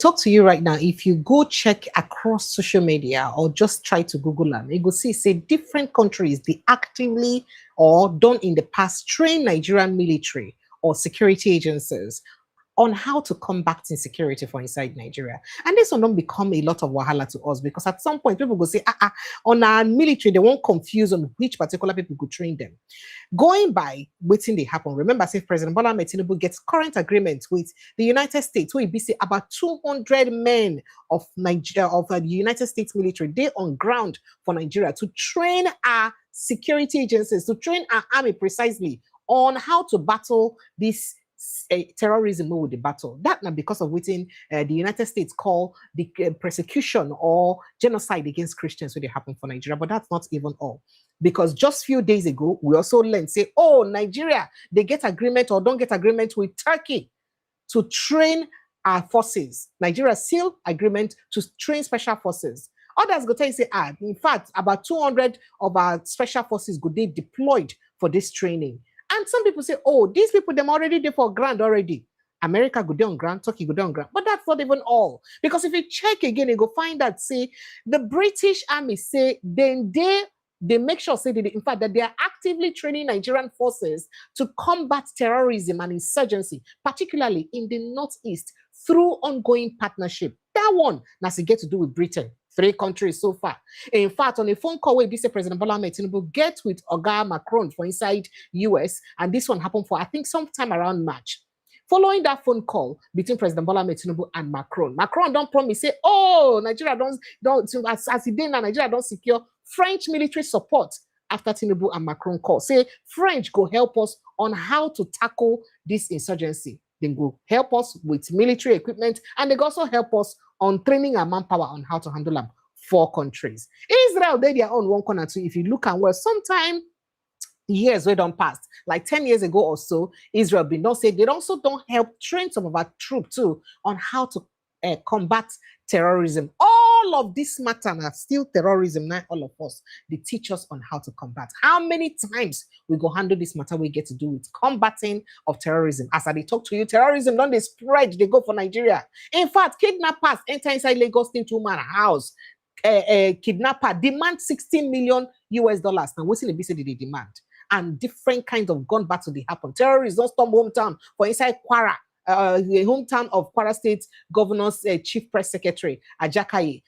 talk to you right now, if you go check across social media or just try to Google them, you go see say different countries they actively or done in the past train Nigerian military or security agencies on how to combat insecurity for inside Nigeria. And this will not become a lot of wahala to us because at some point people go say, on our military, they won't confuse on which particular people could train them. Going by waiting they happen. Remember, say President Bola Ahmed Tinubu gets current agreement with the United States, where he say about 200 men of Nigeria of the United States military, they on ground for Nigeria to train our security agencies, to train our army precisely on how to battle this terrorism with the battle. That not because of waiting the United States call the persecution or genocide against Christians when they happen for Nigeria, but that's not even all. Because just few days ago, we also learned, say, oh, Nigeria, they get agreement or don't get agreement with Turkey to train our forces. Nigeria seal agreement to train special forces. Others go tell you, say, in fact, about 200 of our special forces go they deployed for this training. And some people say, oh, these people, them already there for grant already. America go down grant, Turkey go down grant. But that's not even all. Because if you check again, you go find that, say, the British Army say, then they make sure, say, that in fact, that they are actively training Nigerian forces to combat terrorism and insurgency, particularly in the Northeast, through ongoing partnership. That one, that's to get to do with Britain. 3 countries so far. In fact, on a phone call where this President Bola Ahmed Tinubu get with Oga Macron for inside US, and this one happened for, I think, sometime around March. Following that phone call between President Bola Ahmed Tinubu and Macron don't promise, say, oh, Nigeria don't as he did now, Nigeria don't secure French military support after Tinubu and Macron call. Say, French go help us on how to tackle this insurgency. They go help us with military equipment, and they go also help us on training our manpower on how to handle them. 4 countries. Israel, they their own 1 corner too. If you look and well, sometime years we don't pass, like 10 years ago or so, Israel been don't say they also don't help train some of our troops too on how to combat terrorism. All of this matter are still terrorism. Now all of us, they teach us on how to combat. How many times we go handle this matter we get to do with combating of terrorism? As I talk to you, terrorism don't they spread, they go for Nigeria. In fact, kidnappers enter inside Lagos into woman house. Kidnapper demand 16 million US dollars. Now what's in the BCD they demand? And different kinds of gun battle they happen. Terrorists don't storm hometown for inside Kwara. The hometown of Kwara State Governor's Chief Press Secretary, Ajakaye,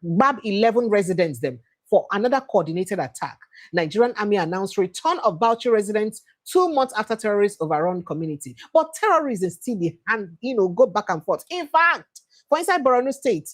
gbab 11 residents them for another coordinated attack. Nigerian Army announced return of Bauchi residents 2 months after terrorists overrun community. But terrorism still go back and forth. In fact, for inside Borno State,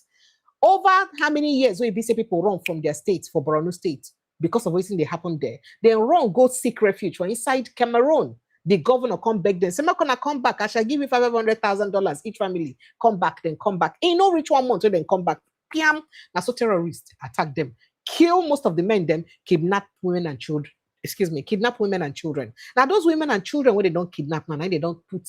over how many years will BC people run from their states for Borno State because of what they happened there? They run, go seek refuge for inside Cameroon. The governor come back then. Say, I'm not gonna come back. I shall give you $500,000 each family. Come back, then come back. Ain't no reach 1 month, then come back. Piam. Now so terrorists attack them, kill most of the men, then kidnap women and children. Kidnap women and children. Now those women and children, when they don't kidnap, now they don't put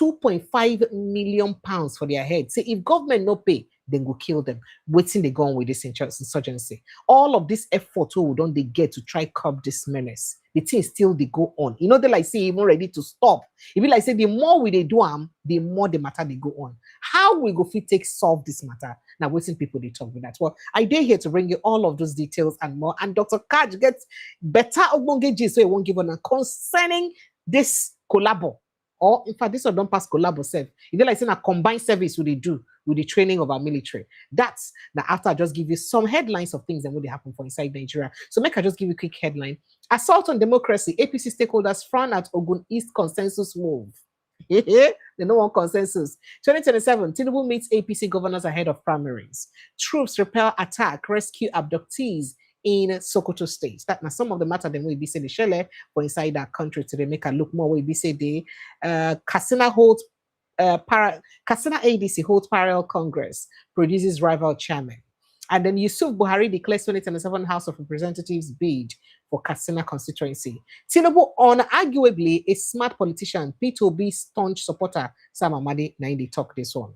2.5 million pounds for their head. Say if government no pay, then go kill them. Waiting they go on with this insurgency. All of this effort don't they get to try curb this menace. The thing still they go on. You know, they like say even ready to stop. If you like say the more we they do the more the matter they go on. How we go fit take solve this matter? Now waiting people they talk with that. Well, I dare here to bring you all of those details and more. And Dr. Katch gets better ogbonge so he won't give on concerning this collabo. Or in fact, this one don't pass collabo self. If they like saying a combined service would they do with the training of our military. That's now after I just give you some headlines of things that will happen for inside Nigeria. So make I just give you a quick headline. Assault on democracy. APC stakeholders frown at Ogun East consensus move. They don't want consensus. 2027, Tinubu meets APC governors ahead of primaries. Troops repel attack, rescue abductees in Sokoto State. That now some of the matter then will be say the shele for inside that country to make a look more will be say the Katsina holds Katsina ADC holds parallel Congress, produces rival chairman. And then Yusuf Buhari declares 2027 House of Representatives bid for Katsina constituency. Tinubu, arguably a smart politician, P2B staunch supporter, Sam Amadi, now they talk this one.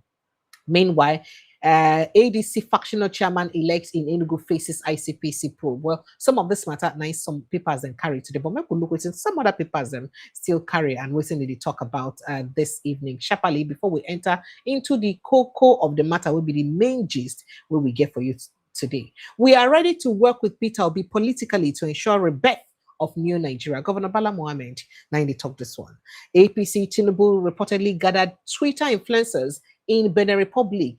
Meanwhile, ADC factional chairman elect in Enugu faces ICPC probe. Well, some of this matter nice, some papers and carry today, but maybe look within some other papers still carry and waiting to talk about this evening. Sharply, before we enter into the cocoa of the matter, will be the main gist where we get for you today. We are ready to work with Peter Obi politically to ensure rebirth of new Nigeria. Governor Bala Mohammed, now in the talk this one. APC Tinubu reportedly gathered Twitter influencers in Benin Republic.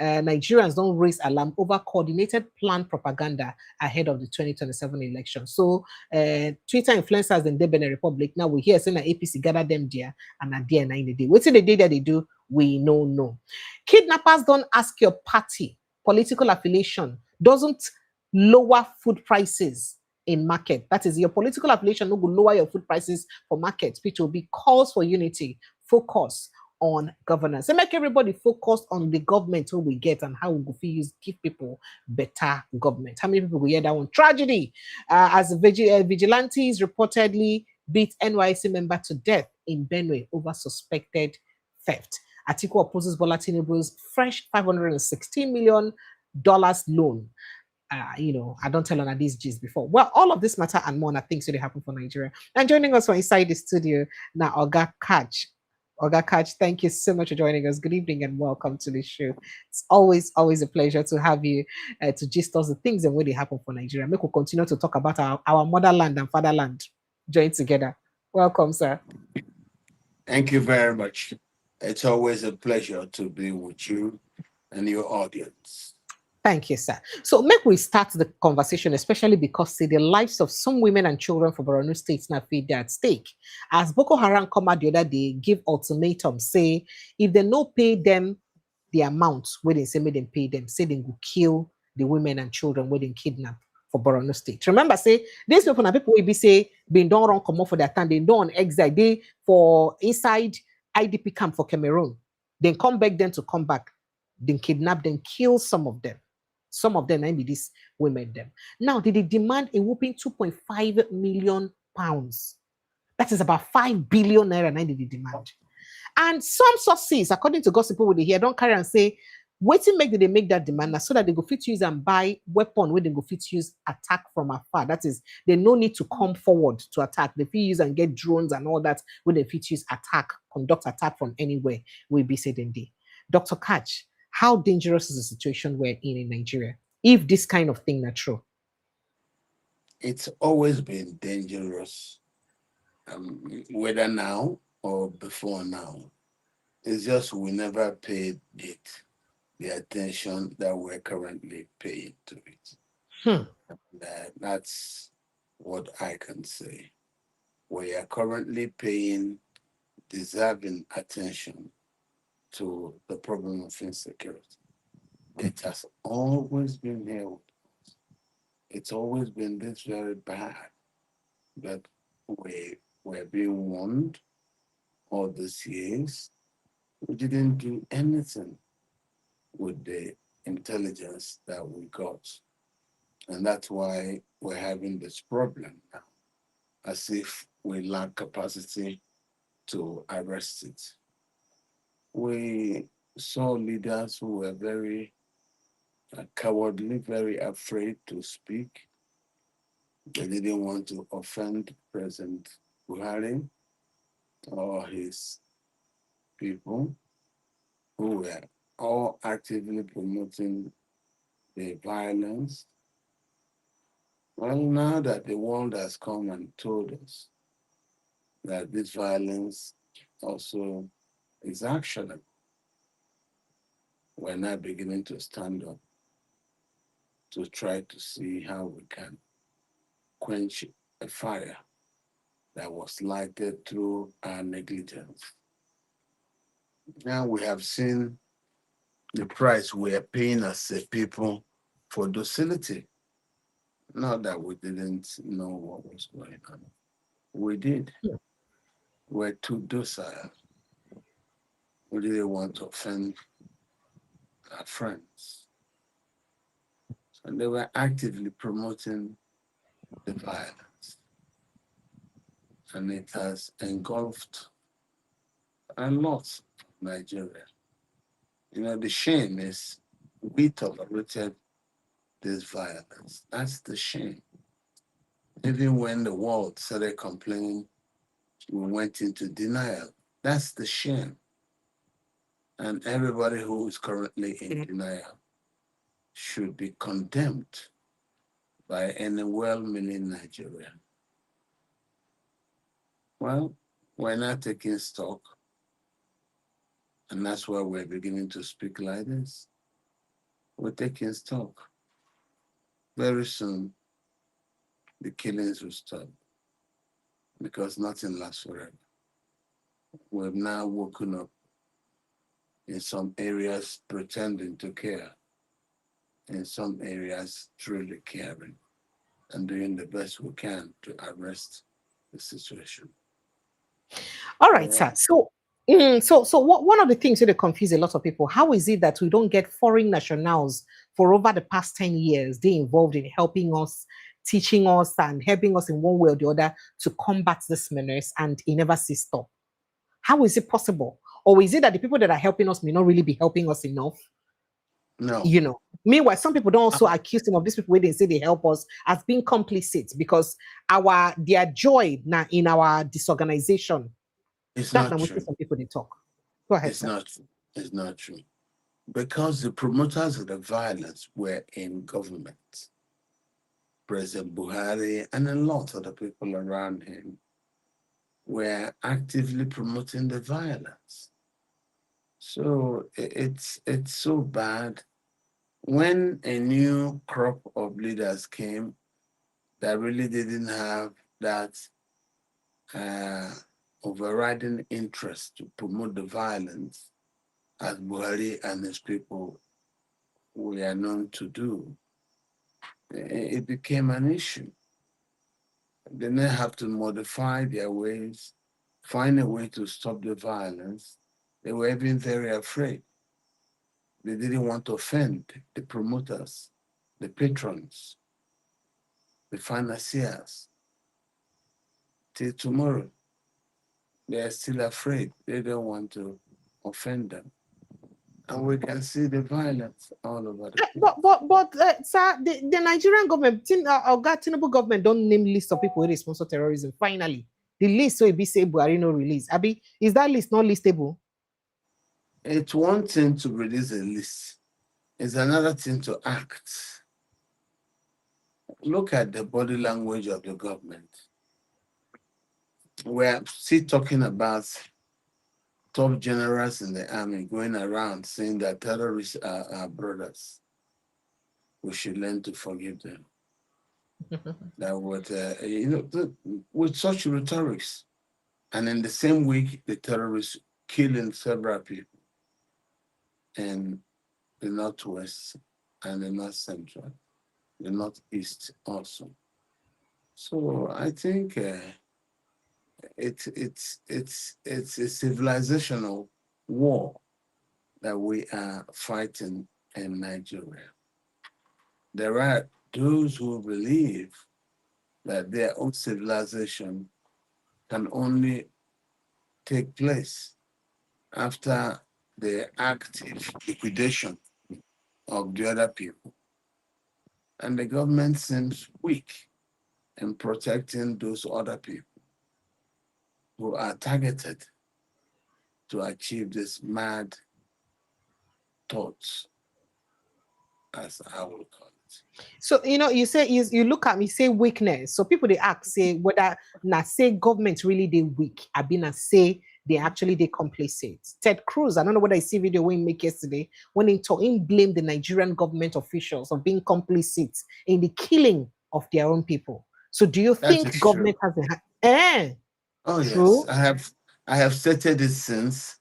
Nigerians don't raise alarm over coordinated planned propaganda ahead of the 2027 election. So, Twitter influencers in the Benin Republic, now we hear saying that APC gathered them there and at there 90 days. What's the day that they do? We know. Kidnappers don't ask your party. Political affiliation doesn't lower food prices in market. That is, your political affiliation no will lower your food prices for market, which will be calls for unity, focus on governance. And make everybody focus on the government who we get and how we go use give people better government. How many people will hear that one? Tragedy. As vigilantes reportedly beat NYC member to death in Benue over suspected theft. Atiku opposes Bola Tinubu's fresh $516 million loan. I don't tell on these G's before. Well, all of this matter and more are things that happen for Nigeria. And joining us from inside the studio now, Oga Katch. Oga Katch, thank you so much for joining us. Good evening and welcome to the show. It's always a pleasure to have you to gist us the things and what they happen for Nigeria. Make we continue to talk about our motherland and fatherland joined together. Welcome, sir. Thank you very much. It's always a pleasure to be with you and your audience. Thank you, sir. So make we start the conversation, especially because the lives of some women and children for Borno State now feel they're at stake. As Boko Haram come out the other day, give ultimatum, say if they no pay them the amount where they say make them pay them, say they will kill the women and children where they kidnap for Borno State. Remember, say these people will be say being done wrong come off for their time, they don't on exile, they for inside IDP camp for Cameroon. Then come back then to come back, then kidnap them, kill some of them. Some of them, I mean, these women, them. Now, did they demand a whooping 2.5 million pounds? That is about 5 billion naira, now did they demand. And some sources, according to gossip people here, don't carry and say, waiting make they make that demand so that they go fit use and buy weapon where they go fit use attack from afar. That is, they no need to come forward to attack. They fit use and get drones and all that where they fit use attack, conduct attack from anywhere, will be said in day. Dr. Katch, how dangerous is the situation we're in Nigeria if this kind of thing are true? It's always been dangerous, whether now or before now. It's just we never paid it the attention that we're currently paying to it. That's what I can say. We are currently paying deserving attention to the problem of insecurity. It has always been held. It's always been this very bad that we were being warned all these years. We didn't do anything with the intelligence that we got. And that's why we're having this problem now, as if we lack capacity to arrest it. We saw leaders who were very cowardly, very afraid to speak. They didn't want to offend President Buhari or his people, who were all actively promoting the violence. Well, now that the world has come and told us that this violence also is actionable, we're now beginning to stand up to try to see how we can quench a fire that was lighted through our negligence. Now we have seen the price we are paying as a people for docility. Not that we didn't know what was going on. We did. We're too docile. We didn't want to offend our friends. And they were actively promoting the violence. And it has engulfed a lot of Nigeria. You know, the shame is We tolerated this violence. That's the shame. Even when the world started complaining, we went into denial. That's the shame. And everybody who is currently in denial should be condemned by any well-meaning Nigerian. Well, we're not taking stock, and that's why we're beginning to speak like this. We're taking stock. Very soon, the killings will stop because nothing lasts forever. We've now woken up in some areas pretending to care, in some areas truly caring, and doing the best we can to arrest the situation. All All right, right. sir. One of the things that confuse a lot of people, how is it that we don't get foreign nationals for over the past 10 years? They involved in helping us, teaching us, and helping us in one way or the other to combat this menace, and it never sees stop. How is it possible? Or is it that the people that are helping us may not really be helping us enough? No, You know, meanwhile, some people don't also accuse some of these people when they say they help us as being complicit because their joy now in our disorganization. it's That's not not what true. some people they talk. Go ahead, It's sir. not true. It's not true. Because the promoters of the violence were in government. President Buhari and a lot of the people around him were actively promoting the violence. So it's so bad. When a new crop of leaders came that really didn't have that uh, overriding interest to promote the violence, as Buhari and his people were known to do, it became an issue. They now have to modify their ways, find a way to stop the violence. They were even very afraid. They didn't want to offend the promoters, the patrons, the financiers. Till tomorrow, they are still afraid. They don't want to offend them. And we can see the violence all over the place. But sir, the Nigerian government, Tinubu government don't name list of people who sponsor terrorism. Finally, the list so it be say Buhari no release. Abi, is that list not listable? It's one thing to release a list. It's another thing to act. Look at the body language of the government. We're still talking about top generals in the army going around saying that terrorists are our brothers. We should learn to forgive them. That would, with such rhetorics, and in the same week, the terrorists killing several people in the northwest and the north central, the northeast also. So I think it's a civilizational war that we are fighting in Nigeria. There are those who believe that their own civilization can only take place after the active liquidation of the other people. And the government seems weak in protecting those other people who are targeted to achieve this mad thoughts, as I will call it. So you say you look at me say weakness. So people they ask say whether na say government really they weak. I been na say they complicit. Ted Cruz, I don't know whether I see video we make yesterday when he blamed the Nigerian government officials of being complicit in the killing of their own people. So do you That think is government true. has Oh yes, true? I have stated it since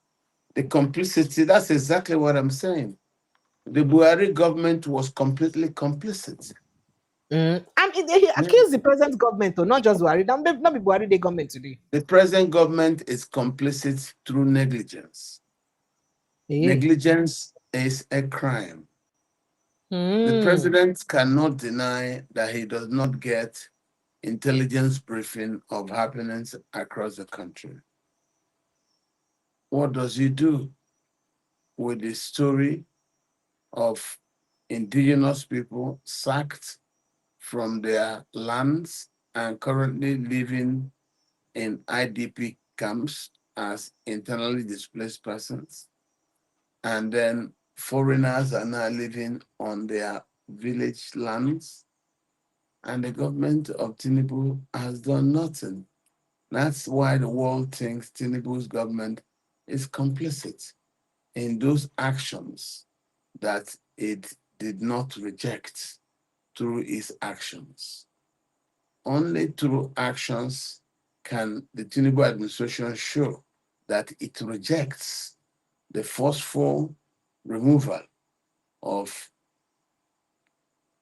the complicity. That's exactly what I'm saying. The Buhari government was completely complicit. And he accused the present government, though, not just Buhari. Not be Buhari the government today. The present government is complicit through negligence. Eh. Negligence is a crime. The Hmm. president cannot deny that he does not get intelligence briefing of happenings across the country. What does he do with the story of indigenous people sacked from their lands and currently living in IDP camps as internally displaced persons. And then foreigners are now living on their village lands. And the government of Tinubu has done nothing. That's why the world thinks Tinubu's government is complicit in those actions that it did not reject through its actions. Only through actions can the Tinubu administration show that it rejects the forceful removal of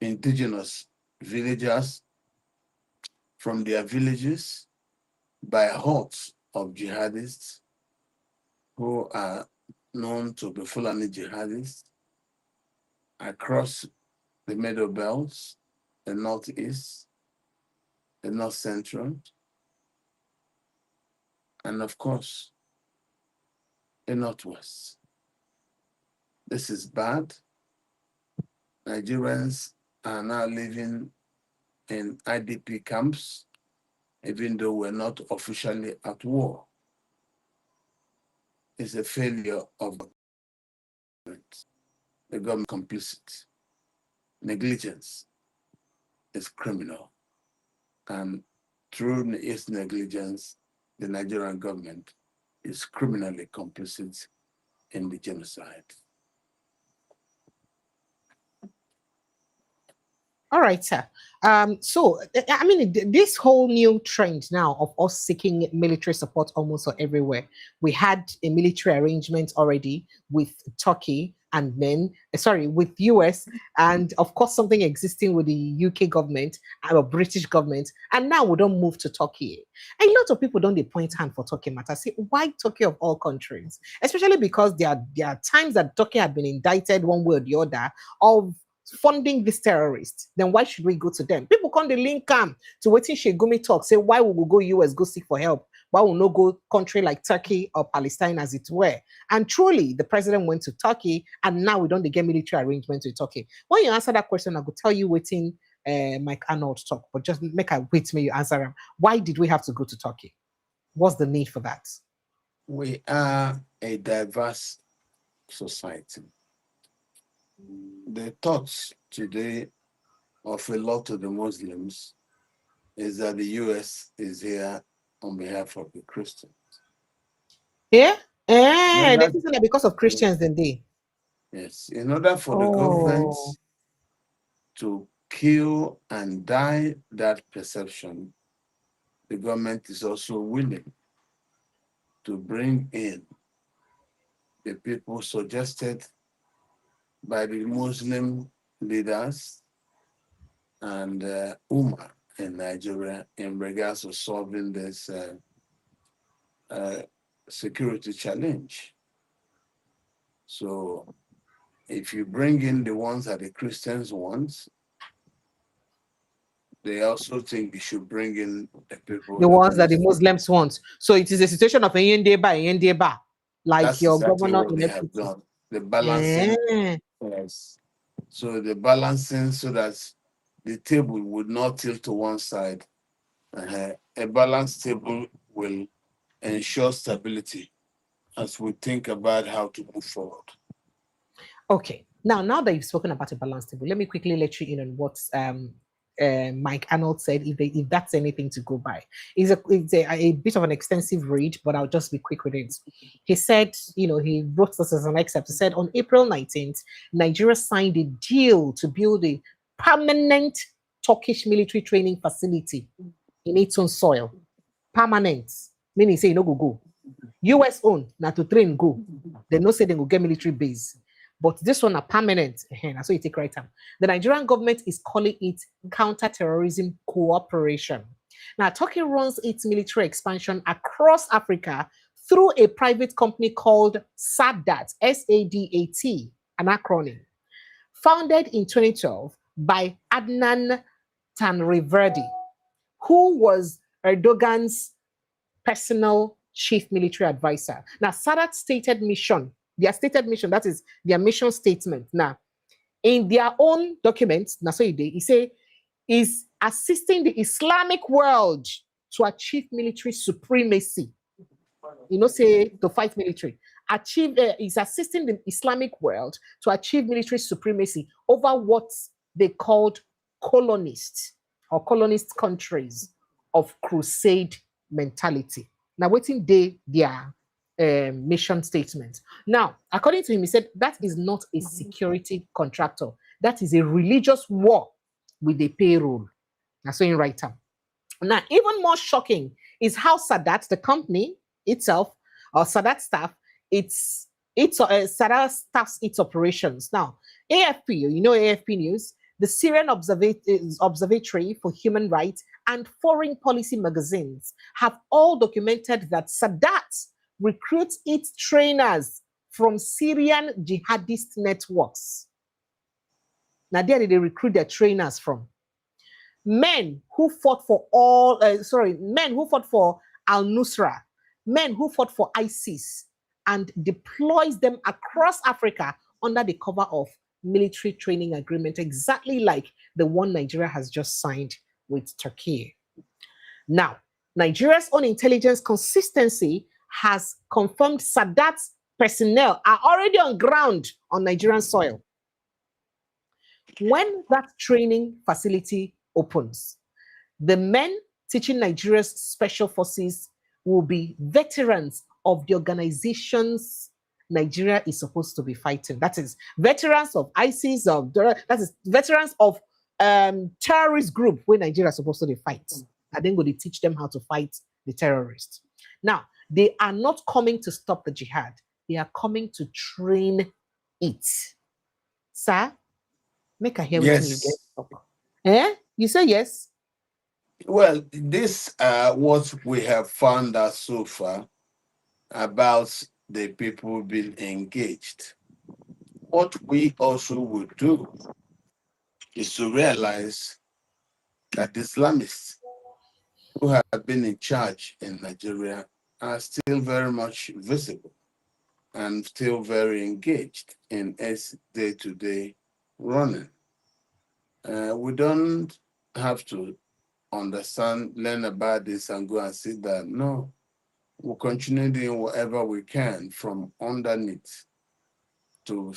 indigenous villagers from their villages by hordes of jihadists who are known to be Fulani jihadists across the Middle Belt, the Northeast, the North Central, and of course, the Northwest. This is bad. Nigerians are now living in IDP camps, even though we're not officially at war. It's a failure of the government complicit. Negligence is criminal. And through its negligence, the Nigerian government is criminally complicit in the genocide. All right, sir. So, I mean, this whole new trend now of us seeking military support almost everywhere. We had a military arrangement already with Turkey and then, sorry, with US, and of course, something existing with the UK government or British government. And now we don't move to Turkey. A lot of people don't they point hand for Turkey matter. Say, why Turkey of all countries? Especially because there are times that Turkey had been indicted one way or the other of funding these terrorists. Then why should we go to them? People come the link come to waiting Shegumi talk, say why will we go US, go seek for help? Why will not go country like Turkey or Palestine as it were? And truly, the president went to Turkey, and now we don't get military arrangements with Turkey. When you answer that question, I could tell you waiting Mike Arnold talk, but just make a wait me you answer him. Why did we have to go to Turkey? What's the need for that? We are a diverse society. The thoughts today of a lot of the Muslims is that the US is here on behalf of the Christians. Yeah? In This order, is because of Christians then they. yes, in order for the government Oh. to kill and die that perception, the government is also willing to bring in the people suggested by the Muslim leaders and Ummah in Nigeria in regards to solving this security challenge. So if you bring in the ones that the Christians want, they also think you should bring in the people The that ones the that the Muslims. Muslims want. So it is a situation of Yendeba, like That's your exactly governor what in they have Ekiti. done. The balancing, Eh. yes. So the balancing so that the table would not tilt to one side. A balanced table will ensure stability as we think about how to move forward. Okay. Now that you've spoken about a balanced table, let me quickly let you in on what Mike Arnold said, if that's anything to go by. It's a bit of an extensive read, but I'll just be quick with it. He said, he wrote this as an excerpt. He said, on April 19th, Nigeria signed a deal to build a permanent Turkish military training facility in its own soil. Permanent, meaning say no go. US own, now to train go. They no say they will get military base. But this one are permanent. That's what you take right time. The Nigerian government is calling it counter-terrorism cooperation. Now, Turkey runs its military expansion across Africa through a private company called SADAT, S-A-D-A-T, an acronym, founded in 2012 by Adnan Tanriverdi, who was Erdogan's personal chief military advisor. Now, Sadat's stated mission, their stated mission, that is their mission statement. Now, in their own documents, now so he say, is assisting the Islamic world to achieve military supremacy. You know, say to fight military. Is assisting the Islamic world to achieve military supremacy over what they called colonists or colonist countries of crusade mentality. Now, waiting their mission statement. Now, according to him, he said that is not a security contractor. That is a religious war with a payroll. That's what you write down. Now, even more shocking is how Sadat, the company itself, or Sadat staff, Sadat staffs its operations. Now, AFP, you know AFP News, the Syrian Observatory for Human Rights, and Foreign Policy magazines have all documented that Sadat recruits its trainers from Syrian jihadist networks. Now, there they recruit their trainers from. Men who fought for Al-Nusra, men who fought for ISIS, and deploys them across Africa under the cover of military training agreement, exactly like the one Nigeria has just signed with Turkey. Now, Nigeria's own intelligence consistency has confirmed Sadat's personnel are already on ground on Nigerian soil. When that training facility opens, the men teaching Nigeria's special forces will be veterans of the organizations Nigeria is supposed to be fighting. That is veterans of ISIS, that is veterans of terrorist group where Nigeria is supposed to fight. And then they teach them how to fight the terrorists. Now, they are not coming to stop the jihad. They are coming to train it. Sir, make a hear what you get. Eh? You say yes? Well, this what we have found out so far about the people being engaged. What we also would do is to realize that Islamists who have been in charge in Nigeria are still very much visible and still very engaged in its day-to-day running. We don't have to understand, learn about this and go and see that. No, we'll continue doing whatever we can from underneath to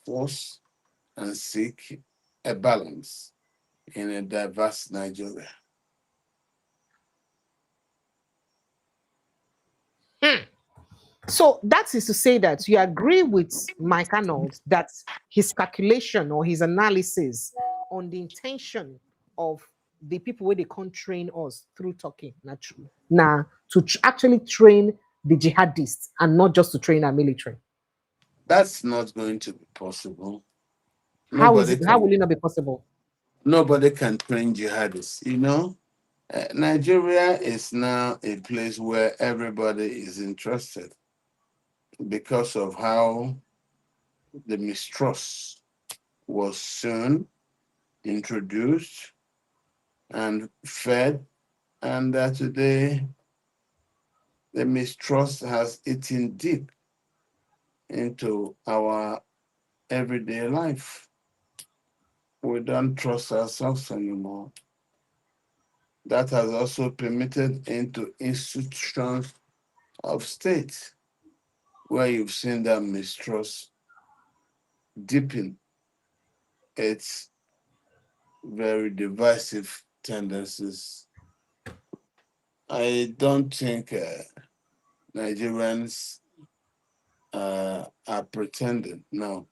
force and seek a balance in a diverse Nigeria. So that is to say that you agree with Mike Arnold that his calculation or his analysis on the intention of the people where they can't train us through talking now to actually train the jihadists and not just to train our military. That's not going to be possible. How will it not be possible? Nobody can train jihadists. You know, Nigeria is now a place where everybody is interested because of how the mistrust was soon introduced and fed, and that today the mistrust has eaten deep into our everyday life. We don't trust ourselves anymore. That has also permitted into institutions of state where you've seen that mistrust deepen its very divisive tendencies. I don't think Nigerians are pretending. No,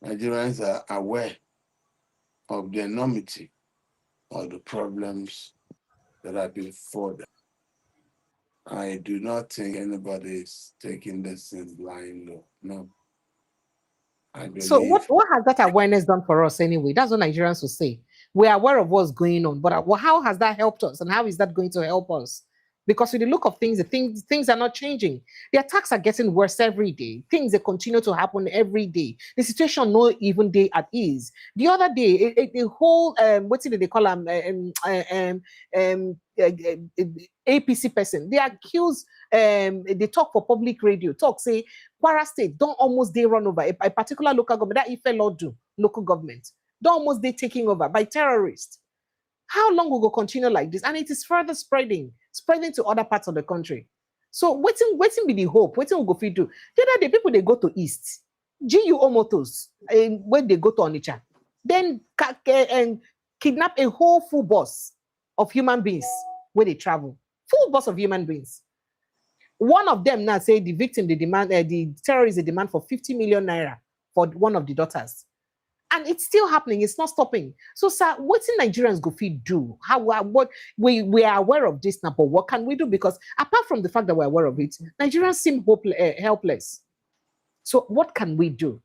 Nigerians are aware of the enormity of the problems that are before them. I do not think anybody is taking this in blind. No. I So believe what has that awareness done for us anyway? That's what Nigerians will say. We're aware of what's going on, but how has that helped us, and how is that going to help us? Because with the look of things, things are not changing. The attacks are getting worse every day. Things that continue to happen every day. The situation no even day at ease. The other day, the whole what did they call APC person? They accuse they talk for public radio. Talk say Kwara State don't almost they run over a particular local government that Ife Lord do. local government. They're almost they taking over by terrorists. How long will go continue like this? And it is further spreading to other parts of the country. So waiting be the hope. Waiting will go feed do. The other day, people they go to East, GUO motors, when they go to Onitsha, then and kidnap a whole full bus of human beings where they travel. Full bus of human beings. One of them now say the victim, the demand, the terrorist, the demand for 50 million naira for one of the daughters. And it's still happening, it's not stopping. So, sir, what's in Nigerians go feed do? How what we are aware of this now, but what can we do? Because apart from the fact that we're aware of it, Nigerians seem helpless. So, what can we do?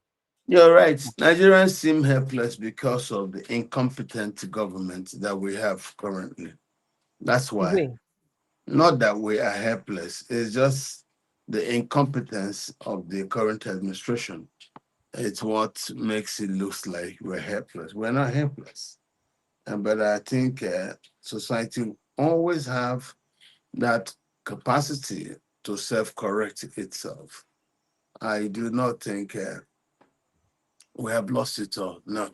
You're right. Nigerians seem helpless because of the incompetent government that we have currently. That's why. Not that we are helpless, it's just the incompetence of the current administration. It's what makes it look like we're helpless. We're not helpless. But I think society always have that capacity to self-correct itself. I do not think we have lost it all. No,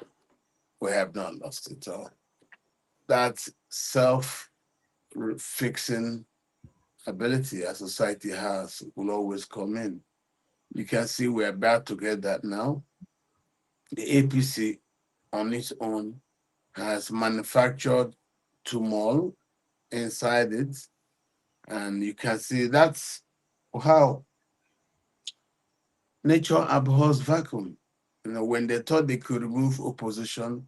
we have not lost it all. That self-fixing ability a society has will always come in. You can see we're about to get that now. The APC on its own has manufactured turmoil inside it. And you can see that's how nature abhors vacuum. When they thought they could remove opposition,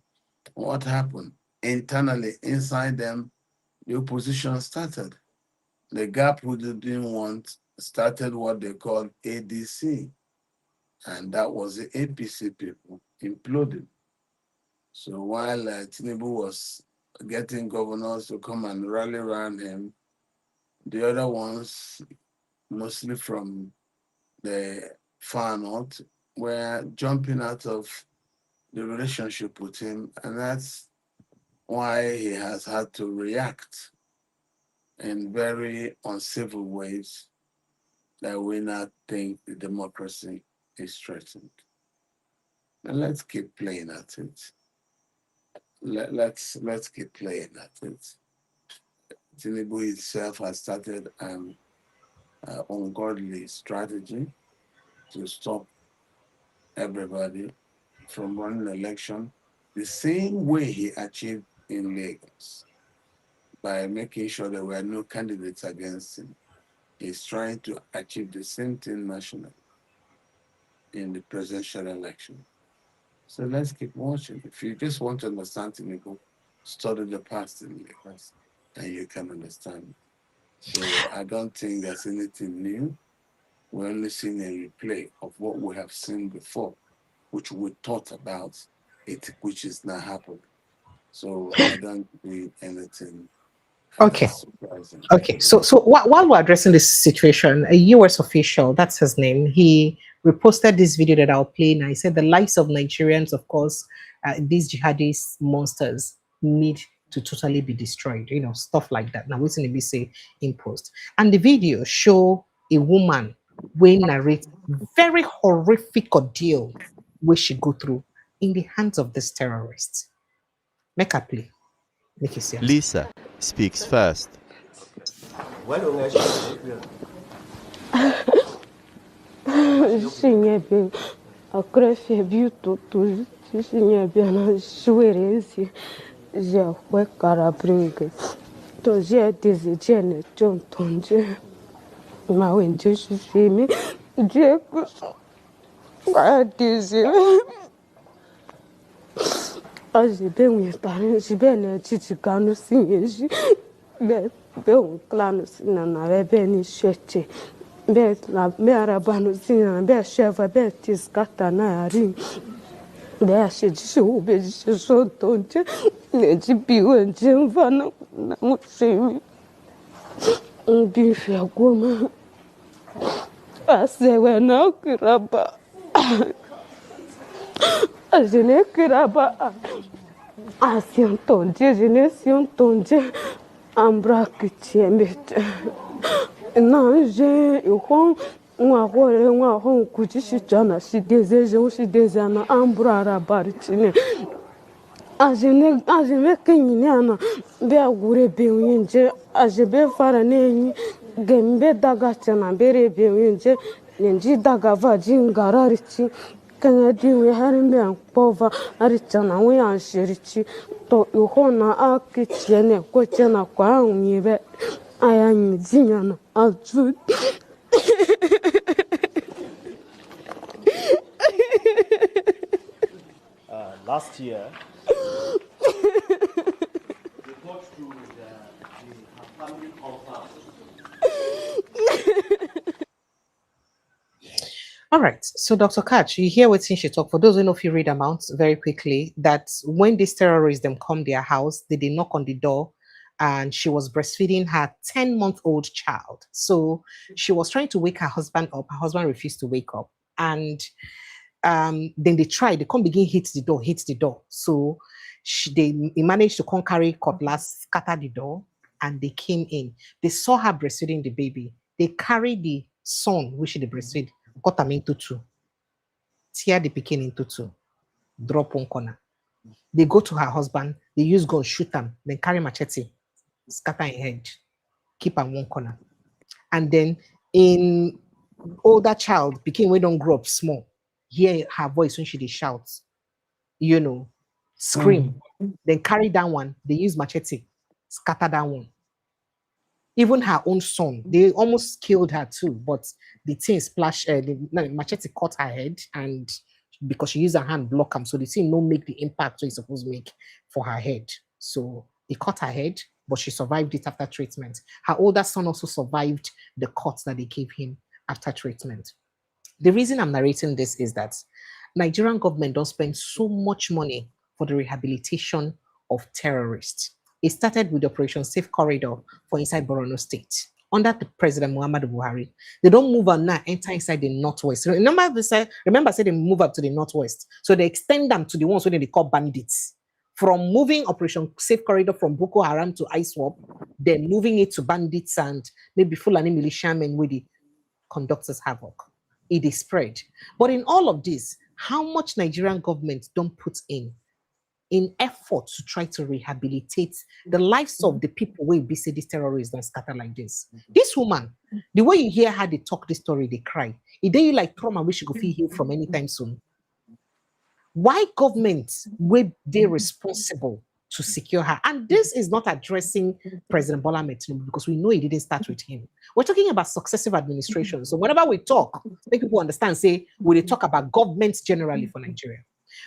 what happened? Internally, inside them, the opposition started. The gap we didn't want started what they called ADC. And that was the APC people imploded. So while Tinubu was getting governors to come and rally around him, the other ones, mostly from the far north, were jumping out of the relationship with him. And that's why he has had to react in very uncivil ways that we not think the democracy is threatened. And let's keep playing at it. Let's keep playing at it. Tinubu itself has started an ungodly strategy to stop everybody from running an election the same way he achieved in Lagos by making sure there were no candidates against him. He's trying to achieve the same thing nationally in the presidential election. So let's keep watching. If you just want to understand Tinubu, study the past in Lagos and you can understand. So I don't think there's anything new. We're only seeing a replay of what we have seen before, which we thought about it, which is not happening. So I don't read anything Okay. surprising. Okay. So while we're addressing this situation, a U.S. official, that's his name, he reposted this video that I'll play now. He said the lives of Nigerians, of course, these jihadist monsters need to totally be destroyed. Stuff like that. Now, what's in the say in post? And the video show a woman when narrate very horrific ordeal where she go through in the hands of this terrorists. Make her play. Make it see. Lisa speaks first. Signebe akrefie biuto tu signebe na suerensi je kwe karabringe to je dizijene tontonje ma wenje simi je kwa dizi azi benwe tare sibene chichikanu sinyeji be un klanu sinana be ni shete be la me arabano sinana be cheva be tiskata na ari be ashisu be so tonte ne jibiwe njemvana na musimi bi fiagoma asewe na kiraba azine kiraba asiantonje jine siontonje ambra kichembete na je yukon Uma hora uma hon kuchishana she deseja she desana ambrara barchine ajene kenyana be agure be winje ajebe fara ne gembe daga chana bere be winje nenji daga vaji ngararichi kanya diwe harimbe ampova arichana we anshirichi to uhona akichene ko chena kwa unyibe ayanyizinyana azu. Last year, All right. So, Dr. Katch, you hear what she talk. For those who know, if you read amounts very quickly, that when these terrorists them come their house, they knock on the door, and she was breastfeeding her 10-month-old child. So she was trying to wake her husband up. Her husband refused to wake up, and then they tried. They can't begin hit the door. So they managed to come carry cutlass, scatter the door, and they came in. They saw her breastfeeding the baby. They carried the son, which she breastfeed, cut them into two, tear the pikin into two, drop one corner. They go to her husband, they use gun, shoot him, then carry machete, scatter his head, keep am one corner. And then in older child, pikin we don't grow up small, hear her voice when she dey shout, scream, then carry that one, they use machete, scatter that one. Even her own son, they almost killed her too, but the thing splash, the machete cut her head, and because she used her hand block him, so the thing no make the impact so it's supposed to make for her head. So it cut her head, but she survived it after treatment. Her older son also survived the cuts that they gave him after treatment. The reason I'm narrating this is that Nigerian government don't spend so much money for the rehabilitation of terrorists. It started with Operation Safe Corridor for inside Borno State under the President Muhammadu Buhari. They don't move on now, enter inside the Northwest. Remember, I said they move up to the Northwest. So they extend them to the ones where they call bandits. From moving Operation Safe Corridor from Boko Haram to ISWAP, then moving it to bandits and maybe Fulani militiamen with the conductors havoc. It is spread. But in all of this, how much Nigerian government don't put in effort to try to rehabilitate the lives of the people where be say these terrorists don't scatter like this. This woman, the way you hear her they talk this story, they cry. It day you like trauma wish you could feel healed from anytime soon. Why government will they responsible to secure her? And this is not addressing President Bola Ahmed Tinubu because we know it didn't start with him. We're talking about successive administration. So whenever we talk, make people understand, say, we talk about governments generally for Nigeria.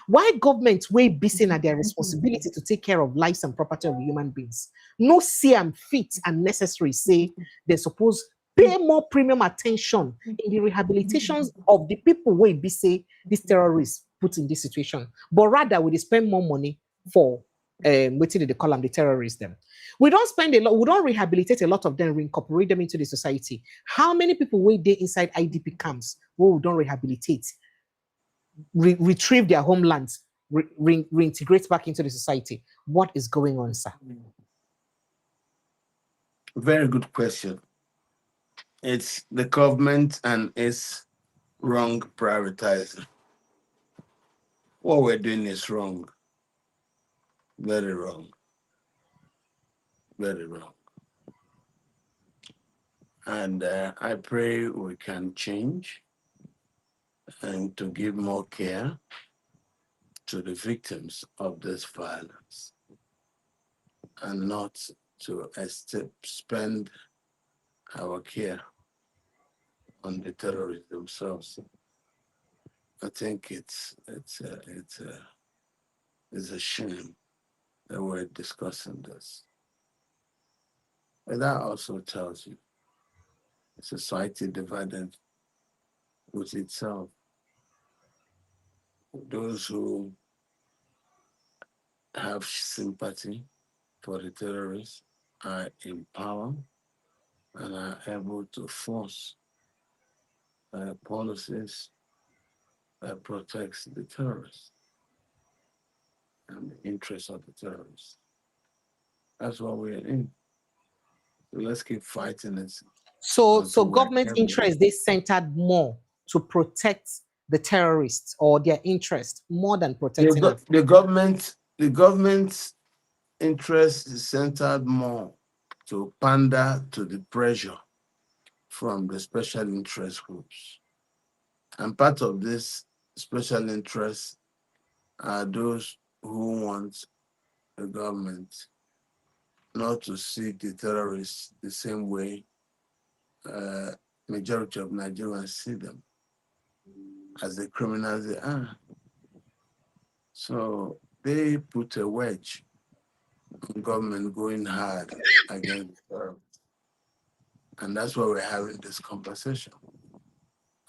Why governments will be seen at their responsibility to take care of lives and property of human beings? No see and fit and necessary say they're supposed pay more premium attention in the rehabilitations of the people where be say these terrorists put in this situation, but rather we spend more money for what did they call them, the terrorists them. We don't spend a lot, we don't rehabilitate a lot of them, reincorporate them into the society. How many people wait there inside IDP camps where we don't rehabilitate, retrieve their homelands, reintegrate back into the society? What is going on, sir? Very good question. It's the government and its wrong prioritizing. What we're doing is wrong. Very wrong. Very wrong. And I pray we can change and to give more care to the victims of this violence and not to spend our care on the terrorists themselves. I think it's a shame that we're discussing this. And that also tells you a society divided with itself. Those who have sympathy for the terrorists are in power and are able to force policies that protects the terrorists and the interests of the terrorists. That's what we're in. So let's keep fighting this So, not to so work government every. interest they centered more to protect the terrorists or their interest more than protecting them. The government's interest is centered more to pander to the pressure from the special interest groups. And part of this special interest are those who want the government not to see the terrorists the same way majority of Nigerians see them, as the criminals they are. So they put a wedge on government going hard against terrorists. And that's why we're having this conversation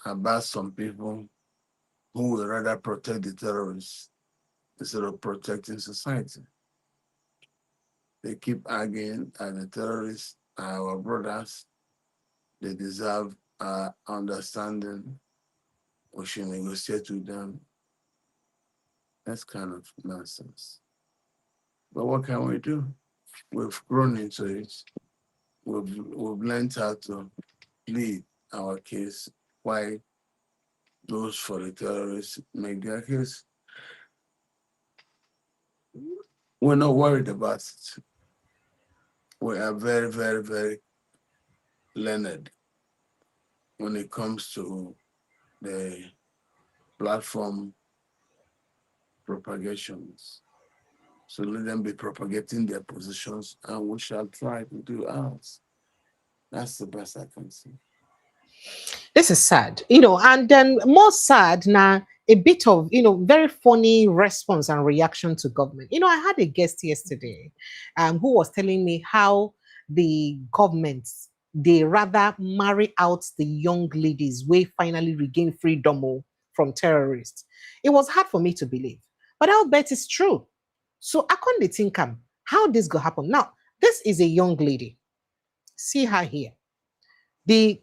about some people who would rather protect the terrorists instead of protecting society. They keep arguing that the terrorists are our brothers. They deserve our understanding. We should negotiate with them. That's kind of nonsense. But what can we do? We've grown into it. We've learned how to plead our case. Why those for the terrorists make their case? We're not worried about it. We are very, very, very learned when it comes to the platform propagations. So let them be propagating their positions and we shall try to do ours. That's the best I can see. This is sad, and then more sad now, a bit of, very funny response and reaction to government. I had a guest yesterday who was telling me how the governments, they rather marry out the young ladies we finally regain freedom from terrorists. It was hard for me to believe, but I'll bet it's true. So I couldn't think how this go happen. Now, this is a young lady. See her here. The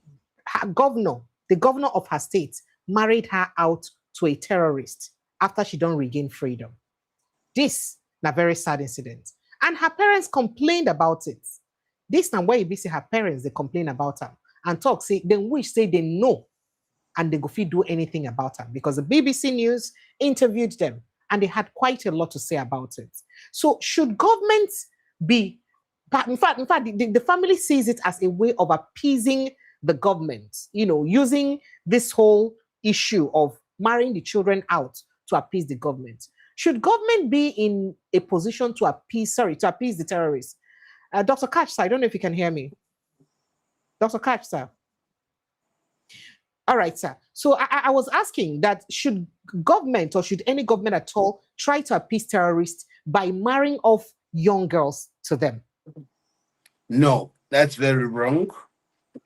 her governor, the governor of her state, married her out to a terrorist after she don't regain freedom. This a very sad incident. And her parents complained about it. This time where you see her parents, they complain about her and talk, say, then wish say they know and they go fit do anything about her because the BBC News interviewed them and they had quite a lot to say about it. So should governments be, but in fact, the family sees it as a way of appeasing the government, using this whole issue of marrying the children out to appease the government. Should government be in a position to appease the terrorists? Dr. Katch, sir, I don't know if you can hear me. Dr. Katch, sir. All right, sir. So I was asking that should government or should any government at all try to appease terrorists by marrying off young girls to them? No, that's very wrong.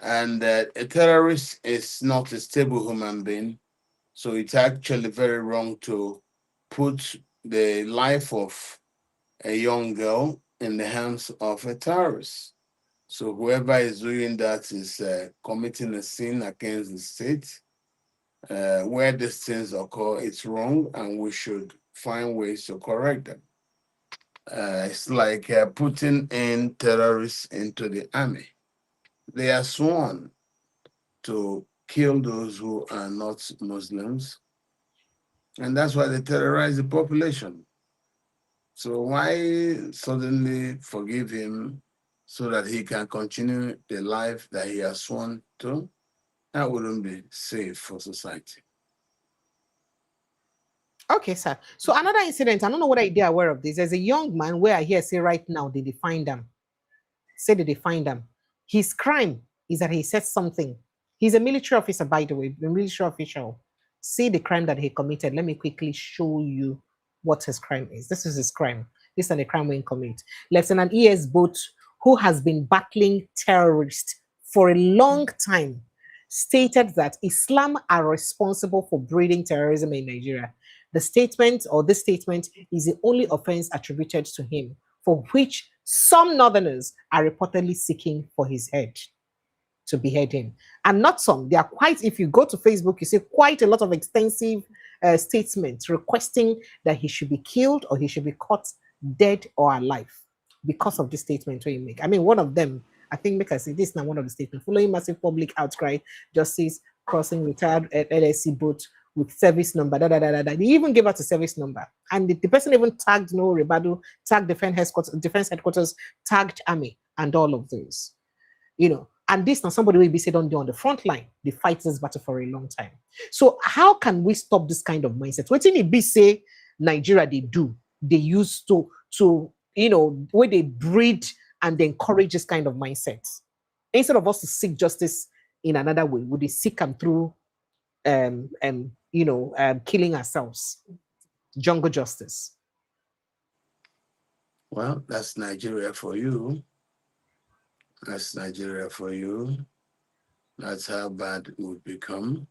And a terrorist is not a stable human being. So it's actually very wrong to put the life of a young girl in the hands of a terrorist. So whoever is doing that is committing a sin against the state. Where these things occur, it's wrong, and we should find ways to correct them. It's like putting in terrorists into the army. They are sworn to kill those who are not Muslims, and that's why they terrorize the population. So why suddenly forgive him so that he can continue the life that he has sworn to? That wouldn't be safe for society. Okay, sir. So another incident, I don't know whether you're aware of this. There's a young man where I hear say right now they find him. Say that they find him. His crime is that he said something. He's a military officer, by the way, a military official. See the crime that he committed. Let me quickly show you what his crime is. This is his crime. This is the crime we commit. Lieutenant E.S. Boat, who has been battling terrorists for a long time, stated that Islam are responsible for breeding terrorism in Nigeria. The statement or this statement is the only offense attributed to him, for which some northerners are reportedly seeking for his head to behead him. And not some, they are quite, if you go to Facebook, you see quite a lot of extensive statements requesting that he should be killed or he should be caught dead or alive because of this statement where you make. I mean, one of them I think because this is now one of the statements. Following massive public outcry, justice crossing retired LSC boat with service number. Da, da, da, da, da. They even gave us a service number. And the person even tagged no Rebado, tagged defense headquarters, tagged army, and all of those. And this now somebody will be said on the front line. They fight this battle for a long time. So how can we stop this kind of mindset? What it be say Nigeria they use to where they breed and they encourage this kind of mindset. Instead of us to seek justice in another way, would they seek them through killing ourselves? Jungle justice. Well, that's Nigeria for you. That's Nigeria for you. That's how bad it would become.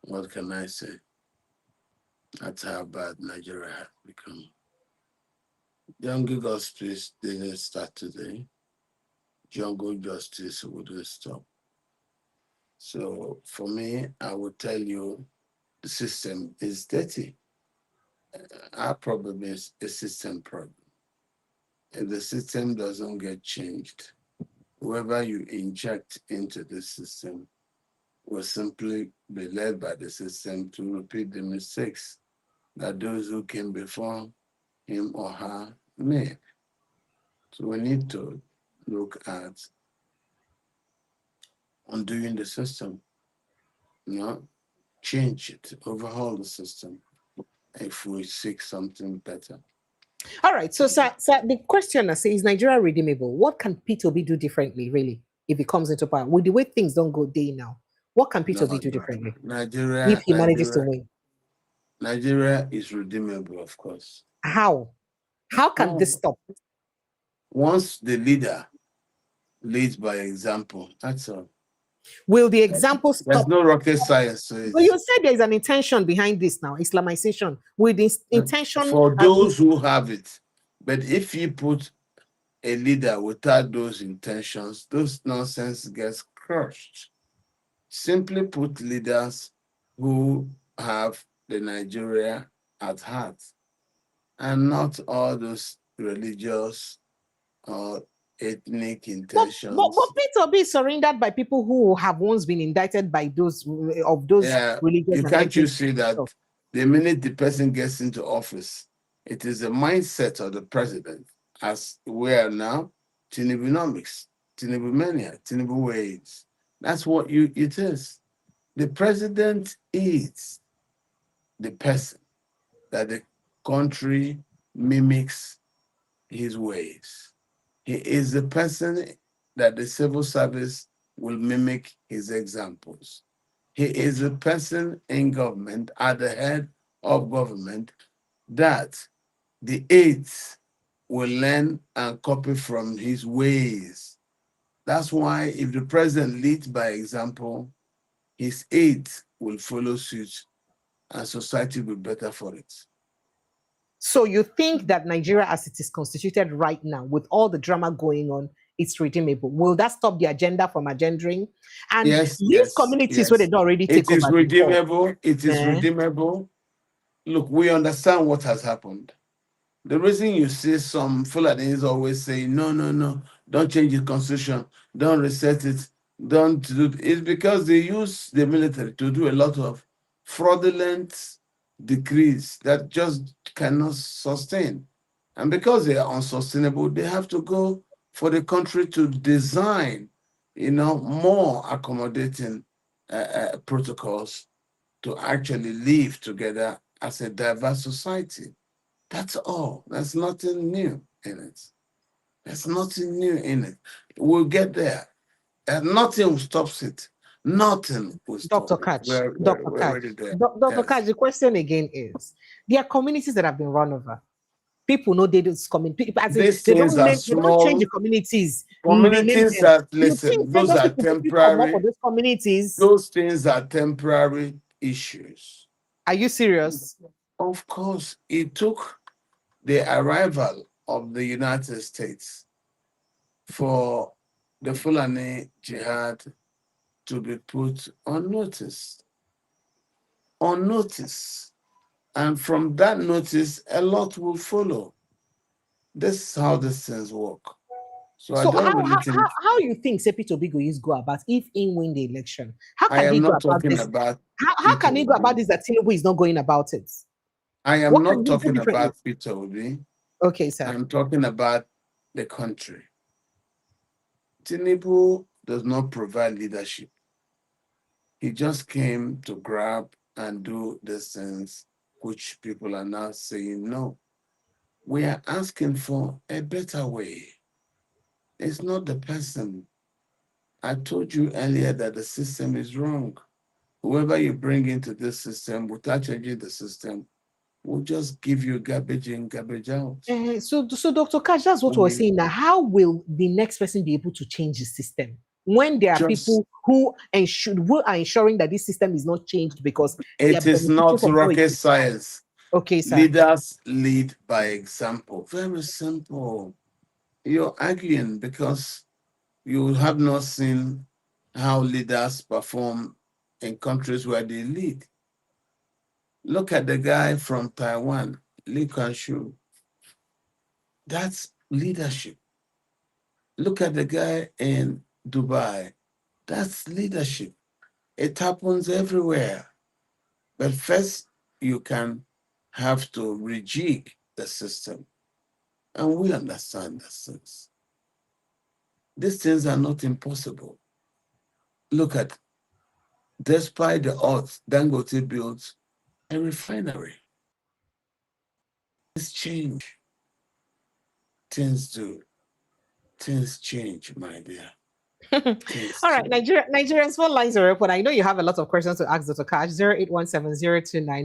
What can I say? That's how bad Nigeria has become. Jungle justice didn't start today. Jungle justice wouldn't stop. So for me, I would tell you the system is dirty. Our problem is a system problem. If the system doesn't get changed, whoever you inject into the system will simply be led by the system to repeat the mistakes that those who came before him or her made. So we need to look at undoing the system, change it, overhaul the system if we seek something better. All right. So, sir, the question I say is Nigeria redeemable? What can P2B do differently, really, if it comes into power? With the way things don't go day now, what can P2B do differently if he manages to win? Nigeria is redeemable, of course. How? How can this stop? Once the leader leads by example, that's all. Will the example stop? There's no rocket science to it. Well, you said there's an intention behind this now, Islamization. With this intention for those who have it. But if you put a leader without those intentions, those nonsense gets crushed. Simply put leaders who have the Nigeria at heart and not all those religious or ethnic intentions. But P2B is surrendered by people who have once been indicted by those religious. You see that the minute the person gets into office, it is the mindset of the president, as we are now, Tinubunomics, Tinubu mania, Tinubu ways. That's what it is. The president is the person that the country mimics his ways. He is the person that the civil service will mimic his examples. He is the person in government, at the head of government, that the aides will learn and copy from his ways. That's why if the president leads by example, his aides will follow suit and society will be better for it. So you think that Nigeria, as it is constituted right now, with all the drama going on, it's redeemable? Will that stop the agenda from agendering? And these communities where they don't already take over. It is redeemable. It is redeemable. Look, we understand what has happened. The reason you see some Fulanis always say, no, don't change the constitution, don't reset it, don't do it, is because they use the military to do a lot of fraudulent decrees that just cannot sustain. And because they are unsustainable, they have to go for the country to design, more accommodating protocols to actually live together as a diverse society. That's all. There's nothing new in it. There's nothing new in it. We'll get there. And nothing stops it. Nothing will stop Dr. Katch, it. Dr. Katch, the question again is, there are communities that have been run over. People know they don't community. They don't change the communities. Communities that, listen, those are temporary. For those communities. Those things are temporary issues. Are you serious? Of course, it took the arrival of the United States for the Fulani jihad to be put on notice. On notice. And from that notice, a lot will follow. This is how these things work. So I So don't really think. how you think Sepito Bigo is go about if he win the election? How I can he am go not about talking this? about How Peter can he go about Obi. this that Tinubu is not going about it? I am What can not he do talking differently? about Peter Obi. Okay, sir. I'm talking about the country. Tinubu does not provide leadership. He just came to grab and do these things, which people are now saying no. We are asking for a better way. It's not the person. I told you earlier that the system is wrong. Whoever you bring into this system without changing the system will just give you garbage in, garbage out. So Dr. Katch, that's what we're saying now. How will the next person be able to change the system when there are Just, people who are ensuring that this system is not changed because they are it is benefiting not from how it rocket is now? science. Okay, sir. Leaders lead by example. Very simple. You're arguing because you have not seen how leaders perform in countries where they lead. Look at the guy from Taiwan, Lee Kuan Yew. That's leadership. Look at the guy in Dubai. That's leadership. It happens everywhere. But first, you can have to rejig the system. And we understand that things. These things are not impossible. Look at, despite the odds, Dangote built a refinery. Things change. Things do. Things change, my dear. Things All right, change. Nigerians, phone lines are open. I know you have a lot of questions to ask Dr. Katch.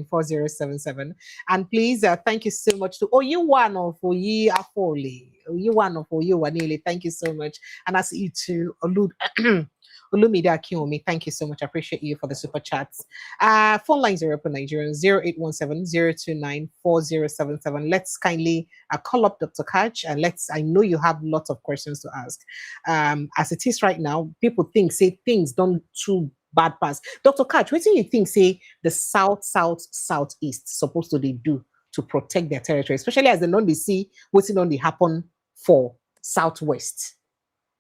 0817-029-4077. And please, thank you so much to Oyuwano for Yi Afoli. Oyuwano for Oyuwanile. Thank you so much. And I see you too, Olumide Akinomi. Thank you so much. I appreciate you for the super chats. Phone lines are open, Nigerians. 0817-029-4077. Let's kindly call up Dr. Katch and I know you have lots of questions to ask. As it is right now, people say things don't too bad pass. Dr. Katch, what do you think say the southeast supposed to they do to protect their territory, especially as they don't see what's on the happen for southwest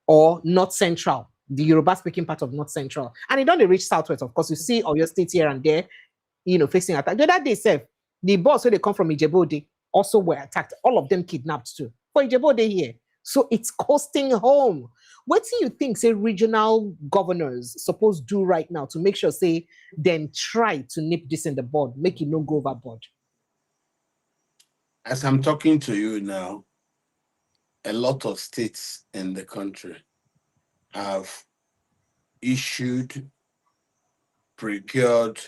or north central, the Yoruba speaking part of north central, and it don't reach southwest. Of course, you see all your states here and there, facing attack. The other day, the boss where they come from Ijebode also were attacked. All of them kidnapped too. For Ijebode here. So it's costing home. What do you think, say, regional governors suppose do right now to make sure, say, then try to nip this in the bud, make it no go overboard? As I'm talking to you now, a lot of states in the country have issued, procured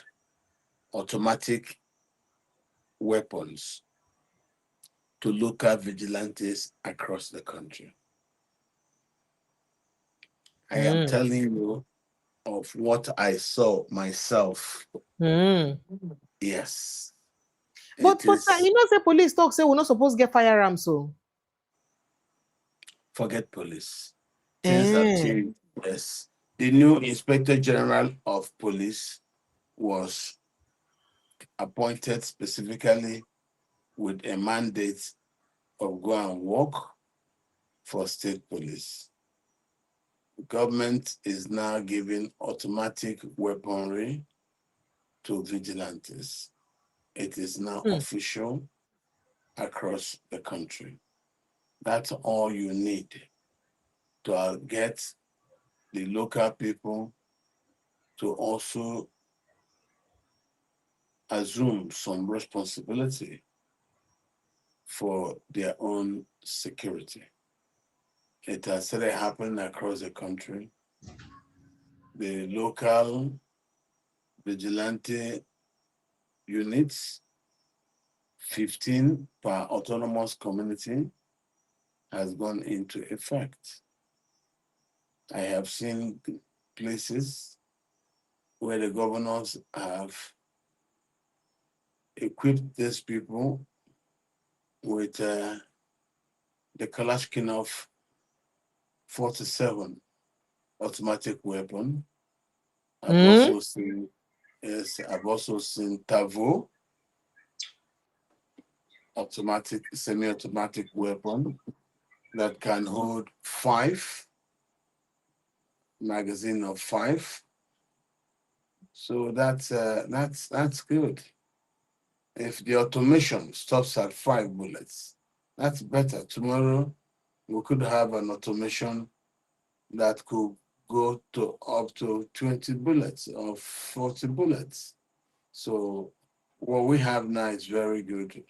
automatic weapons to local vigilantes across the country. I am telling you of what I saw myself. Yes. But Is, say police talk say we're not supposed to get firearms, so forget police. Things have changed. Yes. The new Inspector General of Police was appointed specifically with a mandate of go and work for state police. The government is now giving automatic weaponry to vigilantes. It is now official across the country. That's all you need to get the local people to also assume some responsibility for their own security. It has started happening across the country. The local vigilante units, 15 per autonomous community, has gone into effect. I have seen places where the governors have equipped these people with the Kalashnikov 47 automatic weapon. I've also seen, yes, I've also seen Tavo automatic, semi-automatic weapon. that can hold 5, magazine of 5. So that's good. If the automation stops at 5 bullets, that's better. Tomorrow we could have an automation that could go to up to 20 bullets or 40 bullets. So what we have now is very good.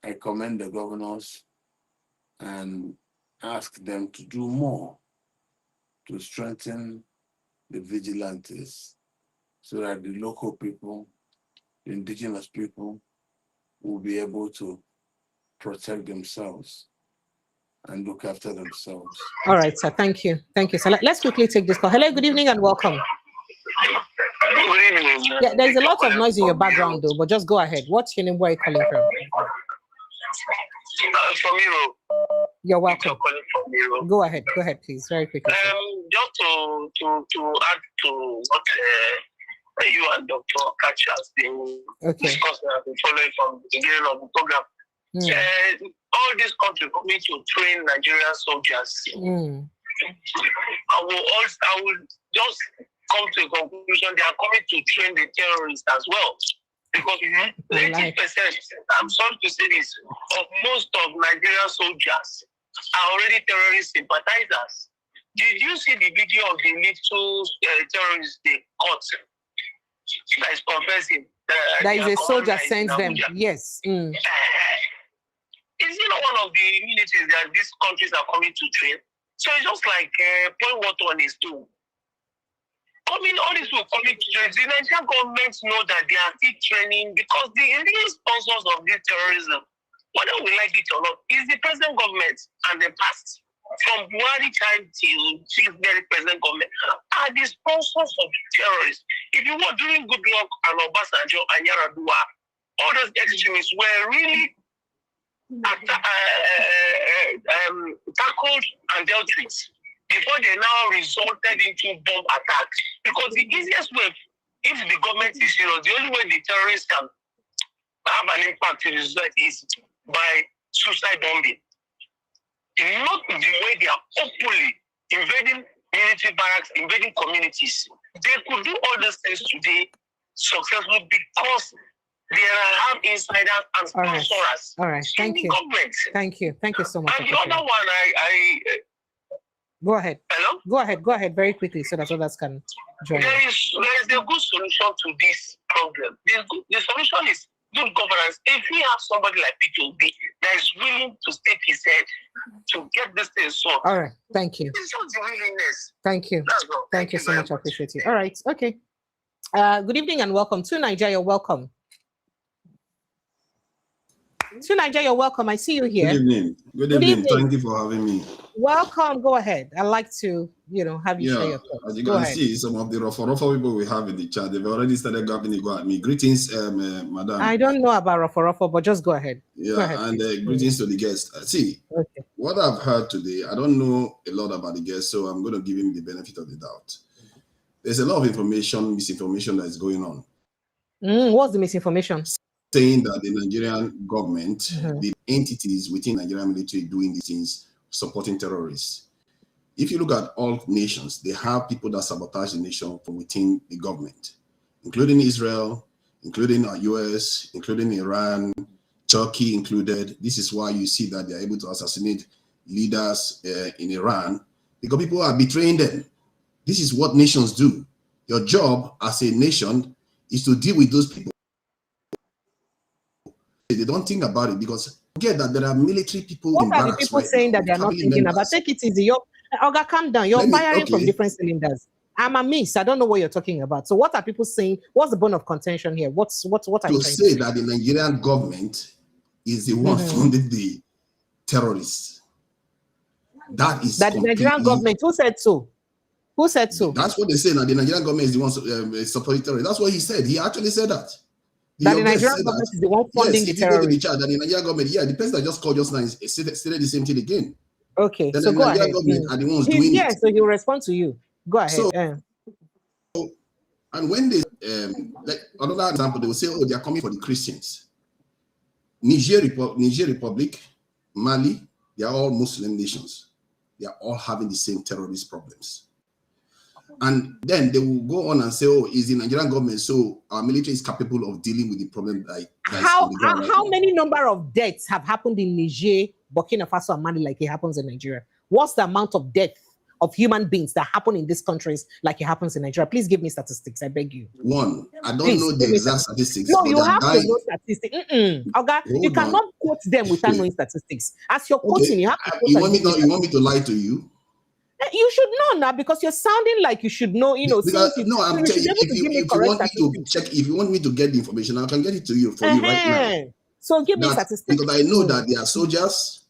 I commend the governors and ask them to do more to strengthen the vigilantes so that the local people, the indigenous people, will be able to protect themselves and look after themselves. All right, sir. Thank you. Thank you. So let's quickly take this call. Hello, good evening and welcome. Good evening. Yeah, there's a lot of noise in your background though, but just go ahead. What's your name? Where are you calling from? From Europe. You're welcome. Calling from Europe. Go ahead, please, very quickly. Just to add to what you and Dr. Katch has been discussing, I've been following from the beginning of the program. All these countries coming to train Nigerian soldiers. I will just come to a conclusion they are coming to train the terrorists as well. Because 80%, I'm sorry to say this, of most of Nigerian soldiers are already terrorist sympathizers. Did you see the video of the little terrorists they caught that is confessing? That is a soldier sends them, yes. Is it not one of the militaries that these countries are coming to train? So it's just like point water on his toe. All these people coming to train. The Nigerian government know that they are still training because the real sponsors of this terrorism, whether we like it or not, is the present government and the past. From Buhari time till this very present government are the sponsors of terrorists. If you were doing good luck and Obasanjo and Yaradua, all those extremists were really tackled and dealt with before they now resulted into bomb attacks. Because the easiest way, if the government is serious, the only way the terrorists can have an impact in the society is by suicide bombing. Not the way they are openly invading military barracks, invading communities. They could do all those things today successfully because they have insiders and sponsors. All right. Thank you. Thank you. Thank you so much. And the other one, go ahead. Hello? Go ahead very quickly so that others can join. There is a good solution to this problem. The solution is good governance. If we have somebody like P2B that is willing to stake his head to get this thing solved. All right. Thank you. It's not the willingness. Thank you. That's all. Thank you so much. I appreciate you. All right. Okay. Good evening and welcome to Nigeria. Welcome. To Nigeria, welcome. I see you here. Good evening. Good evening. Thank you for having me. Welcome. Go ahead. I'd like to, have you share your thoughts. As you can see, some of the rough people we have in the chat, they've already started grabbing go at me. Greetings, madam. I don't know about rough, but just go ahead. Yeah, go ahead, and greetings to the guest. See, what I've heard today, I don't know a lot about the guest, so I'm going to give him the benefit of the doubt. There's a lot of misinformation that is going on. What's the misinformation? Saying that the Nigerian government, the entities within Nigerian military doing these things, supporting terrorists. If you look at all nations, they have people that sabotage the nation from within the government, including Israel, including U.S., including Iran, Turkey included. This is why you see that they're able to assassinate leaders in Iran, because people are betraying them. This is what nations do. Your job as a nation is to deal with those people. They don't think about it because forget that there are military people. What are the people saying that they're not thinking about? Take it easy. Oga, calm down. You're firing from different cylinders. I'm a miss. I don't know what you're talking about. So what are people saying? What's the bone of contention here? What are you saying? To say that the Nigerian government is the one funding the terrorists. That is that the Nigerian government. Who said so? Who said so? That's what they say. Now the Nigerian government is the one supporting terrorists. That's what he said. He actually said that. That the Nigerian government is the one funding the terrorists. That the Nigerian government, the person that just called just now stated the same thing again. Okay, then so the go Nigerian ahead. Government are the ones doing it. So he'll respond to you. Go ahead. So, and when they, like another example, they will say, oh, they are coming for the Christians. Niger Republic, Mali, They are all Muslim nations. They are all having the same terrorist problems. And then they will go on and say, oh, is the Nigerian government, so our military is capable of dealing with the problem that how many number of deaths have happened in Niger, Burkina Faso, and Mali like it happens in Nigeria? What's the amount of death of human beings that happen in these countries like it happens in Nigeria? Please give me statistics, I beg you. One, I don't know the exact statistics. No, you have to know statistics. Okay, you cannot quote them without knowing statistics. As you're quoting, you have to quote. You want me to lie to you? You should know now because you're sounding like you should know. You know, because, no, I'm telling you, if you want me to get the information, I can get it to you for you right now. So give me statistics. Because I know that they are soldiers,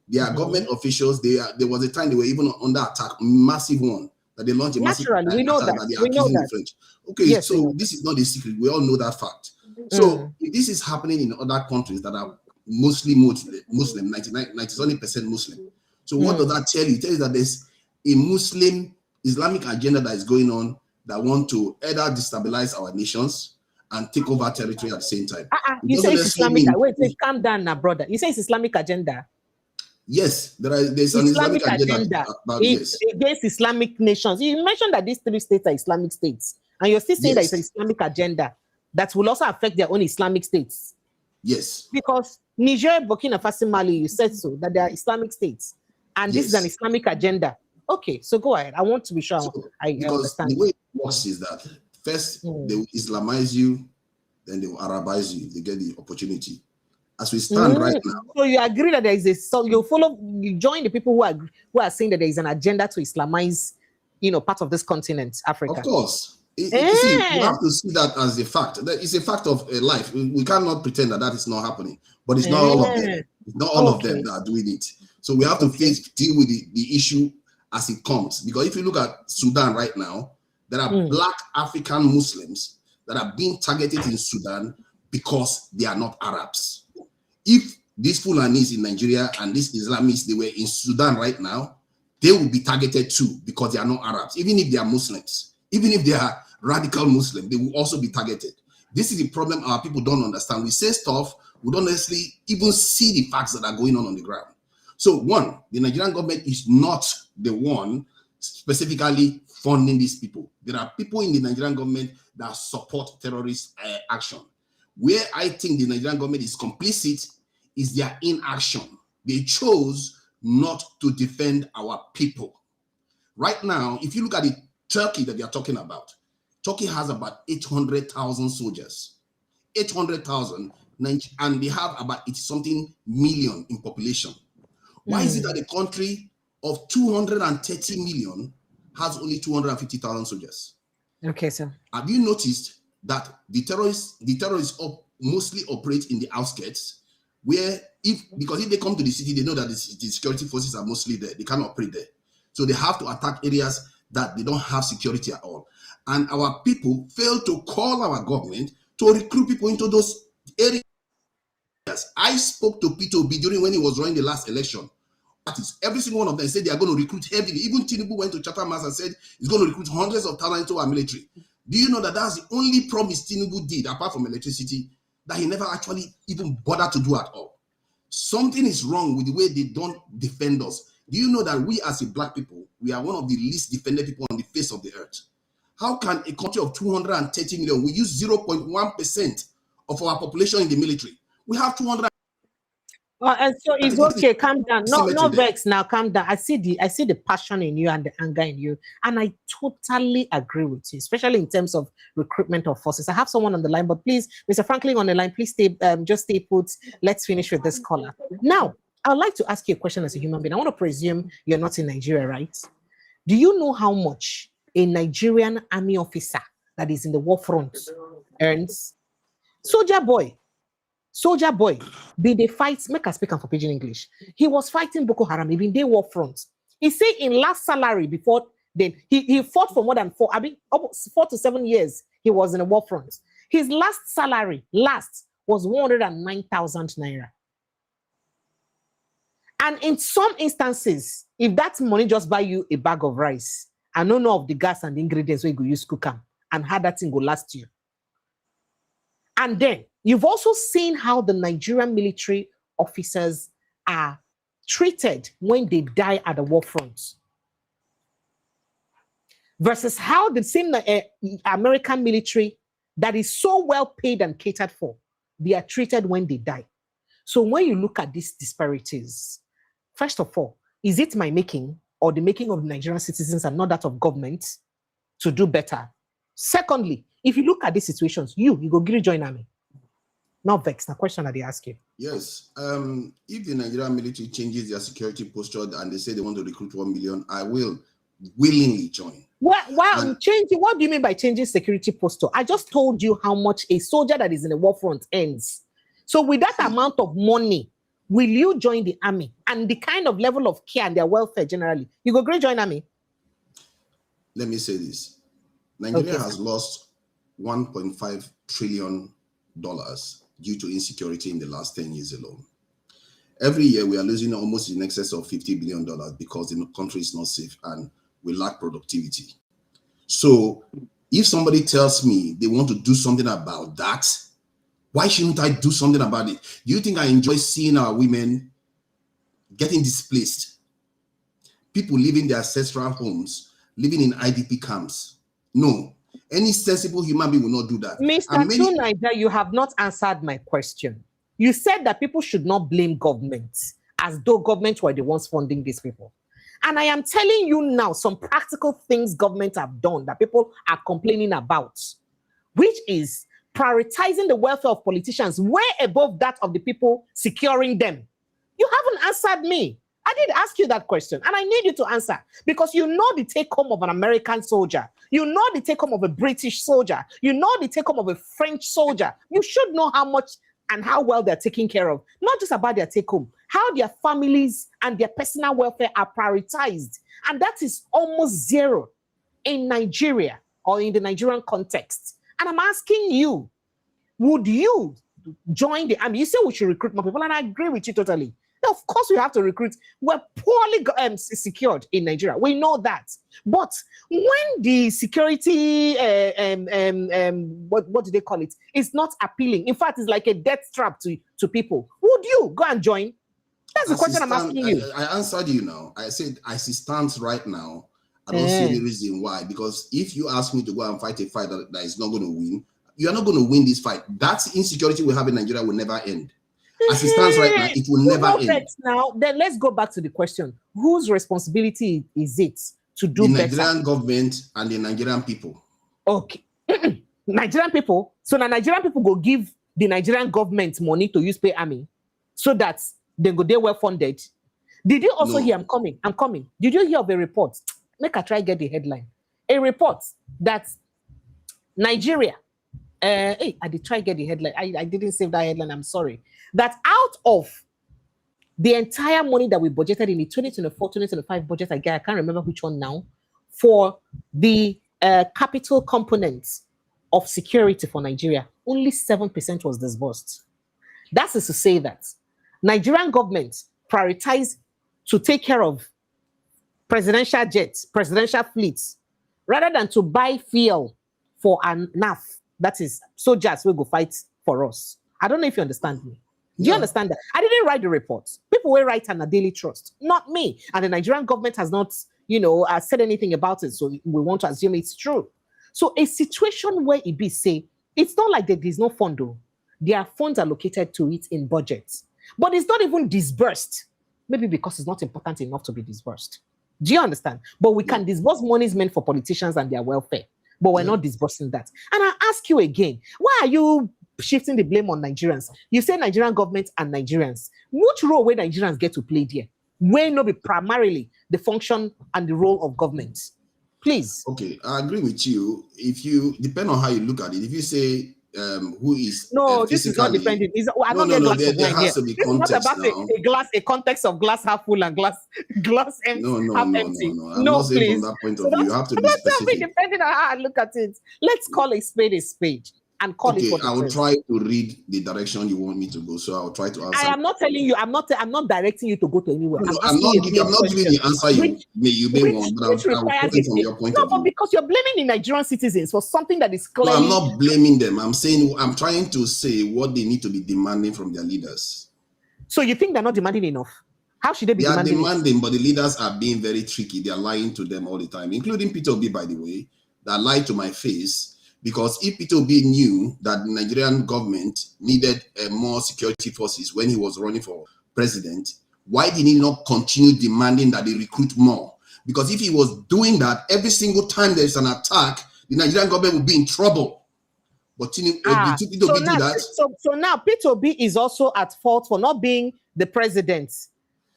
they are government officials. There was a time they were even under attack, massive one that they launched a massive attack. We know that. They are accusing the French. Okay, yes, so this is not a secret. We all know that fact. So if this is happening in other countries that are mostly Muslim, 97% Muslim. So what does that tell you? It tells you that there's a Muslim Islamic agenda that is going on that want to either destabilize our nations and take over territory at the same time. You say it's Islamic. Wait, calm down now, brother. You say it's Islamic agenda. Yes, there's an Islamic agenda about this. Against Islamic nations. You mentioned that these 3 states are Islamic states, and you're still saying that it's an Islamic agenda that will also affect their own Islamic states. Yes. Because Niger, Burkina Faso, Mali, you said so, that they are Islamic states, and this is an Islamic agenda. Okay, so go ahead. I want to be sure I understand. The way it works is that first they will Islamize you, then they will Arabize you. They get the opportunity. As we stand right now. So you agree that there is you join the people who are saying that there is an agenda to Islamize, part of this continent, Africa. Of course. You have to see that as a fact. It's a fact of life. We cannot pretend that is not happening. But it's not all of them. It's not all of them that are doing it. So we have to deal with the issue as it comes. Because if you look at Sudan right now, there are Black African Muslims that are being targeted in Sudan because they are not Arabs. If these Fulanis in Nigeria and these Islamists, they were in Sudan right now, they will be targeted too because they are not Arabs. Even if they are Muslims, even if they are radical Muslim, they will also be targeted. This is the problem our people don't understand. We say stuff, we don't necessarily even see the facts that are going on the ground. So one, the Nigerian government is not the one specifically funding these people. There are people in the Nigerian government that support terrorist action. Where I think the Nigerian government is complicit is their inaction. They chose not to defend our people. Right now, if you look at the Turkey that they are talking about, Turkey has about 800,000 soldiers. 800,000, and they have about something million in population. Why is it that a country of 230 million has only 250,000 soldiers? Okay, sir. Have you noticed that the terrorists mostly operate in the outskirts, where because if they come to the city, they know that the security forces are mostly there. They can't operate there. So they have to attack areas that they don't have security at all. And our people fail to call our government to recruit people into those areas. I spoke to Peter Obi during when he was running the last election. That is, every single one of them said they are going to recruit heavily. Even Tinubu went to Chatham House and said he's going to recruit hundreds of thousands into our military. Do you know that that's the only promise Tinubu did, apart from electricity, that he never actually even bothered to do at all? Something is wrong with the way they don't defend us. Do you know that we as a Black people, we are one of the least defended people on the face of the earth? How can a country of 230 million, we use 0.1% of our population in the military? We have 200. And so it's okay. Calm down. No vex now. Calm down. I see the passion in you and the anger in you, and I totally agree with you, especially in terms of recruitment of forces. I have someone on the line, but please, Mr. Franklin on the line, please just stay put. Let's finish with this caller. Now, I'd like to ask you a question as a human being. I want to presume you're not in Nigeria, right? Do you know how much a Nigerian army officer that is in the war front earns? Soldier boy, did they fight? Make us speak for pidgin English. He was fighting Boko Haram, even they war front. He said in last salary before then, he fought for more than 4 to 7 years. He was in a war front. His last salary was 109,000 naira. And in some instances, if that money just buy you a bag of rice, and none of the gas and the ingredients where you go use cook them, and how that thing go last you. And then you've also seen how the Nigerian military officers are treated when they die at the war front versus how the same American military that is so well paid and catered for, they are treated when they die. So when you look at these disparities, first of all, is it my making or the making of Nigerian citizens and not that of government to do better? Secondly, if you look at these situations, you go join army. Not vex, the question that they ask you. Yes. If the Nigerian military changes their security posture and they say they want to recruit 1 million, I will willingly join. Changing? What do you mean by changing security posture? I just told you how much a soldier that is in the war front earns. So with that amount of money, will you join the army and the kind of level of care and their welfare generally? You go join army? Let me say this. Nigeria has lost $1.5 trillion due to insecurity in the last 10 years alone. Every year, we are losing almost in excess of $50 billion because the country is not safe and we lack productivity. So if somebody tells me they want to do something about that, why shouldn't I do something about it? Do you think I enjoy seeing our women getting displaced? People leaving their ancestral homes, living in IDP camps? No. Any sensible human being will not do that. Mr. Niger, you have not answered my question. You said that people should not blame government as though government were the ones funding these people. And I am telling you now some practical things government have done that people are complaining about, which is prioritizing the welfare of politicians way above that of the people securing them. You haven't answered me. I did ask you that question, and I need you to answer because you know the take-home of an American soldier. You know the take-home of a British soldier. You know the take-home of a French soldier. You should know how much and how well they're taken care of. Not just about their take-home, how their families and their personal welfare are prioritized. And that is almost zero in Nigeria or in the Nigerian context. And I'm asking you, would you join the army? You say we should recruit more people, and I agree with you totally. Now, of course, we have to recruit. We're poorly secured in Nigeria. We know that. But when the security, what do they call it? It's not appealing. In fact, it's like a death trap to people. Would you go and join? That's the question I'm asking you. I answered you now. I said, as it stands right now, I don't see any reason why. Because if you ask me to go and fight a fight that is not going to win, you are not going to win this fight. That insecurity we have in Nigeria will never end. As it stands right now, it will never end. Now, then let's go back to the question. Whose responsibility is it to do better? The Nigerian government and the Nigerian people. Okay. Nigerian people. So the Nigerian people go give the Nigerian government money to use pay army so that they were funded. Did you also hear, I'm coming. Did you hear of a report? Make I try get the headline. A report that Nigeria, I did try get the headline. I didn't save that headline. I'm sorry. That out of the entire money that we budgeted in the 2024-2025 budget, I can't remember which one now, for the capital components of security for Nigeria, only 7% was disbursed. That is to say that Nigerian government prioritized to take care of presidential jets, presidential fleets, rather than to buy fuel for an NAF, that is soldiers will go fight for us. I don't know if you understand me. Do you understand that? I didn't write the report. People will write on a daily trust, not me. And the Nigerian government has not, said anything about it. So we want to assume it's true. So a situation where it be say, it's not like there is no fund though. There are funds allocated to it in budgets, but it's not even disbursed. Maybe because it's not important enough to be disbursed. Do you understand? But we can disburse monies meant for politicians and their welfare, but we're not disbursing that. And I ask you again, why are you shifting the blame on Nigerians? You say Nigerian government and Nigerians. Which role will Nigerians get to play there? Where not be primarily the function and the role of government? Please. Okay, I agree with you. If you depend on how you look at it, if you say who is this is not depending. There has to be context. It's not about a context of glass half full and glass empty. No. I'm not saying from that point of view. You have to be specific. Depending on how I look at it. Let's call a spade. And call it what I will try to read the direction you want me to go, so I'll try to answer. I am not telling you. I'm not directing you to go to anywhere. I'm not giving the answer you may want, but I'm coming from your point of view. No, but because you're blaming the Nigerian citizens for something that is clearly. No, I'm not blaming them. I'm trying to say what they need to be demanding from their leaders. So you think they're not demanding enough? How should they be They are demanding but the leaders are being very tricky. They are lying to them all the time, including Peter Obi, by the way, that lied to my face. Because if Peter Obi knew that the Nigerian government needed more security forces when he was running for president, why did he not continue demanding that they recruit more? Because if he was doing that every single time there's an attack, the Nigerian government would be in trouble. But did Peter Obi do that? So now Peter Obi is also at fault for not being the president.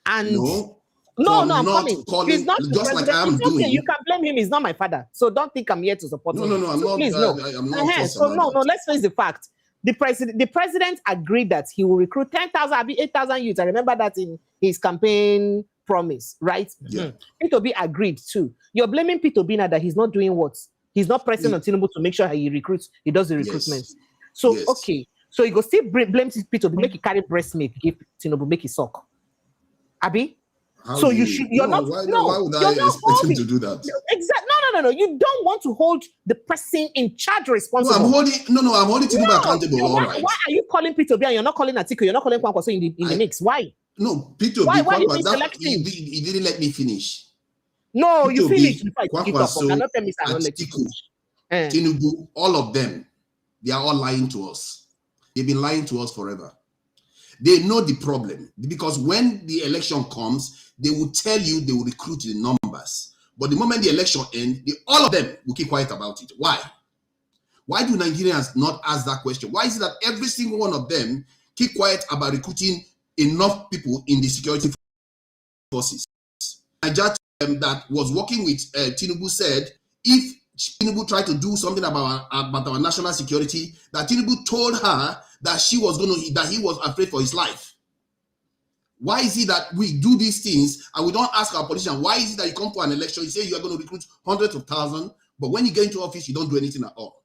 And no, I'm coming. He's not the just president. like I am doing. Okay, you can blame him. He's not my father. So don't think I'm here to support him. No, I'm not. Please, no. I'm not. So no, let's face the fact. The president agreed that he will recruit 10,000, 8,000 youths. I remember that in his campaign promise, right? Yeah. Peter Obi agreed too. You're blaming Peter Obi now that he's not doing what? He's not pressing on Tinubu to make sure he does the recruitment. Yes. So, okay. So you go still blame Peter Obi, make he carry breast milk, give Tinubu, make he suck. Abi? Why would I expect him to do that? Exactly. No. You don't want to hold the person in charge responsible. I'm holding Tinubu accountable. All right. Why are you calling Peter Obi and you're not calling Atiku? You're not calling Kwankwaso in the mix? Why? No, Peter Obi. Why he didn't let me finish. No, Peter you finished. Kwankwaso, Atiku, Tinubu, all of them, they are all lying to us. They've been lying to us forever. They know the problem because when the election comes, they will tell you they will recruit the numbers. But the moment the election ends, all of them will keep quiet about it. Why? Why do Nigerians not ask that question? Why is it that every single one of them keep quiet about recruiting enough people in the security forces? Nigeria that was working with Tinubu said, if Tinubu tried to do something about our national security, that Tinubu told her that he was afraid for his life. Why is it that we do these things and we don't ask our politicians? Why is it that you come to an election, you say you are going to recruit hundreds of thousands, but when you get into office, you don't do anything at all?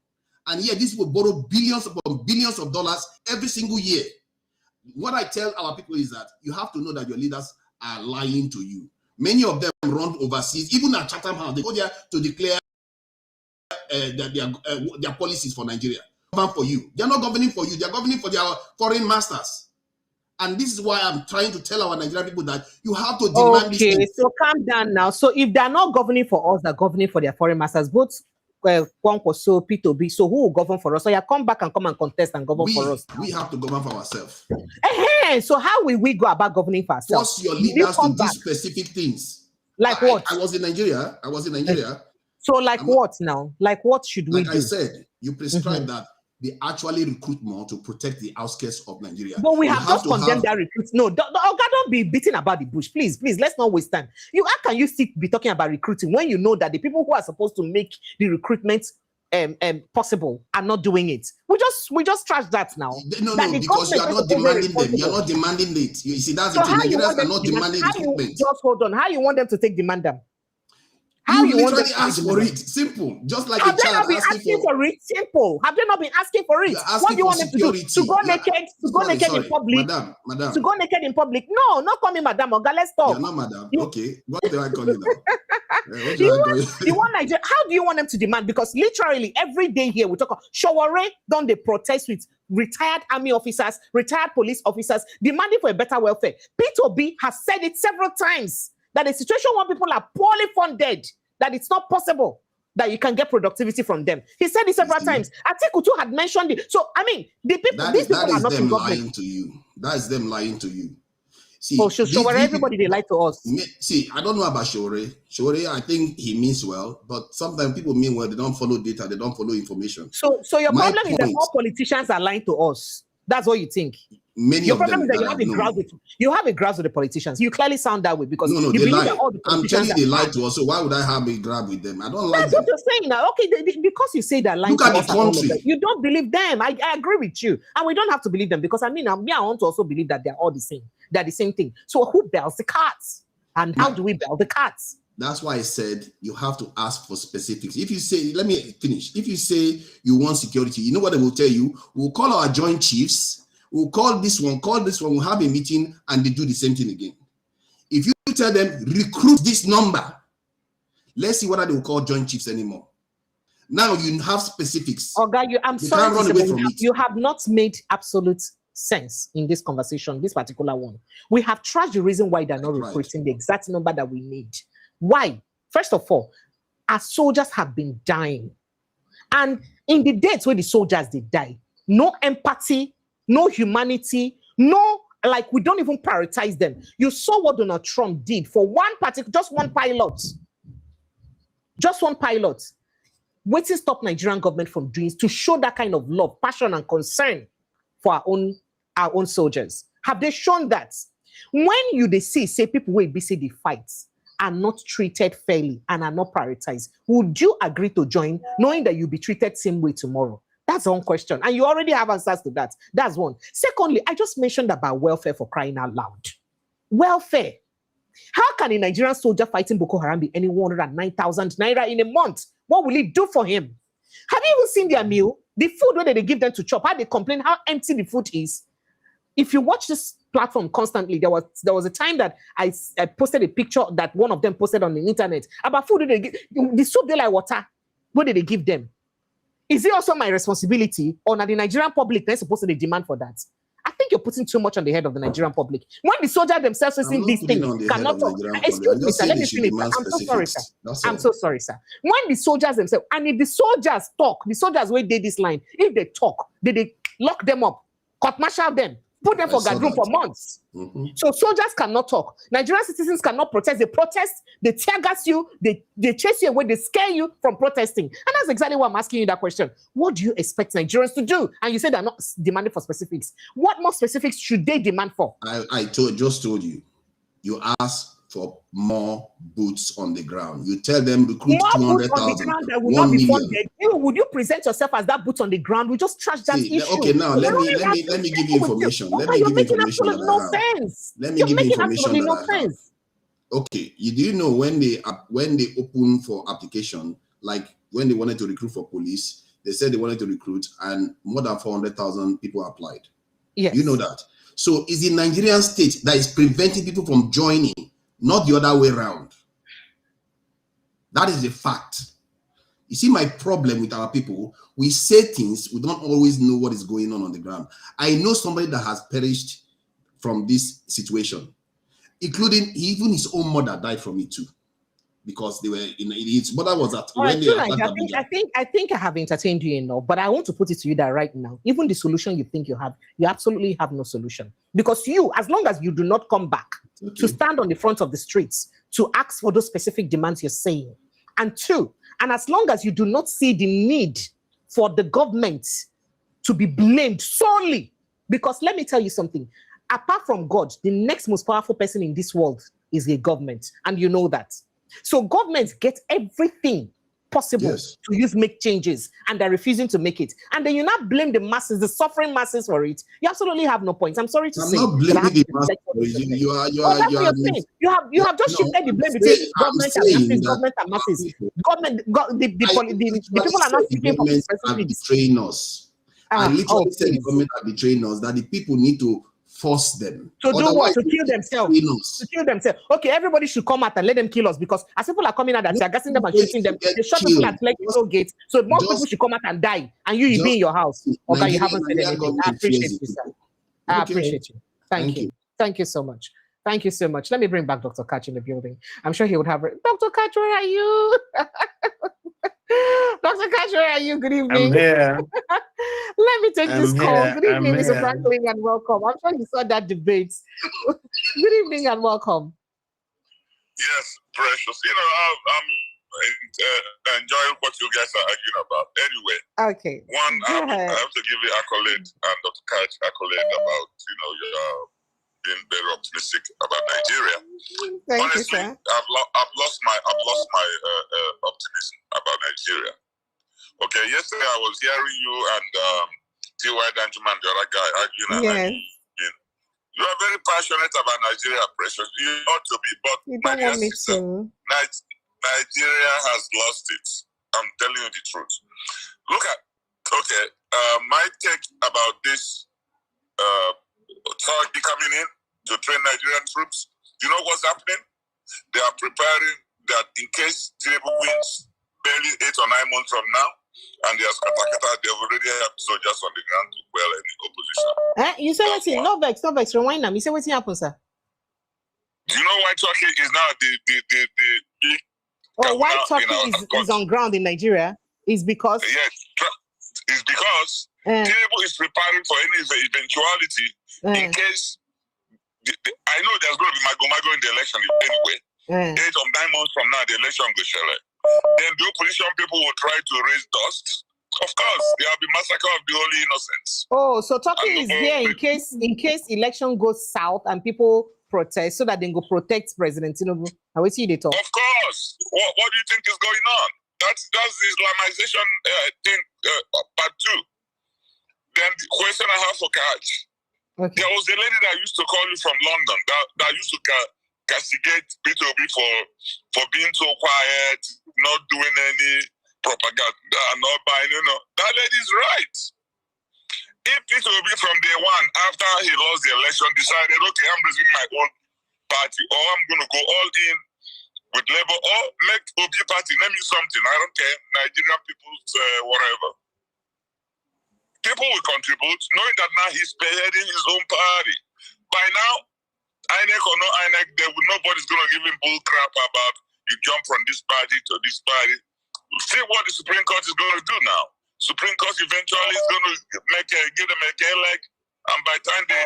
And yet these people borrow billions upon billions of dollars every single year. What I tell our people is that you have to know that your leaders are lying to you. Many of them run overseas, even at Chatham House, they go there to declare their policies for Nigeria. For you. They're not governing for you, they're governing for their foreign masters. And this is why I'm trying to tell our Nigerian people that you have to demand this. Okay, so calm down now. So if they're not governing for us, they're governing for their foreign masters, both Kwankwaso, Peter Obi. So who will govern for us? So you come back and come and contest and govern for us. We have to govern for ourselves. So how will we go about governing for ourselves? Force your leaders to do specific things. Like what? I was in Nigeria. So like what now? Like what should we do? Like I said, you prescribe that they actually recruit more to protect the outskirts of Nigeria. But we have just condemned that recruit. No, don't be beating about the bush. Please, let's not waste time. How can you still be talking about recruiting when you know that the people who are supposed to make the recruitment possible are not doing it? We just trash that now. No, because you are not demanding them. You are not demanding it. You see, that's the thing. Nigerians are not demanding recruitment. Just hold on. How you want them to take demand them? How you want to ask for it? Simple. Just like a child asking for it. Simple. Have they not been asking for it? What do you want them to do? To go naked? To go naked in public? Madam. To go naked in public? No, not call me madam. Oga, let's talk. You're not madam. Okay. What do I call you now? You want Nigeria? How do you want them to demand? Because literally every day here we talk about Shaware done the protest with retired army officers, retired police officers, demanding for a better welfare. Peter Obi has said it several times that the situation when people are poorly funded, that it's not possible that you can get productivity from them. He said it several times. Atiku too had mentioned it. So, I mean, these people are not in government. That is them lying to you. See, Showore, everybody, they lie to us. See, I don't know about Showore. Showore, I think he means well, but sometimes people mean well, they don't follow data, they don't follow information. So your problem is that all politicians are lying to us. That's what you think. Your problem is that you have a grasp with the politicians. You clearly sound that way because you believe that all the politicians. I'm telling you they lie to us. So why would I have a grab with them? I don't like them. That's what you're saying now. Okay, because you say that lying. Look at the country. You don't believe them. I agree with you, and we don't have to believe them because I want to also believe that they're all the same. They're the same thing. So who bells the cats? And how do we bell the cats? That's why I said you have to ask for specifics. If you say, let me finish. If you say you want security, you know what they will tell you? We'll call our joint chiefs. We'll call this one, we'll have a meeting, and they do the same thing again. If you tell them, recruit this number, let's see whether they will call joint chiefs anymore. Now you have specifics. I'm sorry, you have not made absolute sense in this conversation, this particular one. We have trashed the reason why they're not recruiting the exact number that we need. Why? First of all, our soldiers have been dying. And in the days where the soldiers did die, no empathy, no humanity, no, like we don't even prioritize them. You saw what Donald Trump did for one particular, just one pilot. Just one pilot. What to stop Nigerian government from doing to show that kind of love, passion, and concern for our own soldiers? Have they shown that? When they say people will be the fights are not treated fairly and are not prioritized, would you agree to join, knowing that you'll be treated same way tomorrow? That's one question, and you already have answers to that. That's one. Secondly, I just mentioned about welfare, for crying out loud. Welfare. How can a Nigerian soldier fighting Boko Haram be any 109,000 naira in a month? What will it do for him? Have you even seen their meal? The food where they give them to chop, how they complain how empty the food is. If you watch this platform constantly, there was a time that I posted a picture that one of them posted on the internet about food they give. The soup they like water. What did they give them? Is it also my responsibility, or not the Nigerian public they're supposed to demand for that? I think you're putting too much on the head of the Nigerian public. When the soldiers themselves saying these things cannot talk. Excuse me, sir. Let me finish. I'm so sorry, sir. I'm so sorry, sir. When the soldiers themselves, and if the soldiers talk, the soldiers will did this line, if they talk, they lock them up, court-martial them, put them for guard room for months. Mm-hmm. So soldiers cannot talk. Nigerian citizens cannot protest. They protest, they tear gas you, they chase you away, they scare you from protesting. And that's exactly why I'm asking you that question. What do you expect Nigerians to do? And you said they're not demanding for specifics. What more specifics should they demand for? I just told you. You ask for more boots on the ground. You tell them recruit 200,000. That will not be funded. Would you present yourself as that boots on the ground? We just trash that issue. Okay, now let me give you information. Let me give you information. Let me give you information that I have. Okay, do you know when they open for application, like when they wanted to recruit for police, they said they wanted to recruit and more than 400,000 people applied. Yes. You know that. So it's the Nigerian state that is preventing people from joining, not the other way around. That is the fact. You see, my problem with our people, we say things, we don't always know what is going on the ground. I know somebody that has perished from this situation, including even his own mother died from it too, because they were his mother was at. I think I have entertained you enough, but I want to put it to you that right now, even the solution you think you have, you absolutely have no solution, because you, as long as you do not come back to stand on the front of the streets to ask for those specific demands you're saying, and two, and as long as you do not see the need for the government to be blamed solely, because let me tell you something, apart from God, the next most powerful person in this world is the government, and you know that. So governments get everything possible to make changes, and they're refusing to make it. And then you not blame the masses, the suffering masses for it. You absolutely have no points. I'm sorry to say. I'm not blaming the masses. You have just shifted the blame between government and masses. The people are not speaking for the specific. Betraying us. I literally said the government are betraying us, that the people need to force them to do what? To kill themselves. To kill themselves. Okay, everybody should come out and let them kill us, because as people are coming out and they're gassing them and shooting them, they shot people at like gates. So more people should come out and die, and you be in your house. Okay, you haven't said anything. I appreciate you, sir. I appreciate you. Thank you. Thank you so much. Thank you so much. Let me bring back Dr. Katch in the building. I'm sure he would have. Dr. Katch, where are you? Dr. Katch, where are you? Good evening. I'm here. Let me take this call. Good evening, Mr. Franklin, and welcome. I'm sure you saw that debate. Good evening and welcome. Yes, precious. I'm enjoying what you guys are arguing about. Anyway. Okay. One, I have to give you accolade and Dr. Katch accolade about, your being very optimistic about Nigeria. Honestly, you, sir. I've lost my optimism about Nigeria. Okay, yesterday I was hearing you and T.Y. Danjuma and the other guy arguing. Yes. You are very passionate about Nigeria, precious. You ought to be, but you don't want me to. Nigeria has lost it. I'm telling you the truth. Look at, my take about this Turkey coming in to train Nigerian troops. You know what's happening? They are preparing that in case Tinubu wins barely 8 or 9 months from now, and there's katakata. They've already helped soldiers on the ground to quell any opposition. You say what's in? No vex, rewind them. You say what's in happen, sir? Do you know why Turkey is now the big? Oh, why Turkey is on ground in Nigeria? Is because yes, it's because Tinubu is preparing for any eventuality in case. I know there's going to be mago in the election anyway. 8 or 9 months from now, the election will show. Then the opposition people will try to raise dust. Of course, there will be massacre of the holy innocents. Oh, so Turkey is here in case election goes south and people protest so that they go protect President Tinubu. How we see they talk? Of course. What do you think is going on? That's the Islamization thing, part 2. Then the question I have for Katch. Okay. There was a lady that used to call you from London that used to castigate P2B for being so quiet, not doing any propaganda, not buying, That lady is right. If P2B from day one, after he lost the election, decided, okay, I'm raising my own party, or I'm going to go all in with Labour, or make OB party, name you something, I don't care, Nigerian people's whatever. People will contribute, knowing that now he's spearheading his own party. By now, INEC or no INEC, nobody's going to give him bull crap about you jump from this party to this party. We'll see what the Supreme Court is going to do now. Supreme Court eventually is going to give them a leg, and by the time they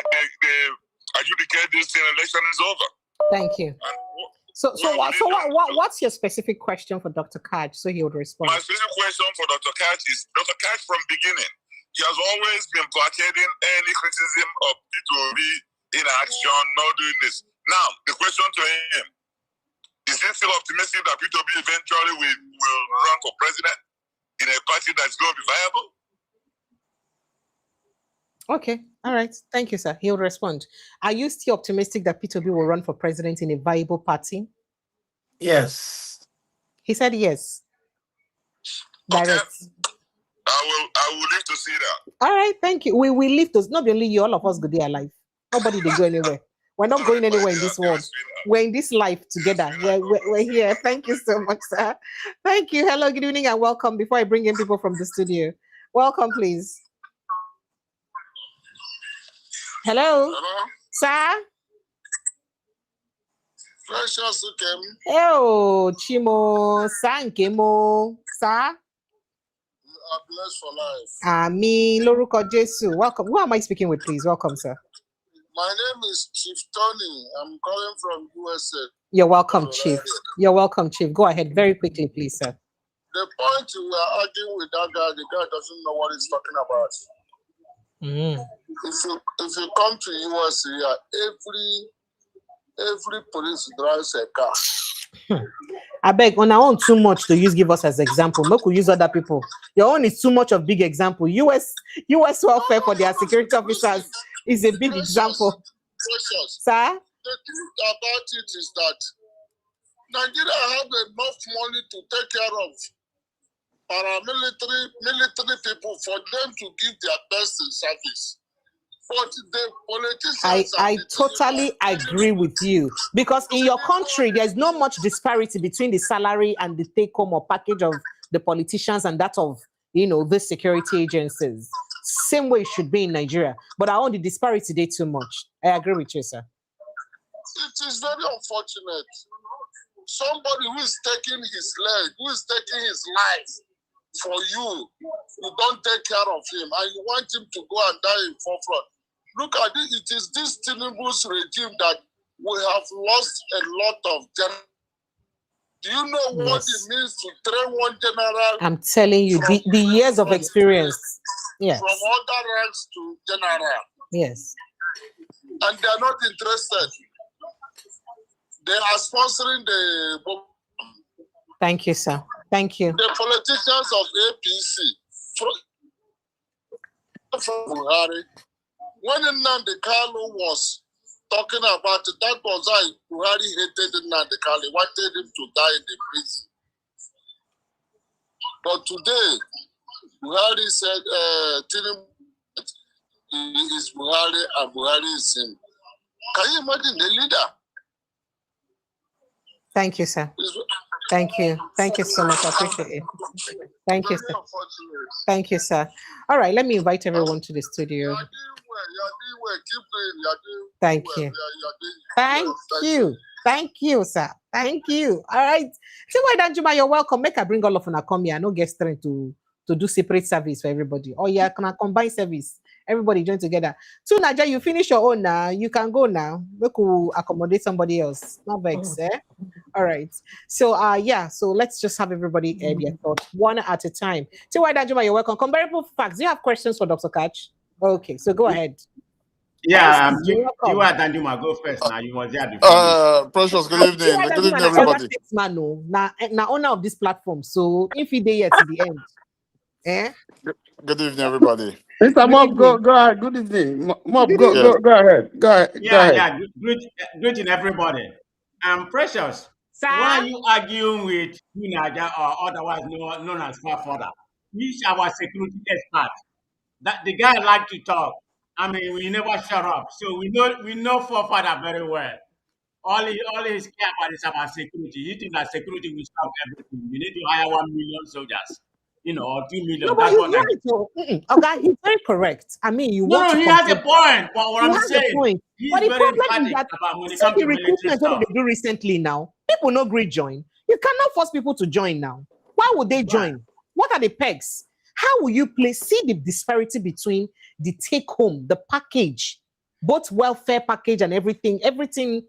adjudicate this election is over. Thank you. What's your specific question for Dr. Katch so he would respond? My specific question for Dr. Katch is, Dr. Katch from beginning, he has always been blockading any criticism of P2B inaction, not doing this. Now, the question to him, is he still optimistic that P2B eventually will run for president in a party that's going to be viable? Okay, all right. Thank you, sir. He'll respond. Are you still optimistic that P2B will run for president in a viable party? Yes. He said yes. Direct. Okay. I will live to see that. All right, thank you. We will live to, not only you, all of us go there alive. Nobody they go anywhere. We're not going anywhere in this world. We're in this life together. We're here. Thank you so much, sir. Thank you. Hello, good evening, and welcome. Before I bring in people from the studio, welcome, please. Hello, sir. Precious Ukem. Oh, Chimo, Sankemo, sir. You are blessed for life. Ami Loruko Jesu. Welcome. Who am I speaking with, please? Welcome, sir. My name is Chief Tony. I'm calling from USA. You're welcome, Chief. You're welcome, Chief. Go ahead very quickly, please, sir. The point we are arguing with that guy, the guy doesn't know what he's talking about. If you come to USA, every police drives a car. I beg, on our own too much to give us as example. Make we use other people. Your own is too much of big example. US welfare for their security officers is a big example. Sir? The thing about it is that Nigeria have enough money to take care of military people for them to give their best in service. But the politicians... I totally agree with you. Because in your country, there's not much disparity between the salary and the take-home or package of the politicians and that of, the security agencies. Same way it should be in Nigeria. But I own the disparity there too much. I agree with you, sir. It is very unfortunate. Somebody who is taking his leg, who is taking his life for you don't take care of him, and you want him to go and die in forefront. Look at it. It is this Tinubu's regime that we have lost a lot of generals. Do you know what it means to train one general? I'm telling you, the years of experience. Yes. From other ranks to general. Yes. And they are not interested. They are sponsoring the... Thank you, sir. Thank you. The politicians of APC, from Buhari, when Nnamdi Kanu was talking about it, that was why Buhari hated Nnamdi Kanu, wanted him to die in the prison. But today, Buhari said, Tinubu is Buhari and Buhari is him. Can you imagine the leader? Thank you, sir. Thank you. Thank you so much. I appreciate it. Thank you, sir. Unfortunate. Thank you, sir. All right, let me invite everyone to the studio. You're doing well. Keep doing. You're doing Thank well. you. You're doing Thank well. you. Thank you, sir. Thank you. All right. So why don't you, you're welcome. Make I bring all of you come here. No get strength to do separate service for everybody. Oh yeah, can I combine service? Everybody join together. So Naja, you finish your own now. You can go now. We could accommodate somebody else. No vex, eh? All right. So yeah, so let's just have everybody add their thoughts one at a time. So why don't you're welcome. Comparable facts. Do you have questions for Dr. Katch? Okay, so go ahead. Yeah, you're you welcome. are Danjuma, go first now. You was there before me. Precious, good evening. Good evening, everybody. Now owner of this platform. So if he day to the end. Eh? Good evening, everybody. Mr. Good Mob, evening. go ahead. Good evening. Mob, Good go evening. ahead. Go ahead. Yeah, greeting everybody. Precious, why are Sir? you arguing with Naja or otherwise known as Father? He's our security expert. That the guy like to talk. I mean, we never shut up. So we know Father very well. All he's care about is about security. You think that security will stop everything. You need to hire 1 million soldiers, or 2 million. No, but That's he's what Nigeria. right. So, okay, he's very correct. I mean, you want to He has a compare. point. But what He I'm has a saying, point. he's But the very problem is emphatic that about when it see comes the to military recruitment what stuff. they do recently now. People no agree join. You cannot force people to join now. Why would they join? What are the pegs? How will you see the disparity between the take home, the package, both welfare package and everything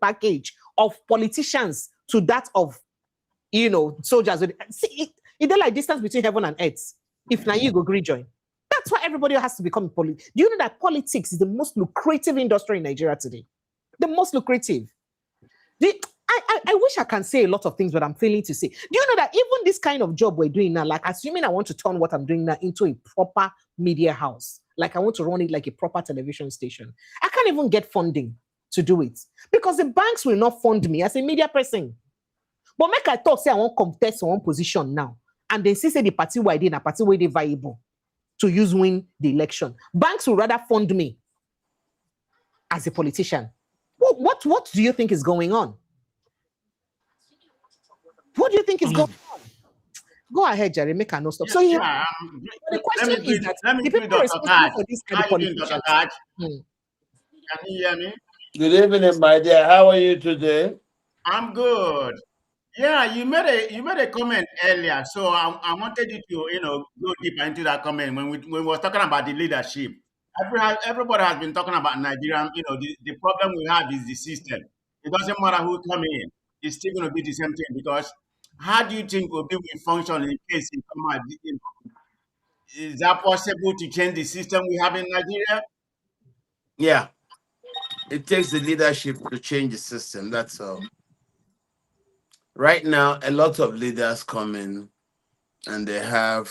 package of politicians to that of soldiers? See, it's like distance between heaven and earth. If now you go agree join. That's why everybody has to become a Do you know that politics is the most lucrative industry in Nigeria today? The most lucrative. I wish I can say a lot of things, but I'm failing to say. Do you know that even this kind of job we're doing now, like assuming I want to turn what I'm doing now into a proper media house, like I want to run it like a proper television station, I can't even get funding to do it because the banks will not fund me as a media person. But make I talk, say I want contest on one position now, and then say the party where I did, a party where they viable to use win the election. Banks will rather fund me as a politician. What do you think is going on? What do you think is going on? Go ahead, Jerry. Make a no stop. So the question is that the people responsible for this are the politicians. Can you hear me? Good evening, my dear. How are you today? I'm good. Yeah, you made a comment earlier, so I wanted you to go deeper into that comment when we were talking about the leadership. Everybody has been talking about Nigerian. The problem we have is the system. It doesn't matter who come in; it's still going to be the same thing. Because how do you think Obi will function in case he come out? Is that possible to change the system we have in Nigeria? Yeah. It takes the leadership to change the system. That's all. Right now, a lot of leaders come in and they have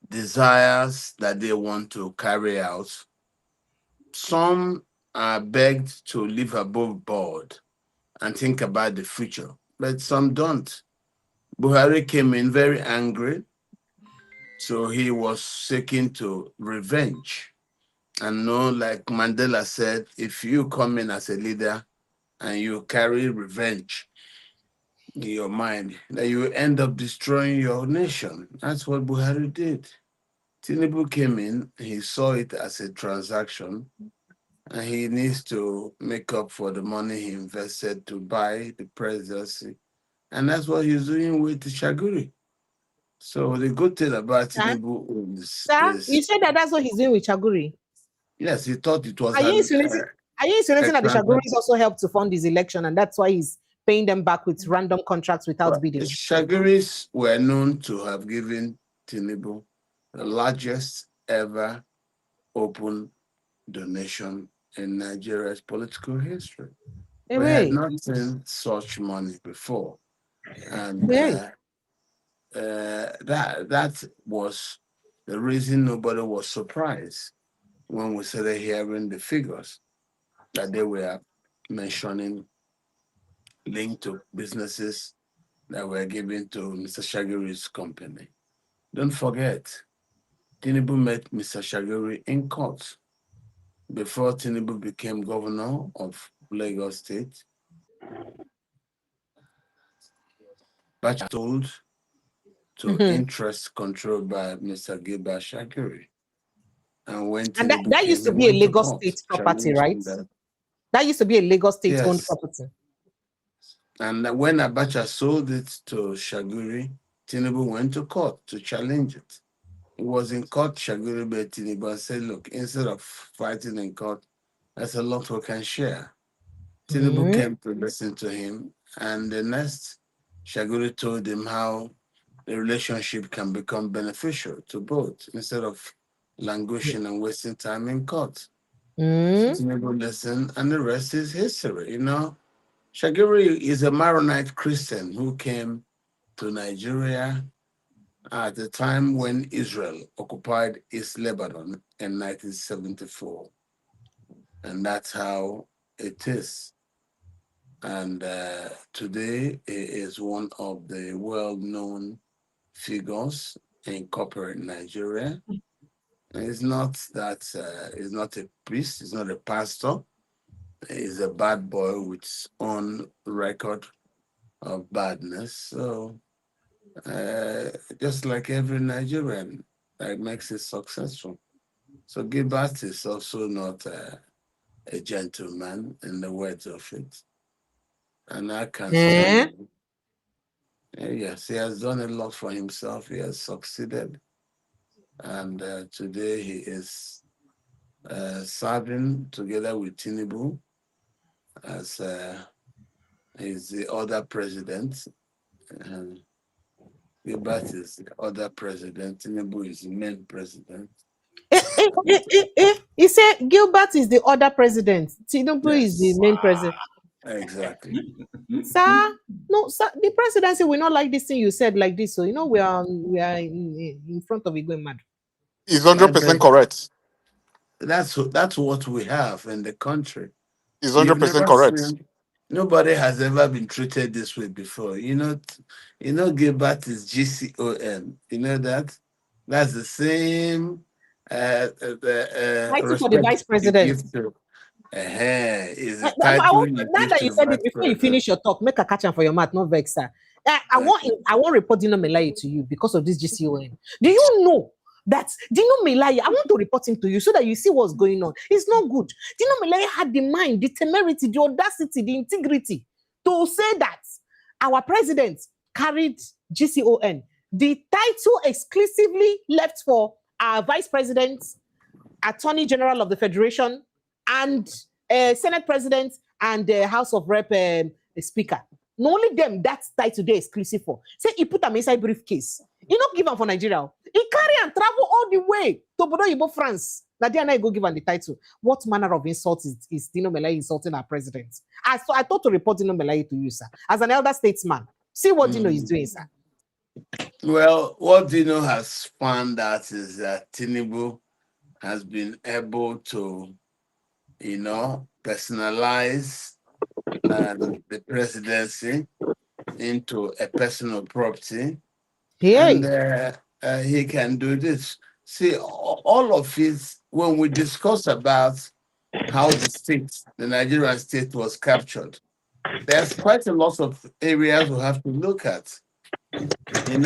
desires that they want to carry out. Some are begged to live above board and think about the future, but some don't. Buhari came in very angry, so he was seeking to revenge. And no, like Mandela said, if you come in as a leader and you carry revenge in your mind, then you end up destroying your nation. That's what Buhari did. Tinubu came in, he saw it as a transaction, and he needs to make up for the money he invested to buy the presidency. And that's what he's doing with Shaguri. So the good thing about Tinubu is you said that's what he's doing with Chaguri. Yes, he thought it was. Are you insinuating that the Shaguris also helped to fund his election, and that's why he's paying them back with random contracts without bidding? The Shaguris were known to have given Tinubu the largest ever open donation in Nigeria's political history. We had not seen such money before, and that was the reason nobody was surprised when we started hearing the figures that they were mentioning linked to businesses that were given to Mr. Shaguri's company. Don't forget, Tinubu met Mr. Shaguri in court before Tinubu became governor of Lagos State. Abacha sold to interest controlled by Mr. Gilbert Shagiri. And when And Tinubu that came, used he to be a went to Lagos court state property, right? challenging that. That used to be a Lagos state-owned Yes. property. And when Abacha sold it to Shagiri, Tinubu went to court to challenge it. He was in court, Shagiri met Tinubu and said, look, instead of fighting in court, that's a lot we can share. Tinubu came to listen to him, and the next, Shagiri told him how the relationship can become beneficial to both instead of languishing and wasting time in court. Tinubu listened, and the rest is history, you know. Shagiri is a Maronite Christian who came to Nigeria at the time when Israel occupied East Lebanon in 1974. And that's how it is. And today he is one of the well-known figures in corporate Nigeria. And it's not that he's not a priest, he's not a pastor. He's a bad boy with his own record of badness. So just like every Nigerian, that makes it successful. So Gilbert is also not a gentleman in the words of it. And I can say, yes, he has done a lot for himself. He has succeeded. And today he is serving together with Tinubu as is the other president. Gilbert is the other president. Tinubu is the main president. He said Gilbert is the other president. Tinubu is the main president. Exactly. Sir, no, sir, the presidency will not like this thing you said like this. So you know we are in front of it going mad. Is 100% correct. That's what we have in the country. Is You've 100% never correct. seen, nobody has ever been treated this way before. You know, Gilbert is GCON. You know that? That's the same Title for the respect vice you president. give to. Is the title you now give that to you the said vice it, before you president. finish your talk, make a catch for your mouth, not vex, sir. I want report Dino Melaye to you because of this GCON. Do you know that Dino Melaye, I want to report him to you so that you see what's going on. It's not good. Dino Melaye had the mind, the temerity, the audacity, the integrity to say that our president carried GCON. The title exclusively left for our vice president, Attorney General of the Federation, and Senate President and House of Rep Speaker. Not only them, that title they exclusive for. Say he put them inside briefcase. He not give them for Nigeria. He carry and travel all the way to Bodo, France. Nadia go give him the title. What manner of insult is Dino Melaye insulting our president? I thought to report Dino Melaye to you, sir, as an elder statesman. See what Dino is doing, sir. Well, what Dino has found out is that Tinubu has been able to, personalize the presidency into a personal property. And he can do this. See, all of it, when we discuss about how the Nigerian state was captured, there's quite a lot of areas we have to look at, But in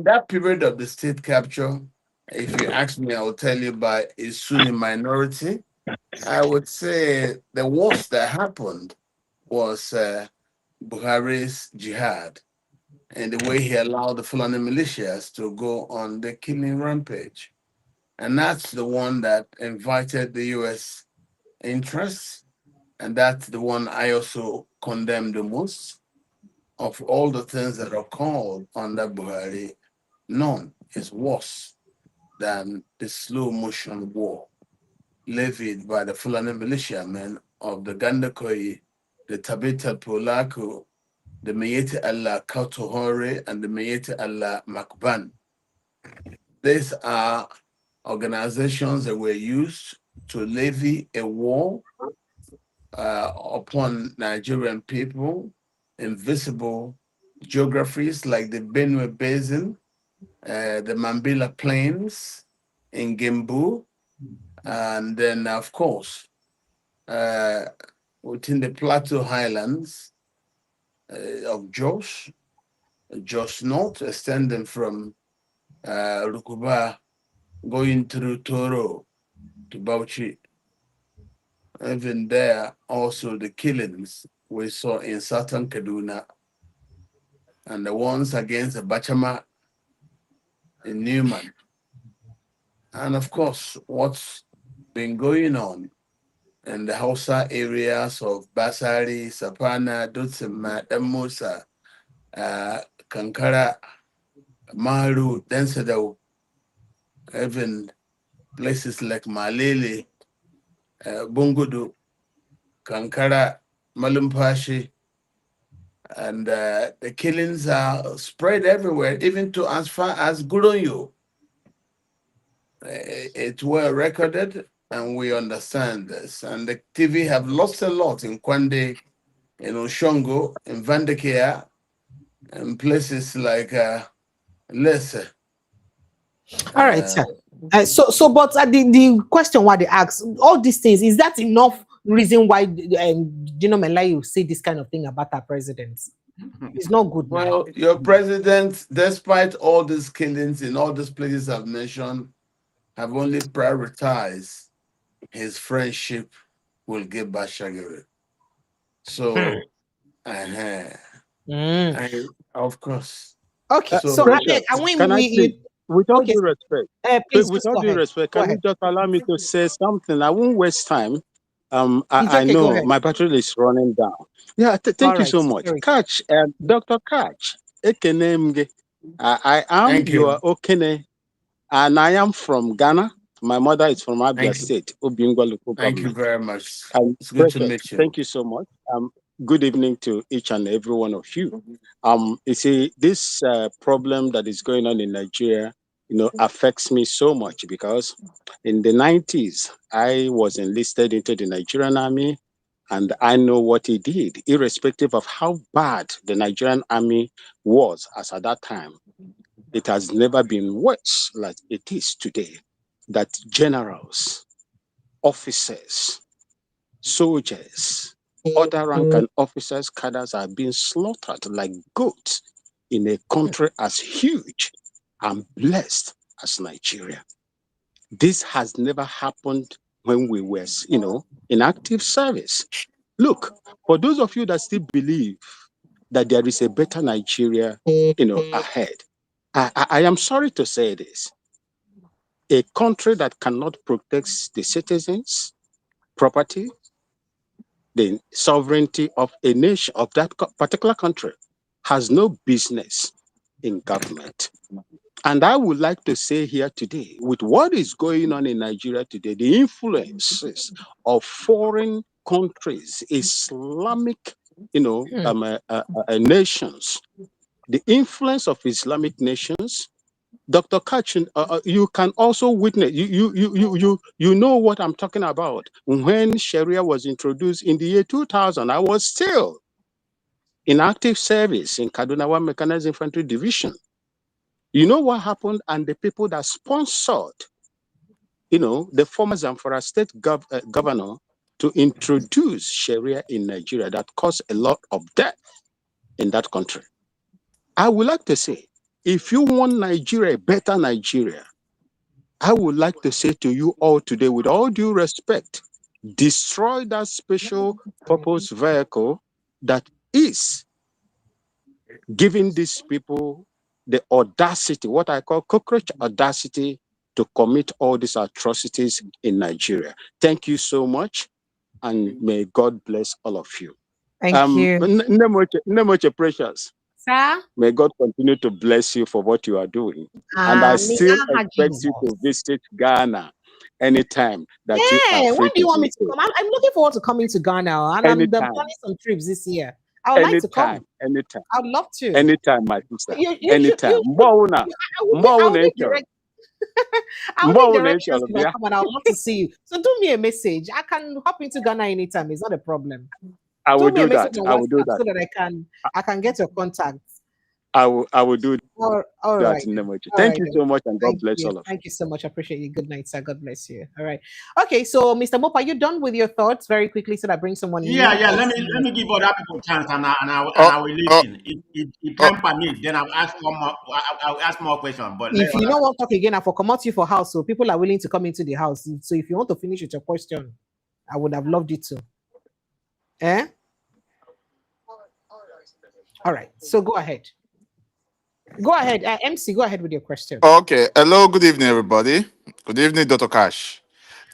that period of the state capture, if you ask me, I will tell you by a Sunni minority. I would say the worst that happened was Buhari's jihad and the way he allowed the Fulani militias to go on the killing rampage. And that's the one that invited the U.S. interests. And that's the one I also condemn the most. Of all the things that are called under Buhari, none is worse than the slow motion war levied by the Fulani militiamen of the Gandakoi, the Tabita Polaco, the Mayete Allah Kautohore, and the Mayete Allah Makban. These are organizations that were used to levy a war upon Nigerian people, invisible geographies like the Benue Basin, the Mambila Plains in Gembu, and then, of course, within the Plateau Highlands of Jos, Jos North, extending from Rukuba, going through Toro to Bauchi. Even there, also the killings we saw in southern Kaduna, and the ones against the Bachama in Newman. And of course, what's been going on in the Hausa areas of Basari, Sapana, Dutsima, Damusa, Kankara, Maru, Densedau, even places like Malele, Bungudu, Kankara, Malumpashi, and the killings are spread everywhere, even to as far as Gurunyu. It's well recorded, and we understand this. And the TV have lost a lot in Kwande, in Oshongo, in Vandekea, and places like Lesse. All right, sir. But the question what they ask, all these things, is that enough reason why Melai say this kind of thing about our president? It's not good. Well, your president, despite all these killings in all these places I've mentioned, have only prioritized his friendship with Geba Shagiri. So, of course. Okay, so with all due respect, with all due respect, can you just allow me to say something? I won't waste time. I know my battery is running down. Yeah, thank you so much. Katch, Dr. Katch, I am your Okene, and I am from Ghana. My mother is from Abuja State, Obingwa. Thank you very much. It's good to meet you. Thank you so much. Good evening to each and every one of you. You see, this problem that is going on in Nigeria, affects me so much because in the 90s, I was enlisted into the Nigerian Army, and I know what he did, irrespective of how bad the Nigerian Army was as at that time. It has never been worse like it is today, that generals, officers, soldiers, other rank and officers, cadres are being slaughtered like goats in a country as huge and blessed as Nigeria. This has never happened when we were, in active service. Look, for those of you that still believe that there is a better Nigeria, ahead, I am sorry to say this. A country that cannot protect the citizens, property, the sovereignty of a nation, of that particular country, has no business in government. And I would like to say here today, with what is going on in Nigeria today, the influences of foreign countries, Islamic, nations, the influence of Islamic nations. Dr. Katch, you can also witness, you know what I'm talking about. When Sharia was introduced in the year 2000, I was still in active service in Kaduna 1 Mechanized Infantry Division. You know what happened? And the people that sponsored, the former Zamfara state governor to introduce Sharia in Nigeria, that caused a lot of death in that country. I would like to say, if you want Nigeria, a better Nigeria, I would like to say to you all today, with all due respect, destroy that special purpose vehicle that is giving these people the audacity, what I call cockroach audacity, to commit all these atrocities in Nigeria. Thank you so much, and may God bless all of you. Thank you. Nemoche Precious. Sir? May God continue to bless you for what you are doing. And I still expect you to visit Ghana anytime that you are free. When do you want me to come? I'm looking forward to coming to Ghana, and I'm planning some trips this year. I would like to come. Anytime. I would love to. Anytime, my sister. Anytime. I'll make directions if I come, and I would love to see you. So do me a message. I can hop into Ghana anytime. It's not a problem. I will do that. I will do that so that I can get your contacts. I will do All right. Thank you so much, and God bless all of you. Thank you so much. I appreciate you. Good night, sir. God bless you. All right. Okay, so Mr. Mop, are you done with your thoughts very quickly so that I bring someone new? Yeah. Let me give other people a chance, and Uh, I will uh, listen. If uh, time permit, then I'll ask one more. I'll ask more questions. But If you don't want to talk again, I for come out you for house, so people are willing to come into the house. So if you want to finish with your question, I would have loved it to. Eh? All right. So go ahead. Go ahead. MC, go ahead with your question. okay. Hello. Good evening, everybody. Good evening, Dr. Cash.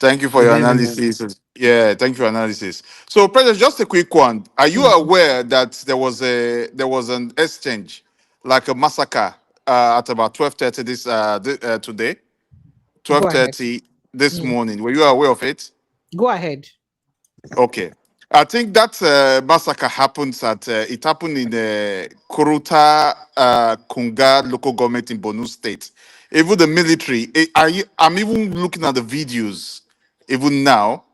Thank you for Good your evening. analysis. Yeah, thank you for your analysis. So, President, just a quick one. Are you aware that there was an exchange, like a massacre, at about 12:30 today, Go ahead. 12:30 this morning? Were you aware of it? Go ahead. Okay. I think that massacre it happened in the Kuruta Kunga local government in Borno State. Even the military, I'm even looking at the videos, even now.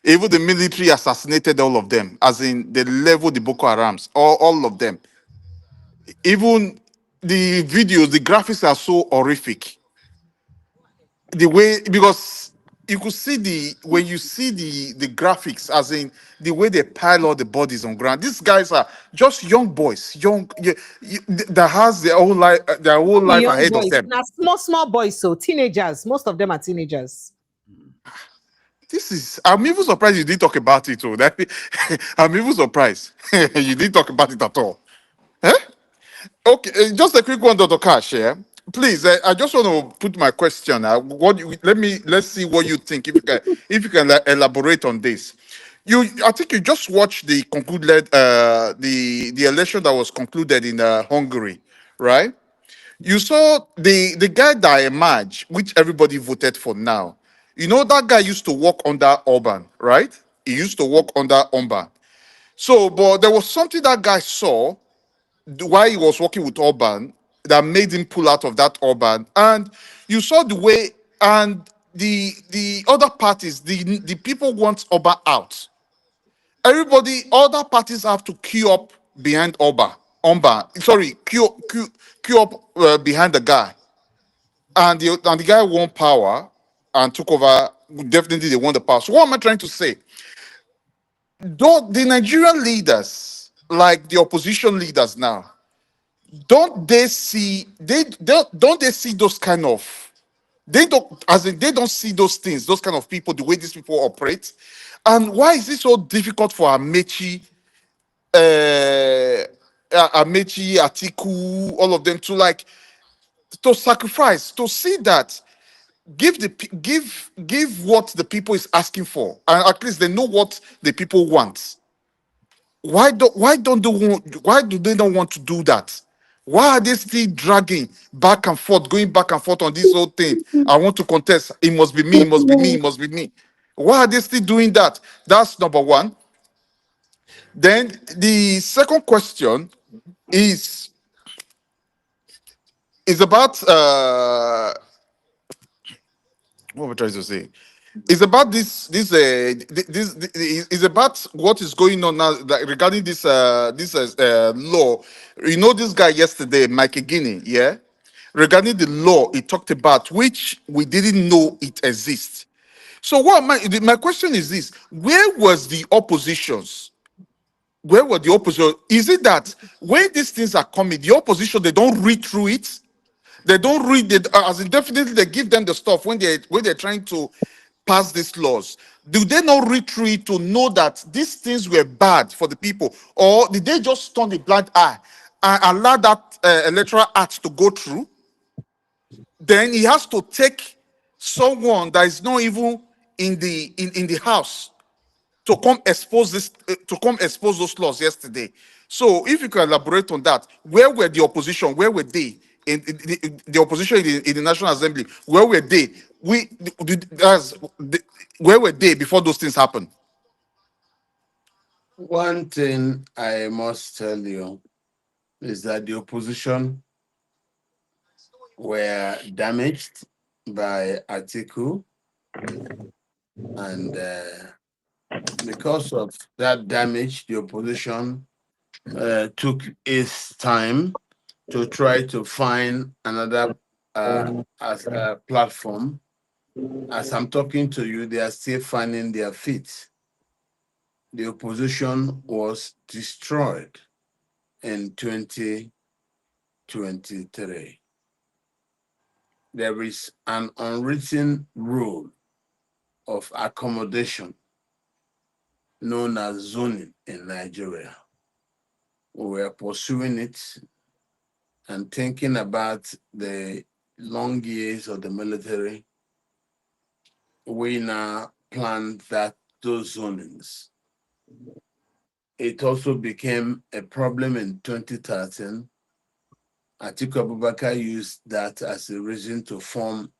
Even the military assassinated all of them, as in they leveled the Boko Harams, all of them. Even the videos, the graphics are so horrific. The way, because you could see when you see the graphics, as in the way they pile all the bodies on ground. These guys are just young boys, that has their whole Not be life young ahead of boys. them. Now small boys, so teenagers. Most of them are teenagers. I'm even surprised you didn't talk about it. Oh, I'm even surprised you didn't talk about it at all. Eh? Okay, just a quick one, Dr. Cash. Yeah, please. I just want to put my question. Let's see what you think. If you can elaborate on this. I think you just watched the election that was concluded in Hungary, right? You saw the guy that emerged, which everybody voted for now. You know that guy used to work under Orban, right? He used to work under Orban. So, but there was something that guy saw while he was working with Orban that made him pull out of that Orban. And you saw the way, and the other parties, the people want Orban out. Everybody, other parties have to queue up behind Orban. Sorry, queue up behind the guy. And the guy won power and took over. Definitely, they won the power. So what am I trying to say? Though the Nigerian leaders, like the opposition leaders now, don't they see don't they see those kind of, they don't, as in they don't see those things, those kind of people, the way these people operate? And why is it so difficult for Amechi, Atiku, all of them to sacrifice, to see that, give what the people is asking for, and at least they know what the people want? Why do they not want to do that? Why are they still dragging back and forth, going back and forth on this whole thing? I want to contest. It must be me. It must be me. It must be me. Why are they still doing that? That's number one. Then the second question is about what am I trying to say? It's about this is about what is going on now, regarding this law. You know, this guy yesterday, Mike Guinea, yeah, regarding the law he talked about, which we didn't know it exists. So my question is this: where was the oppositions? Where were the opposition? Is it that when these things are coming, the opposition, they don't read through it? They don't read it, as in definitely they give them the stuff when they're trying to pass these laws. Do they not read through it to know that these things were bad for the people, or did they just turn a blind eye and allow that electoral act to go through? Then he has to take someone that is not even in the house to come expose those laws yesterday. So if you can elaborate on that, where were the opposition? Where were they the opposition in the National Assembly? Where were they? Where were they before those things happened? One thing I must tell you is that the opposition were damaged by Atiku, and because of that damage, the opposition took its time to try to find another as a platform. As I'm talking to you, they are still finding their feet. The opposition was destroyed in 2023. There is an unwritten rule of accommodation known as zoning in Nigeria. We are pursuing it and thinking about the long years of the military. We now plan that those zonings. It also became a problem in 2013. Atiku Abubakar used that as a reason to form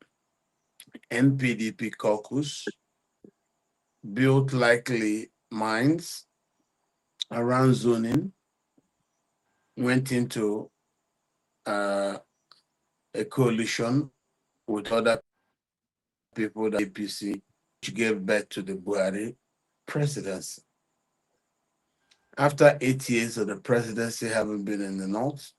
NPDP caucus, built likely minds around zoning, went into a coalition with other people, the APC, which gave birth to the Buhari presidency. After 8 years of the presidency having been in the north,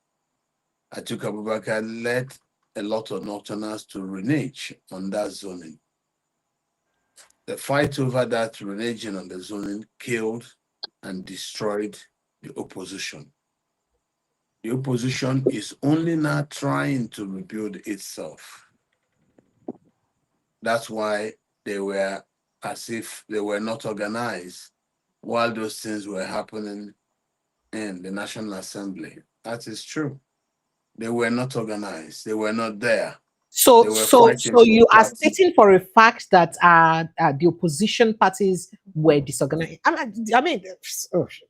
Atiku Abubakar led a lot of northerners to renege on that zoning. The fight over that reneging on the zoning killed and destroyed the opposition. The opposition is only now trying to rebuild itself. That's why they were as if they were not organized while those things were happening in the National Assembly. That is true. They were not organized. They were not there. So you are stating for a fact that the opposition parties were disorganized. I mean,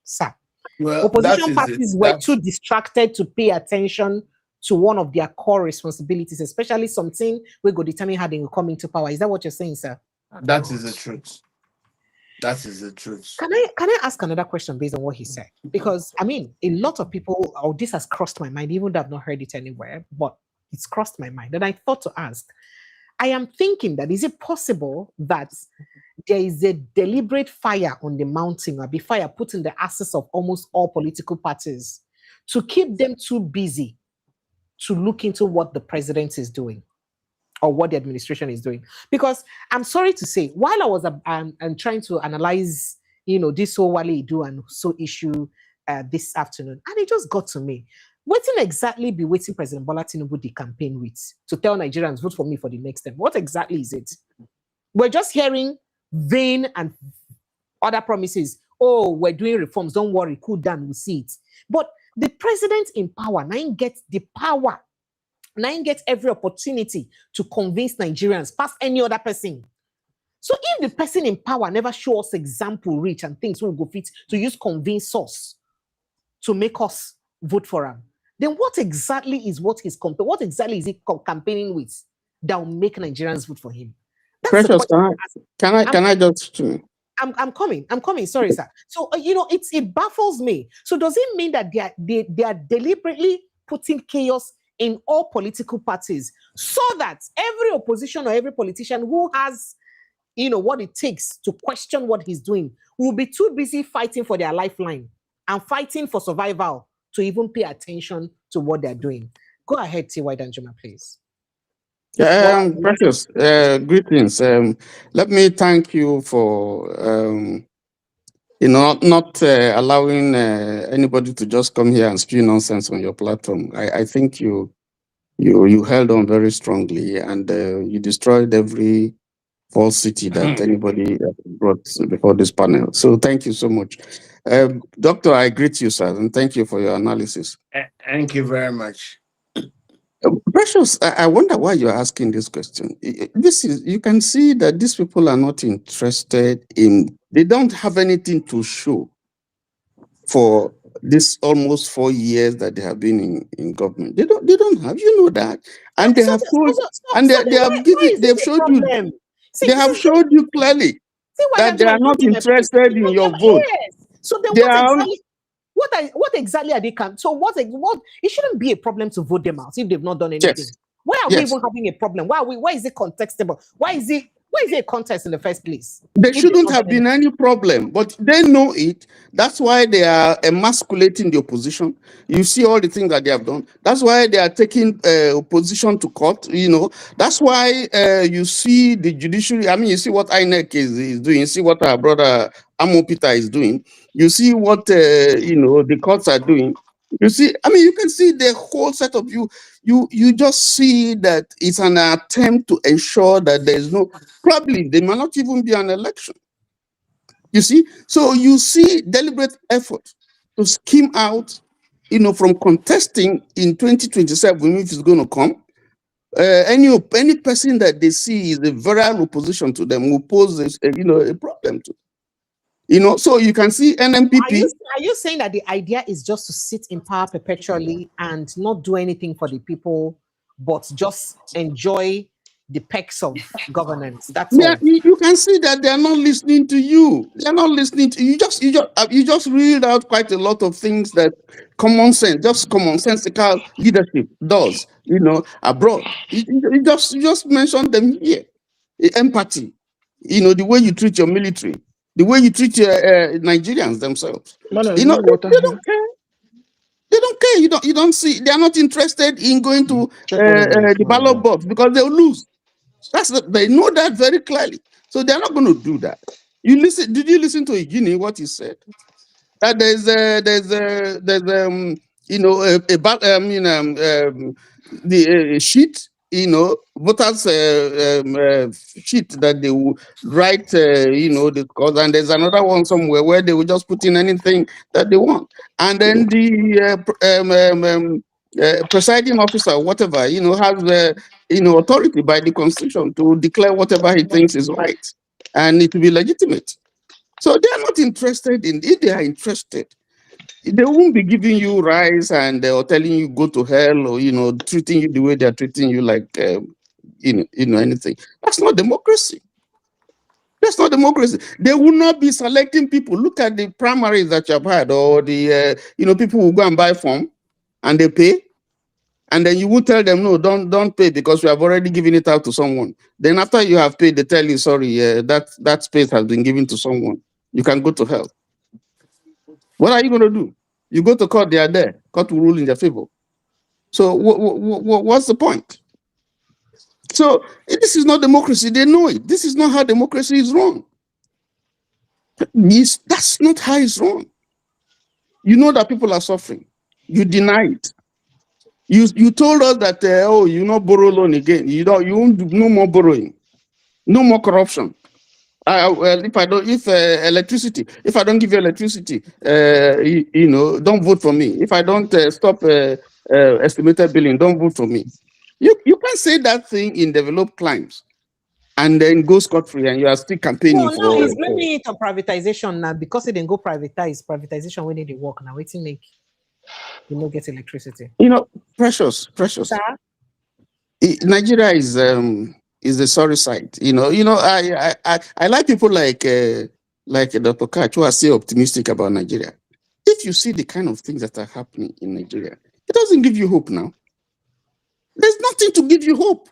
sir. Well, opposition parties were too distracted to pay attention to one of their core responsibilities, especially something we go determine how they will come into power. Is that what you're saying, sir? That is the truth. That is the truth. Can I ask another question based on what he said? Because I mean, a lot of people, this has crossed my mind, even though I've not heard it anywhere, but it's crossed my mind. And I thought to ask, I am thinking that is it possible that there is a deliberate fire on the mountain, or be fire put in the asses of almost all political parties to keep them too busy to look into what the president is doing or what the administration is doing? Because I'm sorry to say, while I was trying to analyze, this whole Wale do and so issue this afternoon, and it just got to me. Waiting exactly be waiting President Bola Tinubu the campaign with to tell Nigerians vote for me for the next time? What exactly is it? We're just hearing vain and other promises. Oh, we're doing reforms. Don't worry, cool down, we'll see it. But the president in power now gets the power. Now gets every opportunity to convince Nigerians past any other person. So if the person in power never show us example rich and things will go fit to use convince us to make us vote for him, then what exactly is he campaigning with that will make Nigerians vote for him? That's Precious, can I just? I'm coming. Sorry, sir. So it baffles me. So does it mean that they are deliberately putting chaos in all political parties so that every opposition or every politician who has, what it takes to question what he's doing will be too busy fighting for their lifeline and fighting for survival to even pay attention to what they're doing? Go ahead, T.Y. Danjuma, please. Precious, greetings. Let me thank you for not allowing anybody to just come here and spew nonsense on your platform. I think you held on very strongly, and you destroyed every falsity that anybody brought before this panel. So thank you so much. Doctor, I greet you, sir, and thank you for your analysis. Thank you very much. Precious, I wonder why you're asking this question. You can see that these people are not interested in, they don't have anything to show for this almost 4 years that they have been in government. They don't have, that. And they have told, and they've showed you, they have showed you clearly that they are not interested in your vote. Yes. So then what exactly are they coming? So what it shouldn't be a problem to vote them out if they've not done anything. Yes. Why are we even having a problem? Why is it contestable? Why is it Why is it a contest in the first place? There shouldn't have been any problem, but they know it. That's why they are emasculating the opposition. You see all the things that they have done. That's why they are taking opposition to court. You know, that's why you see the judiciary. I mean, you see what INEC is doing. You see what our brother Amo Peter is doing. You see what the courts are doing. You see, I mean, you can see the whole set of you just see that it's an attempt to ensure that there is no, probably there might not even be an election. You see, so you see deliberate effort to skim out, from contesting in 2027 if it's going to come. Any person that they see is a viral opposition to them will pose a problem to. So you can see NMPP. Are you saying that the idea is just to sit in power perpetually and not do anything for the people, but just enjoy the perks of governance? That's all. You can see that they are not listening to you. They are not listening to you. You just read out quite a lot of things that commonsensical leadership does. Abroad. You just mentioned them here. Empathy. The way you treat your military. The way you treat your Nigerians themselves. They don't care. They don't care. You don't see. They are not interested in going to the ballot box because they will lose. They know that very clearly. So they're not going to do that. Did you listen to Igini, what he said? That the sheet, voters sheet that they will write, the cause, and there's another one somewhere where they will just put in anything that they want, and then the presiding officer, whatever, has authority by the constitution to declare whatever he thinks is right, and it will be legitimate. So they are not interested in. If they are interested, they won't be giving you rice and or telling you go to hell, or treating you the way they are treating you, like anything. That's not democracy. That's not democracy. They will not be selecting people. Look at the primaries that you have had, or the people who go and buy form and they pay. And then you will tell them, no, don't pay because we have already given it out to someone. Then after you have paid, they tell you, sorry, that space has been given to someone. You can go to hell. What are you going to do? You go to court, they are there. Court will rule in their favor. So what's the point? So this is not democracy. They know it. This is not how democracy is run. That's not how it's run. You know that people are suffering. You deny it. You told us that you not borrow loan again. You won't do no more borrowing, no more corruption. Electricity, if I don't give you electricity, don't vote for me. If I don't stop estimated billing, don't vote for me. You can't say that thing in developed climes and then go scot-free and you are still campaigning for. No, he's blaming it on privatization now because it didn't go privatization when they work now. Waiting make. You don't get electricity. Precious. Nigeria is a sorry sight. I like people like Dr. Katch who are still optimistic about Nigeria. If you see the kind of things that are happening in Nigeria, it doesn't give you hope now. There's nothing to give you hope.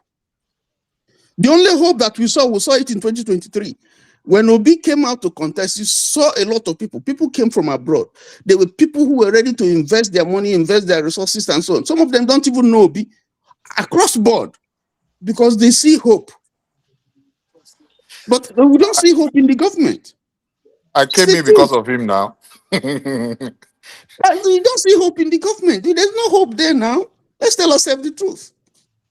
The only hope that we saw it in 2023. When Obi came out to contest, you saw a lot of people. People came from abroad. There were people who were ready to invest their money, invest their resources, and so on. Some of them don't even know Obi across board because they see hope. But we don't see hope in the government. I came in because of him now. You don't see hope in the government. There's no hope there now. Let's tell ourselves the truth.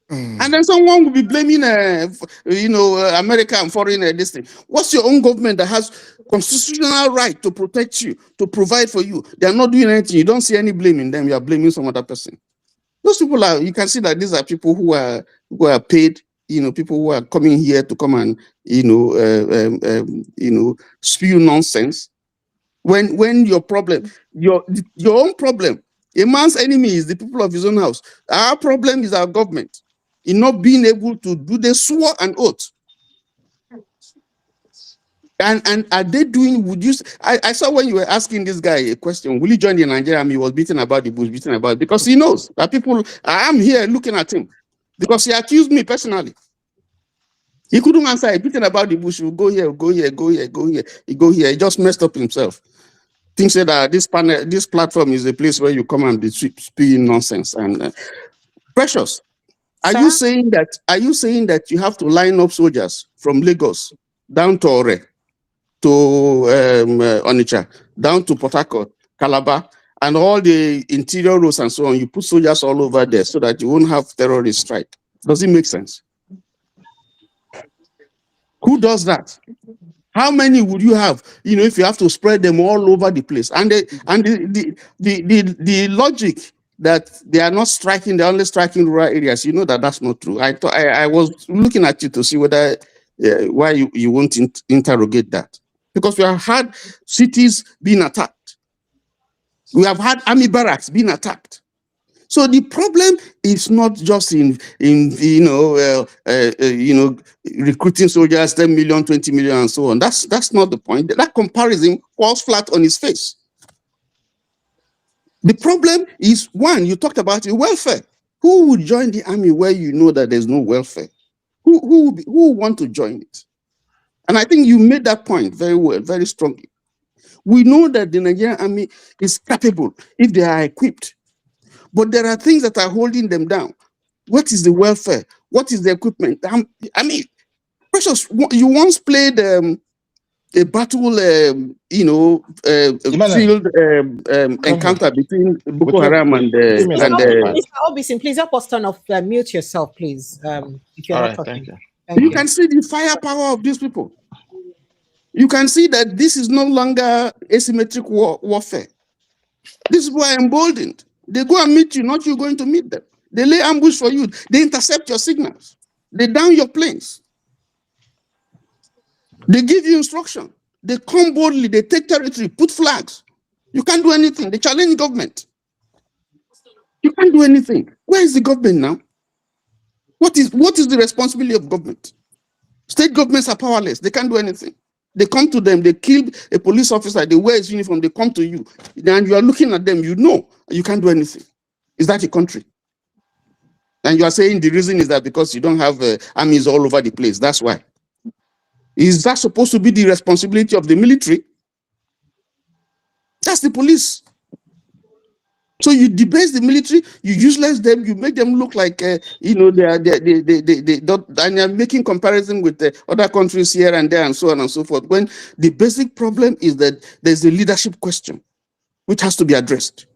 And then someone will be blaming, America and foreign this thing. What's your own government that has constitutional right to protect you, to provide for you? They are not doing anything. You don't see any blame in them. You are blaming some other person. Those people you can see that these are people who are paid. People who are coming here to come and spew nonsense. When your problem, your own problem, a man's enemy is the people of his own house. Our problem is our government in not being able to do the swore and oath. And are they doing? I saw when you were asking this guy a question, will he join the Nigerian Army? He was beating about the bush, because he knows that people. I am here looking at him because he accused me personally. He couldn't answer. He beating about the bush. We'll go here, go here, go here, go here. He go here. He just messed up himself. Thinks that this platform is a place where you come and be spewing nonsense. And Precious, are you saying that you have to line up soldiers from Lagos down to Ore, to Onitsha, down to Port Harcourt, Calabar, and all the interior roads and so on? You put soldiers all over there so that you won't have terrorist strike. Does it make sense? Who does that? How many would you have? If you have to spread them all over the place, and the logic that they are not striking, they're only striking rural areas. That's not true. I was looking at you to see whether why you won't interrogate that, because we have had cities being attacked. We have had army barracks being attacked. So the problem is not just in recruiting soldiers, 10 million, 20 million, and so on. That's not the point. That comparison falls flat on its face. The problem is, one, you talked about welfare. Who would join the army where you know that there's no welfare? Who want to join it? And I think you made that point very well, very strongly. We know that the Nigerian army is capable if they are equipped. But there are things that are holding them down. What is the welfare? What is the equipment? Precious, you once played a battle, field encounter between Boko Haram and Mr. Obisin, please help us turn off, mute yourself, please. If you're not talking. Thank you. Can see the firepower of these people. You can see that this is no longer asymmetric warfare. These people are emboldened. They go and meet you, not you going to meet them. They lay ambush for you. They intercept your signals. They down your planes. They give you instruction. They come boldly. They take territory, put flags. You can't do anything. They challenge government. You can't do anything. Where is the government now? What is the responsibility of government? State governments are powerless. They can't do anything. They come to them, they kill a police officer, they wear his uniform, they come to you, and you are looking at them, you can't do anything. Is that a country? And you are saying the reason is that because you don't have armies all over the place. That's why. Is that supposed to be the responsibility of the military? That's the police. So you debase the military, you useless them, you make them look like they are making comparison with other countries here and there and so on and so forth. When the basic problem is that there's a leadership question which has to be addressed.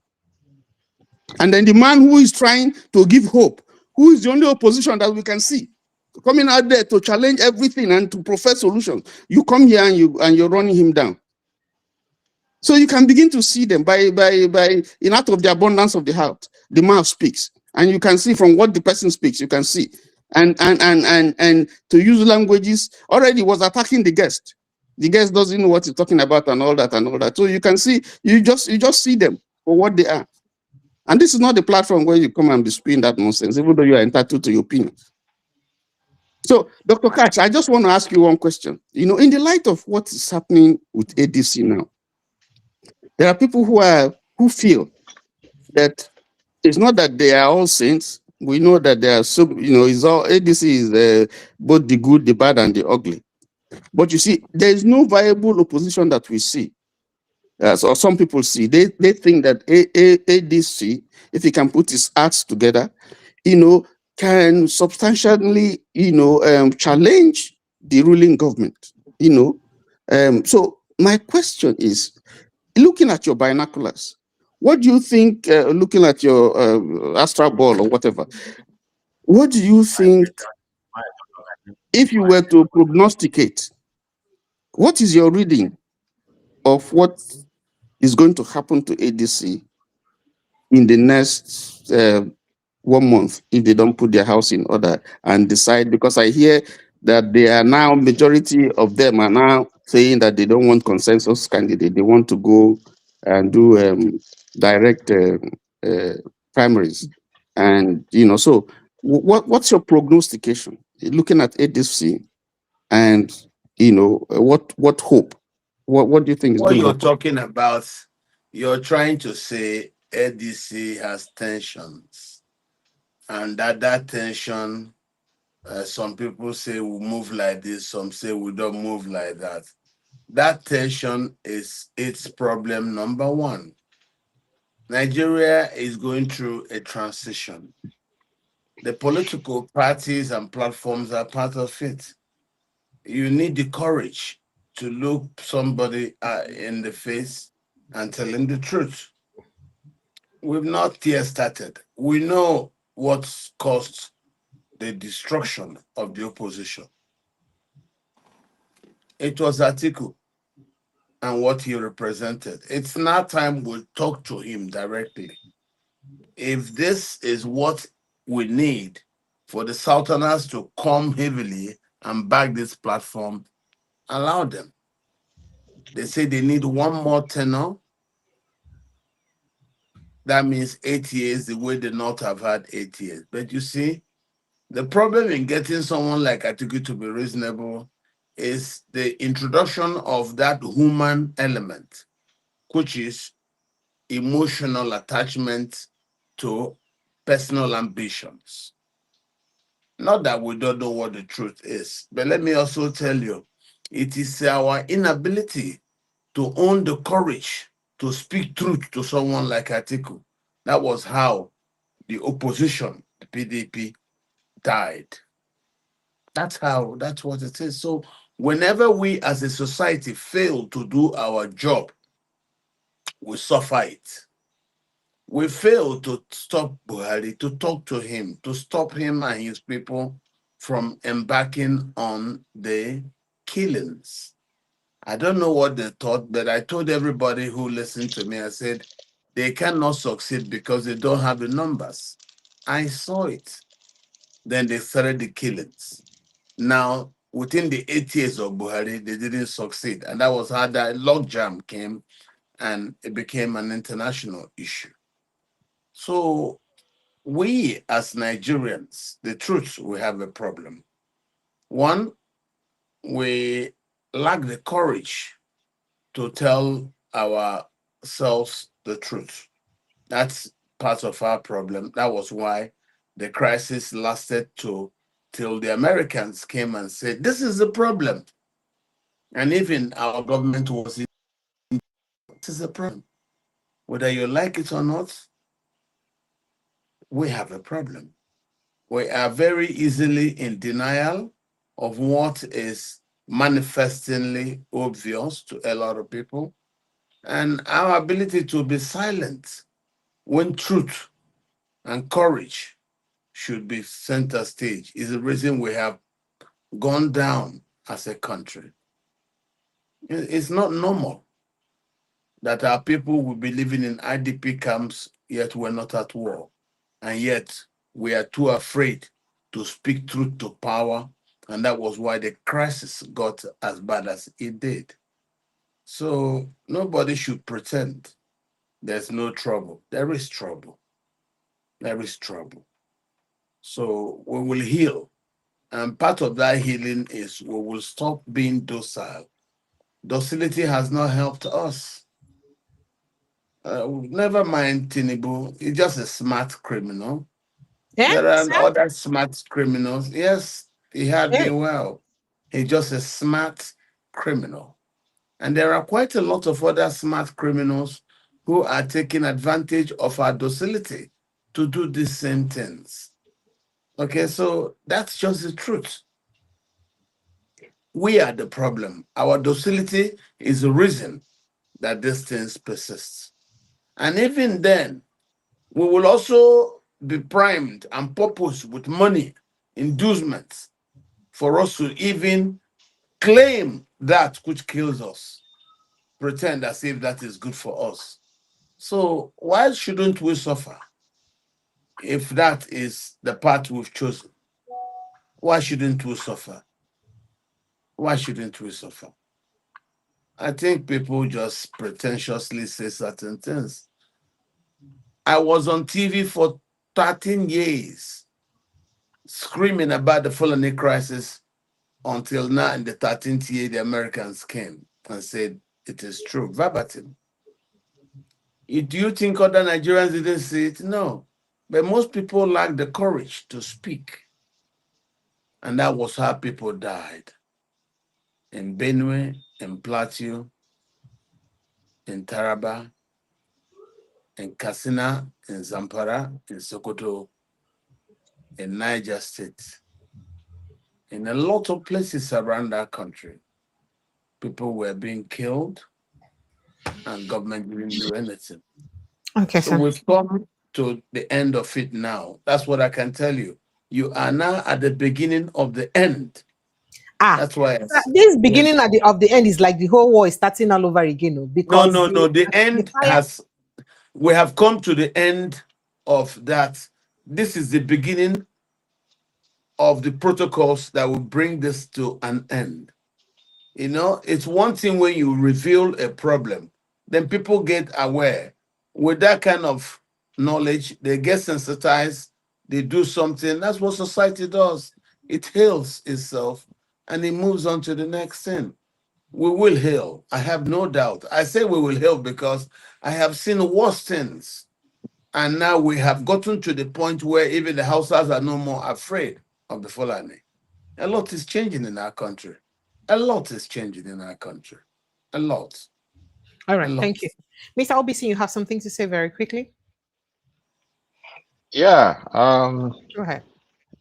And then the man who is trying to give hope, who is the only opposition that we can see, coming out there to challenge everything and to profess solutions, you come here and you're running him down. So you can begin to see them by out of the abundance of the heart, the mouth speaks, and you can see from what the person speaks. You can see, and to use languages already was attacking the guest. The guest doesn't know what he's talking about and all that and all that. So you can see, you just see them for what they are, and this is not the platform where you come and be spewing that nonsense, even though you are entitled to your opinion. So, Dr. Katch, I just want to ask you one question. In the light of what is happening with ADC now. There are people who feel that it's not that they are all saints. We know that they are it's all ADC is both the good, the bad, and the ugly. But you see, there is no viable opposition that we see. So some people see. They think that ADC, if he can put his acts together, can substantially challenge the ruling government. So my question is, looking at your binoculars, what do you think, looking at your astral ball or whatever, what do you think, if you were to prognosticate, what is your reading of what is going to happen to ADC in the next 1 month if they don't put their house in order and decide? Because I hear that they are now, majority of them are now saying that they don't want consensus candidate. They want to go and do direct primaries. And, so what's your prognostication? Looking at ADC and, what hope? What do you think is what going to you're happen? talking about? You're trying to say ADC has tensions, and that tension Some people say we move like this, some say we don't move like that. That tension is its problem number one. Nigeria is going through a transition. The political parties and platforms are part of it. You need the courage to look somebody in the face and tell him the truth. We've not yet started. We know what's caused the destruction of the opposition. It was Atiku and what he represented. It's now time we talk to him directly. If this is what we need for the Southerners to come heavily and back this platform, allow them. They say they need one more tenure. That means 8 years, the way the North have had 8 years. But you see, the problem in getting someone like Atiku to be reasonable is the introduction of that human element, which is emotional attachment to personal ambitions. Not that we don't know what the truth is, but let me also tell you, it is our inability to own the courage to speak truth to someone like Atiku. That was how the opposition, the PDP, died. That's what it is. So whenever we as a society fail to do our job, we suffer it. We fail to stop Buhari, to talk to him, to stop him and his people from embarking on the killings. I don't know what they thought, but I told everybody who listened to me, I said, they cannot succeed because they don't have the numbers. I saw it. Then they started the killings. Now, within the 8 years of Buhari, they didn't succeed. And that was how that logjam came and it became an international issue. So we as Nigerians, the truth, we have a problem. One, we lack the courage to tell ourselves the truth. That's part of our problem. That was why the crisis lasted till the Americans came and said, this is the problem. And even our government was in, this is a problem. Whether you like it or not, we have a problem. We are very easily in denial of what is manifestingly obvious to a lot of people. And our ability to be silent when truth and courage should be center stage is the reason we have gone down as a country. It's not normal that our people will be living in IDP camps, yet we're not at war. And yet we are too afraid to speak truth to power. And that was why the crisis got as bad as it did. So nobody should pretend there's no trouble. There is trouble. There is trouble. So we will heal. And part of that healing is we will stop being docile. Docility has not helped us. Never mind Tinubu, he's just a smart criminal. Yeah, There are sir. other smart criminals. Yes, he had Yeah. been well. He's just a smart criminal. And there are quite a lot of other smart criminals who are taking advantage of our docility to do the same things. Okay, so that's just the truth. We are the problem. Our docility is the reason that these things persist. And even then, we will also be primed and purposed with money, inducements, for us to even claim that which kills us, pretend as if that is good for us. So why shouldn't we suffer if that is the path we've chosen? Why shouldn't we suffer? Why shouldn't we suffer? I think people just pretentiously say certain things. I was on TV for 13 years screaming about the Fulani crisis until now in the 13th year, the Americans came and said it is true, verbatim. Do you think other Nigerians didn't see it? No. But most people lack the courage to speak. And that was how people died. In Benue, in Plateau, in Taraba, in Katsina, in Zamfara, in Sokoto, in Niger State, in a lot of places around that country. People were being killed and government didn't do anything. Okay, so sir. We've come to the end of it now. That's what I can tell you. You are now at the beginning of the end. That's why this beginning of the end is like the whole war is starting all over again. Because no. The end has. We have come to the end of that. This is the beginning of the protocols that will bring this to an end. You know, it's one thing when you reveal a problem, then people get aware. With that kind of knowledge, they get sensitized, they do something. That's what society does. It heals itself and it moves on to the next thing. We will heal. I have no doubt. I say we will heal because I have seen worse things. And now we have gotten to the point where even the Hausas are no more afraid of the Fulani. A lot is changing in our country. A lot is changing in our country. A lot. All right, thank you. Mr. OBC, you have something to say very quickly? Yeah. Go ahead.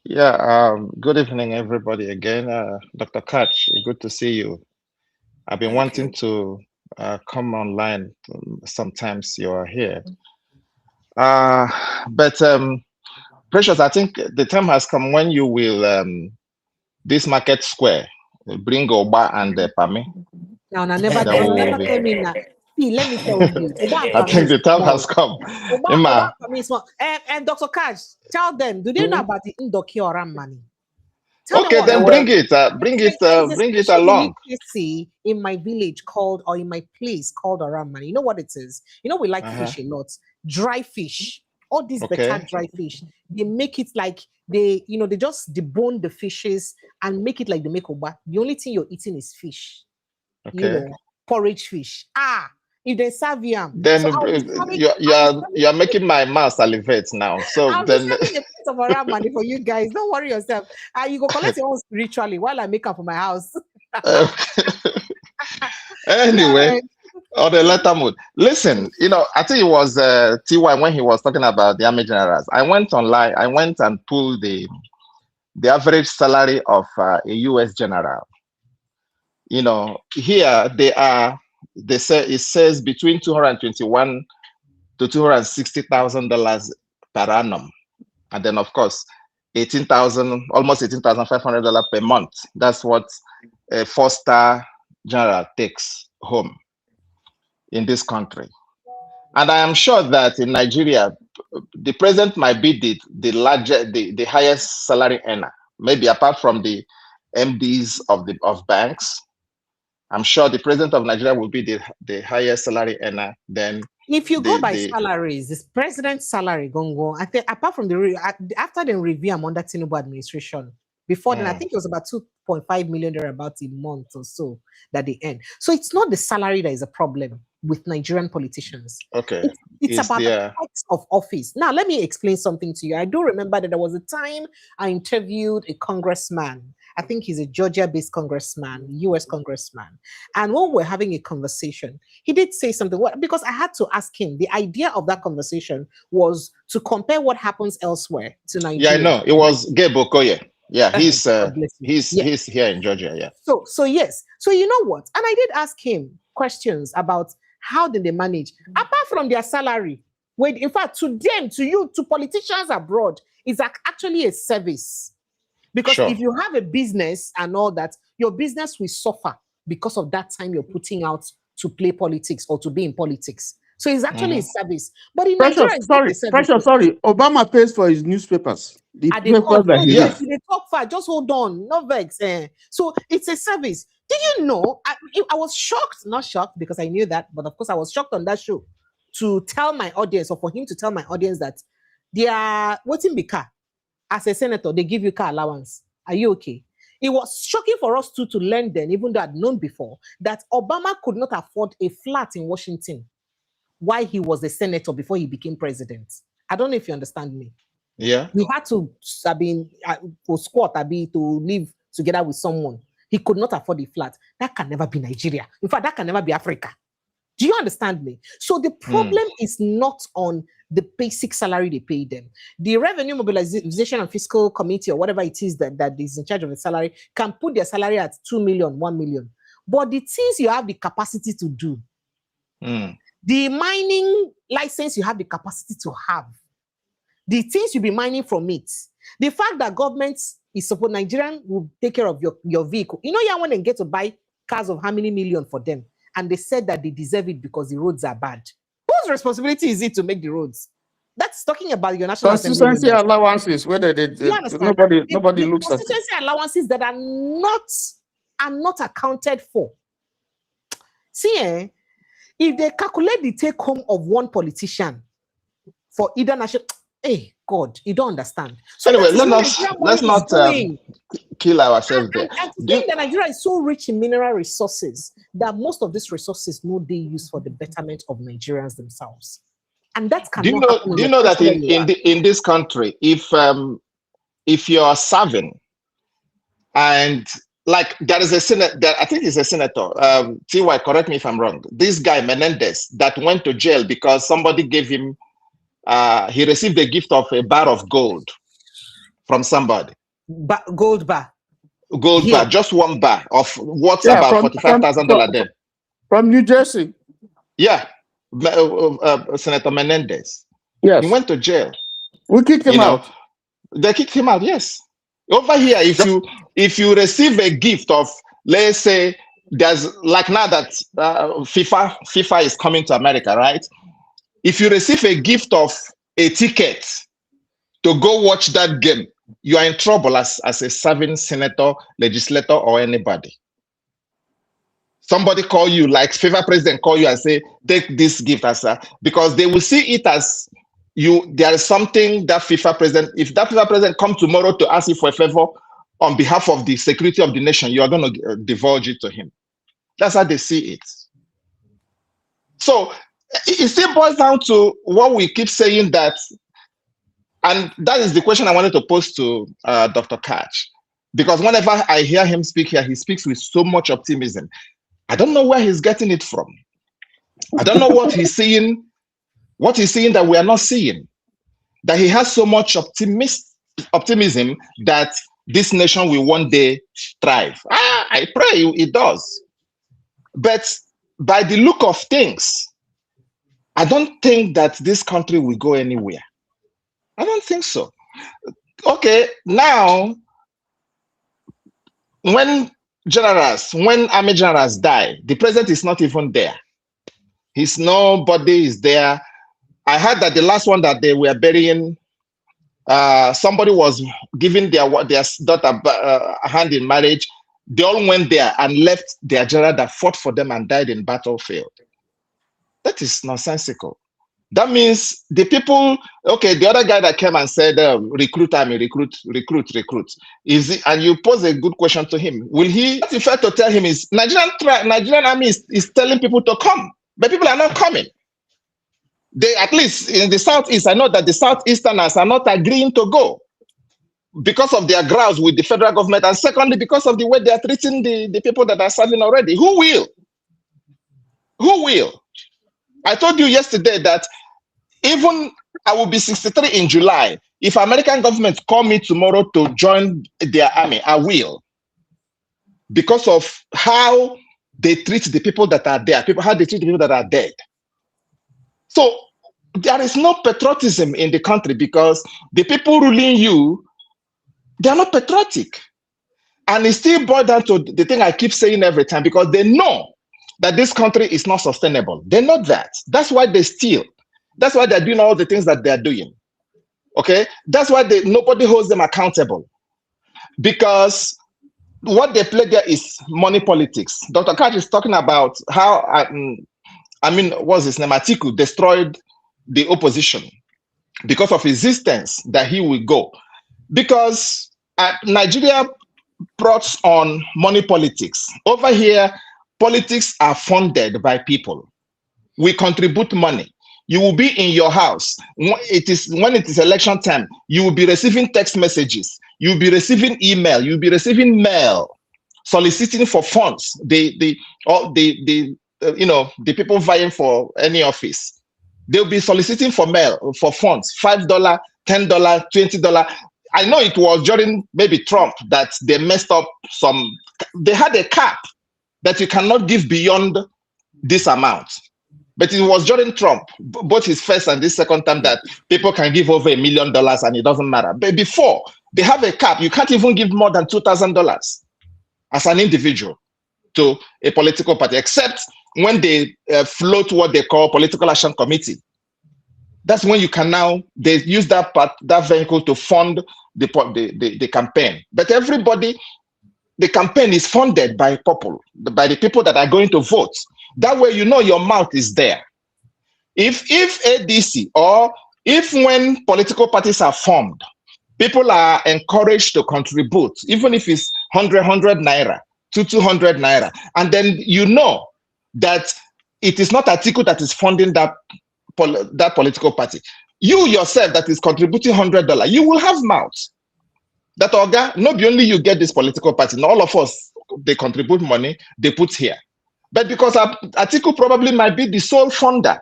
Yeah. Good evening, everybody. Again, Dr. Katch, good to see you. I've been wanting to come online. Sometimes you are here. But Precious, I think the time has come when you will this market square bring Oba and Pami. No, never tell me that. See, let me tell you. I think the time has come. Oba Pami is small. And Dr. Cash, tell them, do they know about the Indoki Oram money? Okay, then bring it along. In my village called, or in my place called Oram money. You know what it is? You know, we like fish a lot. Dry fish. All these better dry fish. They make it like they just debone the fishes and make it like they make Oba. The only thing you're eating is fish. Okay. Porridge fish. If they serve yam, then you are making my mouth salivate now. So I'll then be serving a plate of Oram money for you guys. Don't worry yourself. You go collect your own spiritually while I make up for my house. Anyway, on the letter mood. Listen, I think it was TY when he was talking about the army generals. I went online. I went and pulled the average salary of a U.S. general. Here they say it says between $221,000 to $260,000 per annum, and then of course almost $18,500 per month. That's what a 4-star general takes home in this country. And I am sure that in Nigeria, the president might be the highest salary earner, maybe apart from the MDs of banks. I'm sure the president of Nigeria will be the highest salary earner. Then, if you go by salaries, this president's salary gongo. I think apart from after the review, I'm under Tinubu administration. Before then, I think it was about 2.5 million about a month or so that they earn. So it's not the salary that is a problem with Nigerian politicians. Okay, it's about the types of office. Now, let me explain something to you. I do remember that there was a time I interviewed a congressman. I think he's a Georgia-based congressman, U.S. congressman. And when we're having a conversation, he did say something, because I had to ask him. The idea of that conversation was to compare what happens elsewhere to Nigeria. Yeah, I know. It was Gabe Okoye. Yeah, he's here in Georgia. Yeah. So yes. So you know what? And I did ask him questions about how did they manage, apart from their salary. When in fact, to them, to you, to politicians abroad, is actually a service. Because if you have a business and all that, your business will suffer because of that time you're putting out to play politics or to be in politics. So it's actually a service. But in Nigeria, it's not a service. Sorry. Obama pays for his newspapers. The papers that he yes, they talk fast. Just hold on. No vex. So it's a service. Did you know? I was shocked. Not shocked because I knew that, but of course I was shocked on that show to tell my audience, or for him to tell my audience, that they are waiting the car. As a senator, they give you car allowance. Are you okay? It was shocking for us to learn then, even though I'd known before, that Obama could not afford a flat in Washington while he was a senator before he became president. I don't know if you understand me. Yeah. You had to, for squat, to live together with someone. He could not afford a flat. That can never be Nigeria. In fact, that can never be Africa. Do you understand me? So the problem is not on the basic salary they pay them. The Revenue Mobilization and Fiscal Committee, or whatever it is that is in charge of the salary, can put their salary at 2 million, 1 million. But the things you have the capacity to do, the mining license you have the capacity to have, the things you'll be mining from it, the fact that government is supposed, Nigerian will take care of your vehicle. You know, you want to get to buy cars of how many million for them? And they said that they deserve it because the roads are bad. Whose responsibility is it to make the roads? That's talking about your national constituency allowances, whether nobody looks at constituency allowances that are not accounted for. See, if they calculate the take home of one politician for either national, hey God, you don't understand. So anyway, let's not kill ourselves there. And to think that Nigeria is so rich in mineral resources that most of these resources no they use for the betterment of Nigerians themselves. And that cannot do you know that in this country, if you're serving, and like there is a senator, I think he's a senator, TY, correct me if I'm wrong, this guy Menendez that went to jail because somebody gave him he received a gift of a bar of gold from somebody. Gold bar, just one bar of what's about $45,000 then. From New Jersey. Yeah, Senator Menendez. Yes, he went to jail. We kicked him out. They kicked him out. Yes. Over here, if you receive a gift of, let's say, there's like now that FIFA is coming to America, right? If you receive a gift of a ticket to go watch that game, you are in trouble as a serving senator, legislator, or anybody. Somebody call you, like FIFA president call you and say, take this gift as because they will see it as there is something that FIFA president, if that FIFA president come tomorrow to ask you for a favor on behalf of the security of the nation, you are going to divulge it to him. That's how they see it. So it still boils down to what we keep saying that, and that is the question I wanted to pose to Dr. Katch, because whenever I hear him speak here, he speaks with so much optimism. I don't know where he's getting it from. I don't know what he's seeing that we are not seeing, that he has so much optimism that this nation will one day thrive. I pray it does. But by the look of things, I don't think that this country will go anywhere. I don't think so. Okay, now, when army generals die, the president is not even there. Nobody is there. I heard that the last one that they were burying, somebody was giving their daughter a hand in marriage. They all went there and left their general that fought for them and died in battlefield. That is nonsensical. That means the people, okay, the other guy that came and said, recruit army, recruit. And you pose a good question to him. Will he, what you fair to tell him is, Nigerian army is telling people to come, but people are not coming. They, at least in the Southeast, I know that the Southeasterners are not agreeing to go because of their grounds with the federal government, and secondly, because of the way they are treating the people that are serving already. Who will? I told you yesterday that even I will be 63 in July. If American government call me tomorrow to join their army, I will. Because of how they treat the people that are there, how they treat the people that are dead. So there is no patriotism in the country because the people ruling you, they are not patriotic. And it still boils down to the thing I keep saying every time, because they know that this country is not sustainable. They know that. That's why they steal. That's why they're doing all the things that they're doing. Okay? That's why nobody holds them accountable. Because what they play there is money politics. Dr. Katch is talking about how, what's his name? Atiku destroyed the opposition because of resistance that he will go. Because Nigeria brought on money politics. Over here, politics are funded by people. We contribute money. You will be in your house. When it is election time, you will be receiving text messages. You will be receiving email. You will be receiving mail soliciting for funds. The people vying for any office, they'll be soliciting for mail for funds. $5, $10, $20. I know it was during maybe Trump that they messed up some. They had a cap that you cannot give beyond this amount. But it was during Trump, both his first and this second time, that people can give over $1 million and it doesn't matter. But before, they have a cap. You can't even give more than $2,000 as an individual to a political party, except when they float what they call political action committee. That's when you can they use that vehicle to fund the campaign. But everybody, the campaign is funded by the people that are going to vote. That way, your mouth is there. If ADC, or if when political parties are formed, people are encouraged to contribute, even if it's 100 naira to 200 naira, and then that it is not Atiku that is funding that political party. You yourself that is contributing $100, you will have mouth. That Oga, not only you get this political party, and all of us, they contribute money, they put here. But because Atiku probably might be the sole funder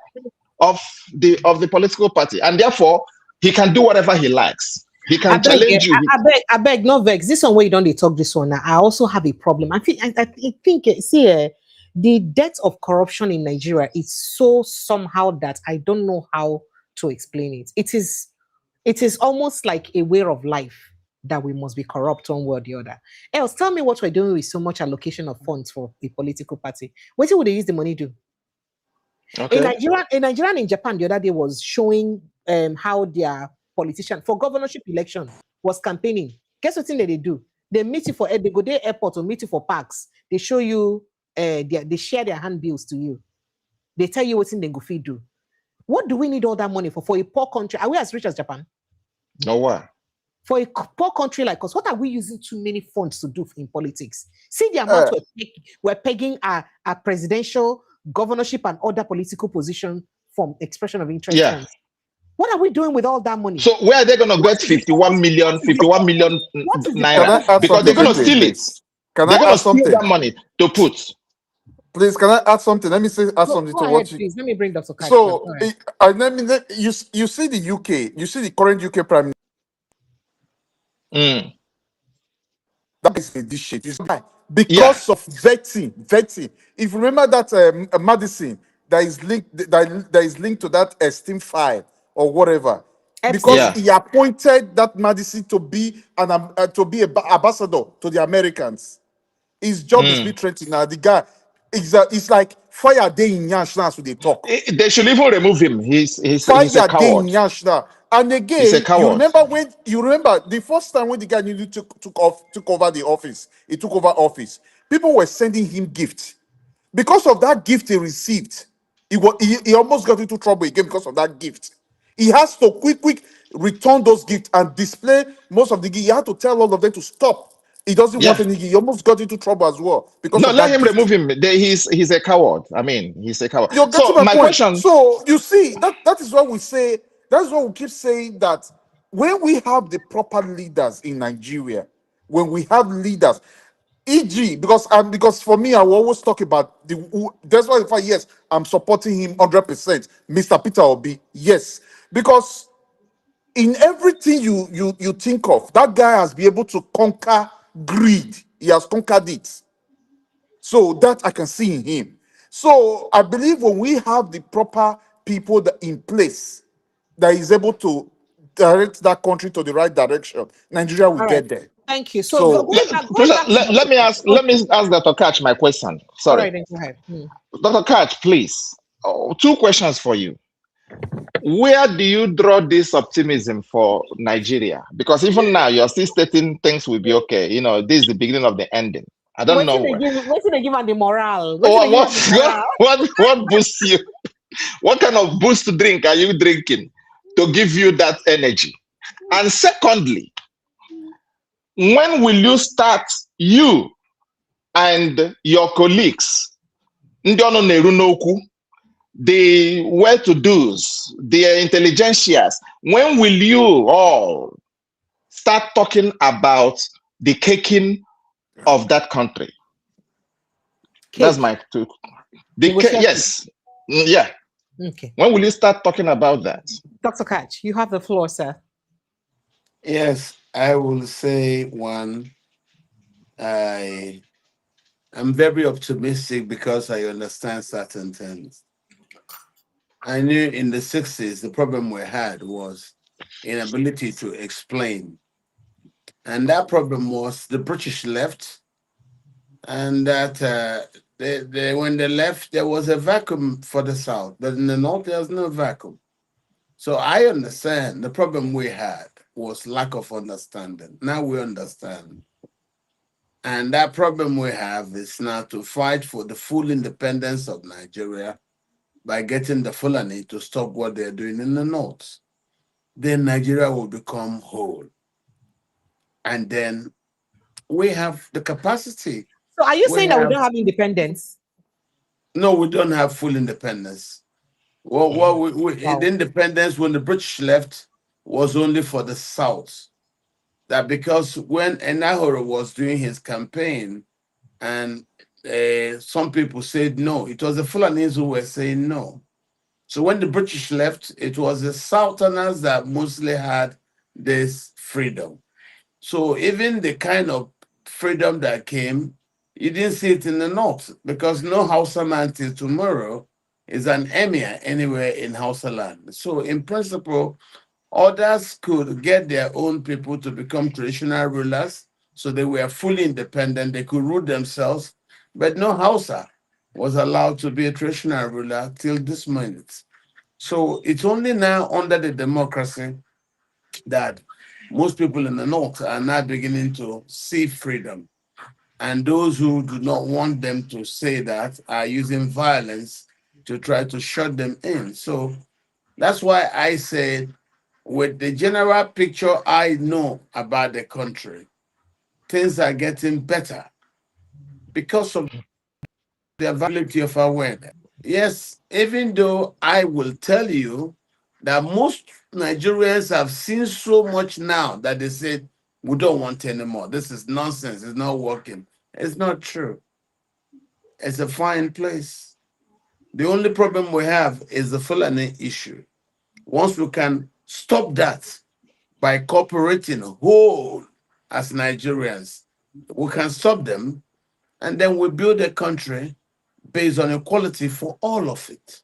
of the political party, and therefore he can do whatever he likes. He can challenge you. I beg, no vex. This one where you don't talk this one. I also have a problem. I think the depth of corruption in Nigeria is so somehow that I don't know how to explain it. It is almost like a way of life that we must be corrupt one way or the other. Else, tell me what we're doing with so much allocation of funds for the political party. What would they use the money to do? Okay. A Nigerian in Japan the other day was showing how their politician for governorship election was campaigning. Guess what thing they do? They meet you for they go to airport or meet you for parks. They show you they share their handbills to you. They tell you what thing they go feed do. What do we need all that money for a poor country? Are we as rich as Japan? No way. For a poor country like us, what are we using too many funds to do in politics? See the amount we're pegging our presidential, governorship, and other political position from expression of interest. Yeah. What are we doing with all that money? So where are they going to get 51 million naira? Because they're going to steal it. They're going to steal that money to put. Please, can I add something? Let me add something to what you. Please, let me bring Dr. Katch. So, you see the UK, you see the current UK Prime Minister. That is this shit. Because of vetting. If you remember that Madison that is linked to that esteem file or whatever, because he appointed that Madison to be an ambassador to the Americans. His job is literally now. The guy it's like fire day in Yashna, so they talk. They should even remove him. He's a coward. And again, you remember the first time when the guy took over the office, he took over office. People were sending him gifts. Because of that gift he received, he almost got into trouble again because of that gift. He has to quick return those gifts and display most of the gifts. He had to tell all of them to stop. He doesn't want any. He almost got into trouble as well because let him remove him. He's a coward. I mean, he's a coward. You're getting my question. So you see, that is what we say. That's what we keep saying, that when we have the proper leaders in Nigeria, when we have leaders, e.g., because for me, I will always talk about that's why yes, I'm supporting him 100%. Mr. Peter Obi, yes, because in everything you think of, that guy has been able to conquer greed. He has conquered it. So that I can see in him. So I believe when we have the proper people in place that is able to direct that country to the right direction, Nigeria will get there. Thank you. So let me ask Dr. Katch my question. Sorry. All right, then go ahead. Dr. Katch, please. Two questions for you. Where do you draw this optimism for Nigeria? Because even now, you're still stating things will be okay. This is the beginning of the ending. I don't know. What did they give on the morale? What boosts you? What kind of boost drink are you drinking to give you that energy? And secondly, when will you start, you and your colleagues, the well-to-dos, the intelligentsias, when will you all start talking about the caking of that country? That's Cake. my two. Yes. Yeah. Okay. When will you start talking about that? Dr. Katch, you have the floor, sir. Yes, I will say one. I'm very optimistic because I understand certain things. I knew in the 60s the problem we had was inability to explain. And that problem was the British left, and that when they left, there was a vacuum for the South, but in the North, there's no vacuum. So I understand the problem we had was lack of understanding. Now we understand. And that problem we have is now to fight for the full independence of Nigeria by getting the Fulani to stop what they're doing in the North. Then Nigeria will become whole. And then we have the capacity. So are you saying that we don't have independence? No, we don't have full independence. Well, the independence when the British left was only for the South. That because when Enahoro was doing his campaign, and some people said no, it was the Fulanese who were saying no. So when the British left, it was the Southerners that mostly had this freedom. So even the kind of freedom that came, you didn't see it in the North because no Hausa man till tomorrow is an emir anywhere in Hausa land. So in principle, others could get their own people to become traditional rulers. So they were fully independent. They could rule themselves, but no Hausa was allowed to be a traditional ruler till this minute. So it's only now under the democracy that most people in the North are now beginning to see freedom. And those who do not want them to say that are using violence to try to shut them in. So that's why I said, with the general picture I know about the country, things are getting better because of the availability of awareness. Yes, even though I will tell you that most Nigerians have seen so much now that they said, we don't want anymore. This is nonsense. It's not working. It's not true. It's a fine place. The only problem we have is the Fulani issue. Once we can stop that by cooperating whole as Nigerians, we can stop them, and then we build a country based on equality for all of it.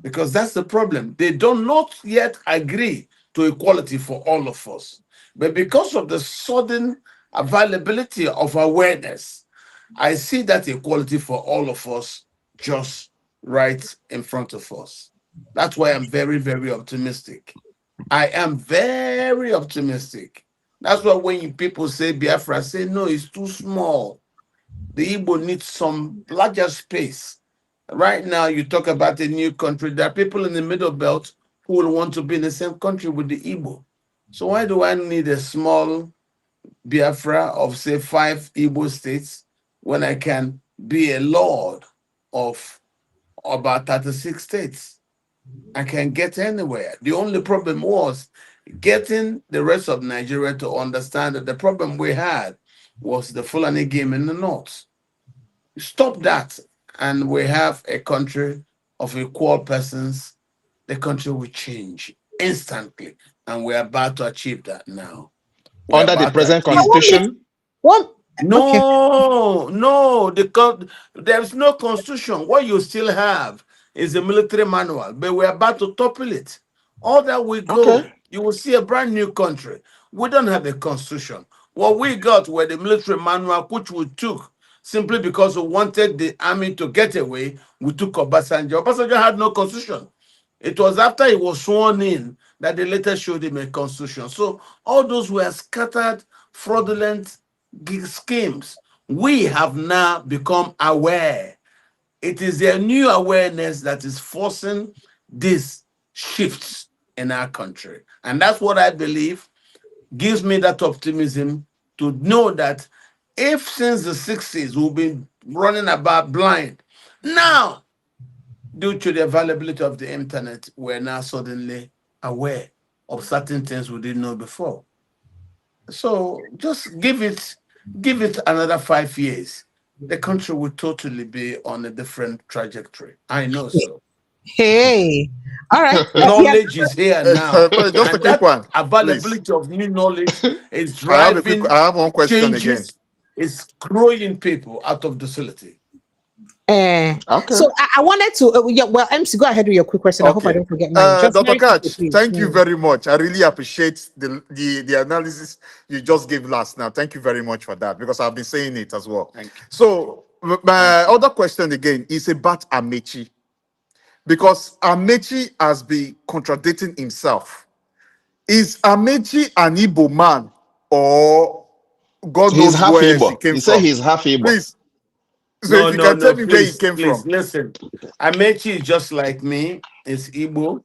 Because that's the problem. They do not yet agree to equality for all of us. But because of the sudden availability of awareness, I see that equality for all of us just right in front of us. That's why I'm very, very optimistic. I am very optimistic. That's why when people say Biafra, say no, it's too small. The Igbo needs some larger space. Right now, you talk about a new country. There are people in the middle belt who will want to be in the same country with the Igbo. So why do I need a small Biafra of, say, 5 Igbo states when I can be a lord of about 36 states? I can get anywhere. The only problem was getting the rest of Nigeria to understand that the problem we had was the Fulani game in the north. Stop that, and we have a country of equal persons. The country will change instantly, and we're about to achieve that now. We're Under the about to present achieve. constitution? No, there's no constitution. What you still have is a military manual, but we're about to topple it. All that we go, you will see a brand new country. We don't have a constitution. What we got were the military manual, which we took simply because we wanted the army to get away. We took Obasanjo. Obasanjo had no constitution. It was after he was sworn in that they later showed him a constitution. So all those were scattered, fraudulent schemes. We have now become aware. It is their new awareness that is forcing these shifts in our country. And that's what I believe gives me that optimism to know that if since the 60s we've been running about blind, now due to the availability of the internet, we're now suddenly aware of certain things we didn't know before. So just give it another 5 years. The country will totally be on a different trajectory. I know so. Hey, all right. Yeah. Knowledge is here now, Just a and quick that one, please. availability of new knowledge is I driving have one question again. changes. It's growing people out of docility. So I wanted to, yeah, well, MC, go ahead with your quick question. I hope I Okay. don't forget mine. Just Dr. very quickly, Katch, please. thank you very much. I really appreciate the analysis you just gave last now. Thank you very much for that, because I've been saying it as well. Thank you. So my other question again is about Amechi, because Amechi has been contradicting himself. Is Amechi an Igbo man, or God He's knows half where she Igbo. came He said from? he's half Igbo. Please, so No, if you no, can tell no. me where he came Please, from. listen. Amechi is just like me. It's Igbo.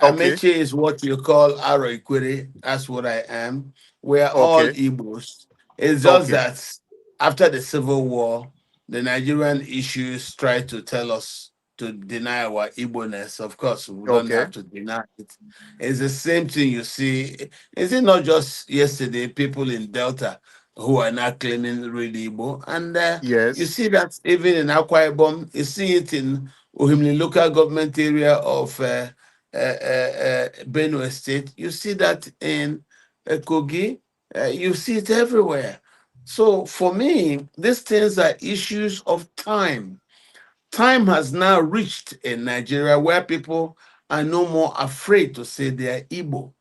Okay, Amechi is what you call Aro Ikwere. That's what I am. We're all okay, Igbos. It's just okay. that after the Civil War, the Nigerian issues try to tell us to deny our Igbo-ness. Of course, we don't Okay. have to deny it. It's the same thing you see. Is it not just yesterday, people in Delta who are now claiming really Igbo? And you Yes. see that even in Akwa Ibom, you see it in Ohimli local government area of Benue State. You see that in Kogi. You see it everywhere. So for me, these things are issues of time. Time has now reached in Nigeria where people are no more afraid to say they are Igbo,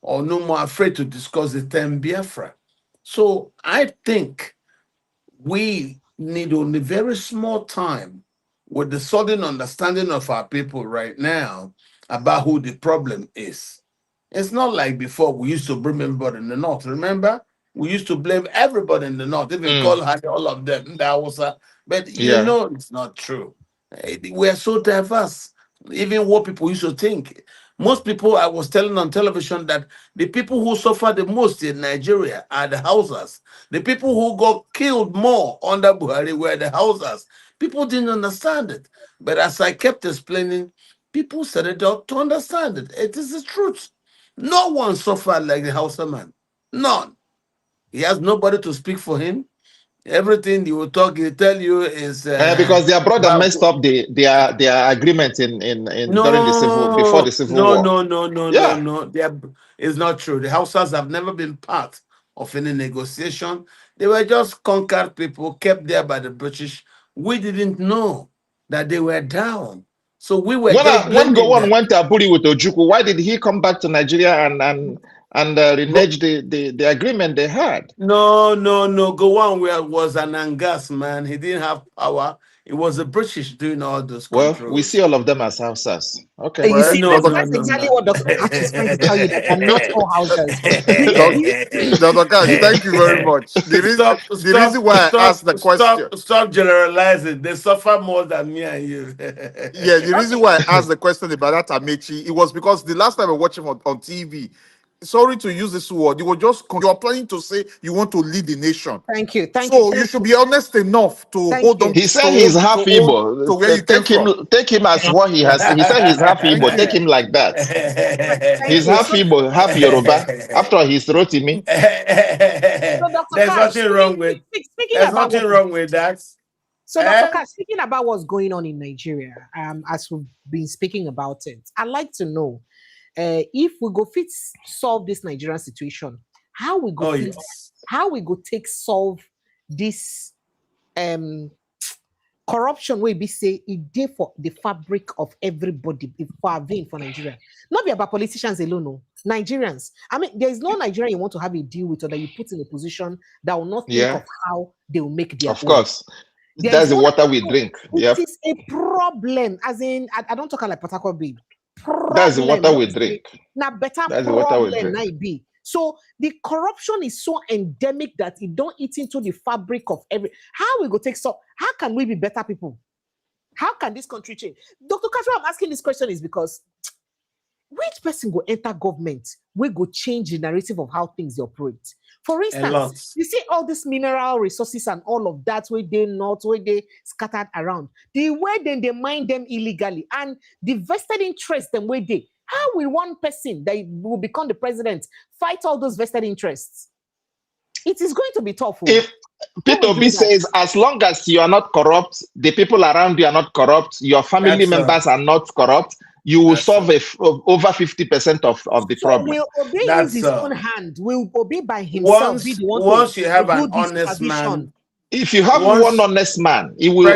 or no more afraid to discuss the term Biafra. So I think we need only very small time with the sudden understanding of our people right now about who the problem is. It's not like before we used to blame everybody in the north. Remember? We used to blame everybody in the north, even call all of them. That was but you Yeah. know it's not true. We're so diverse. Even what people used to think. Most people, I was telling on television that the people who suffer the most in Nigeria are the Hausas. The people who got killed more under Buhari were the Hausas. People didn't understand it. But as I kept explaining, people started to understand it. It is the truth. No one suffered like the Hausa man. None. He has nobody to speak for him. Everything he will talk, he'll tell you is Because their brother about messed up their agreement in during the before the no, civil no, war. no, no, no, no, Yeah. no. It's not true. The Hausas have never been part of any negotiation. They were just conquered people, kept there by the British. We didn't know that they were down. So we were just When blaming Gowon them. went to Aburi with Ojukwu, why did he come back to Nigeria and renege the agreement they had? No, no, no. Gowon was an Angas man. He didn't have power. It was the British doing all those Well, we see controls. all of them as Hausas. Okay. You Well, see, No, that's, no, Dr. that's no, exactly no. what Dr. Katch is trying to tell you, that they're not all Hausas. Dr. Kash, thank you very much. Stop, The stop, reason why I stop, asked the question, stop, stop generalizing. They suffer more than me and you. yeah, the reason why I asked the question about that Amechi, it was because the last time I watched him on TV, sorry to use this word, you are planning to say you want to lead the nation. Thank you. So you should be honest enough to Thank hold you. on He said he's half to Igbo. where you came from. Take him as what he has. He said he's half Thank Igbo. you. Take him like that. Thank He's you. half Igbo, half Yoruba. After all, he's Rotimi. So Dr. There's Katch, nothing wrong with speaking there's about nothing wrong with that. Dr. Eh? Katch, speaking about what's going on in Nigeria, as we've been speaking about it, I'd like to know if we go fit solve this Nigerian situation, how we go Oh fit, yes. how we go take solve this corruption wey be say e dey for the fabric of everybody for our vein for Nigeria. Not be about politicians alone, no. Nigerians. I mean, there is no Nigerian you want to have a deal with or that you put in a position that will not think Yeah, of how they will make their of own. course. There That's is the no water we drink. it Yep. is a problem. As in, I don't talk like Potako babe. That's the Problem. water we drink. Now better That's the water we problem drink. na it be. So the corruption is so endemic that it don't eat into the fabric of every. How we go take so? How can we be better people? How can this country change? Dr. Katch, I'm asking this question is because which person go enter government, we go change the narrative of how things operate. For instance, you see all these mineral resources and all of that where they not, where they scattered around. The way then they mine them illegally and the vested interest them where they. How will one person that will become the president fight all those vested interests? It is going to be tough. If Peter B says, as long as you are not corrupt, the people around you are not corrupt, your family members are not corrupt, you will solve over 50% of the problem. Will Obi use his own hand? Will Obi by himself be the one once you have to an do this honest man? If you have one honest man, it will.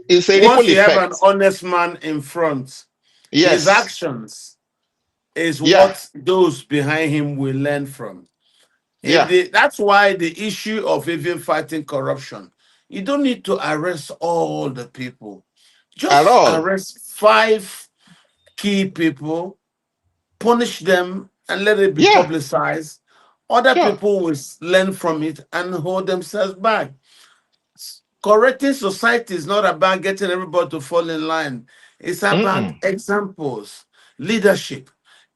It's a ripple once you effect. have an honest man in front, yes, his actions is what those behind him will learn from. That's why the issue of even fighting corruption, you don't need to arrest all the people. Just arrest 5 key people, punish them, and let it be publicized. Other people will learn from it and hold themselves back. Correcting society is not about getting everybody to fall in line. It's about examples, leadership.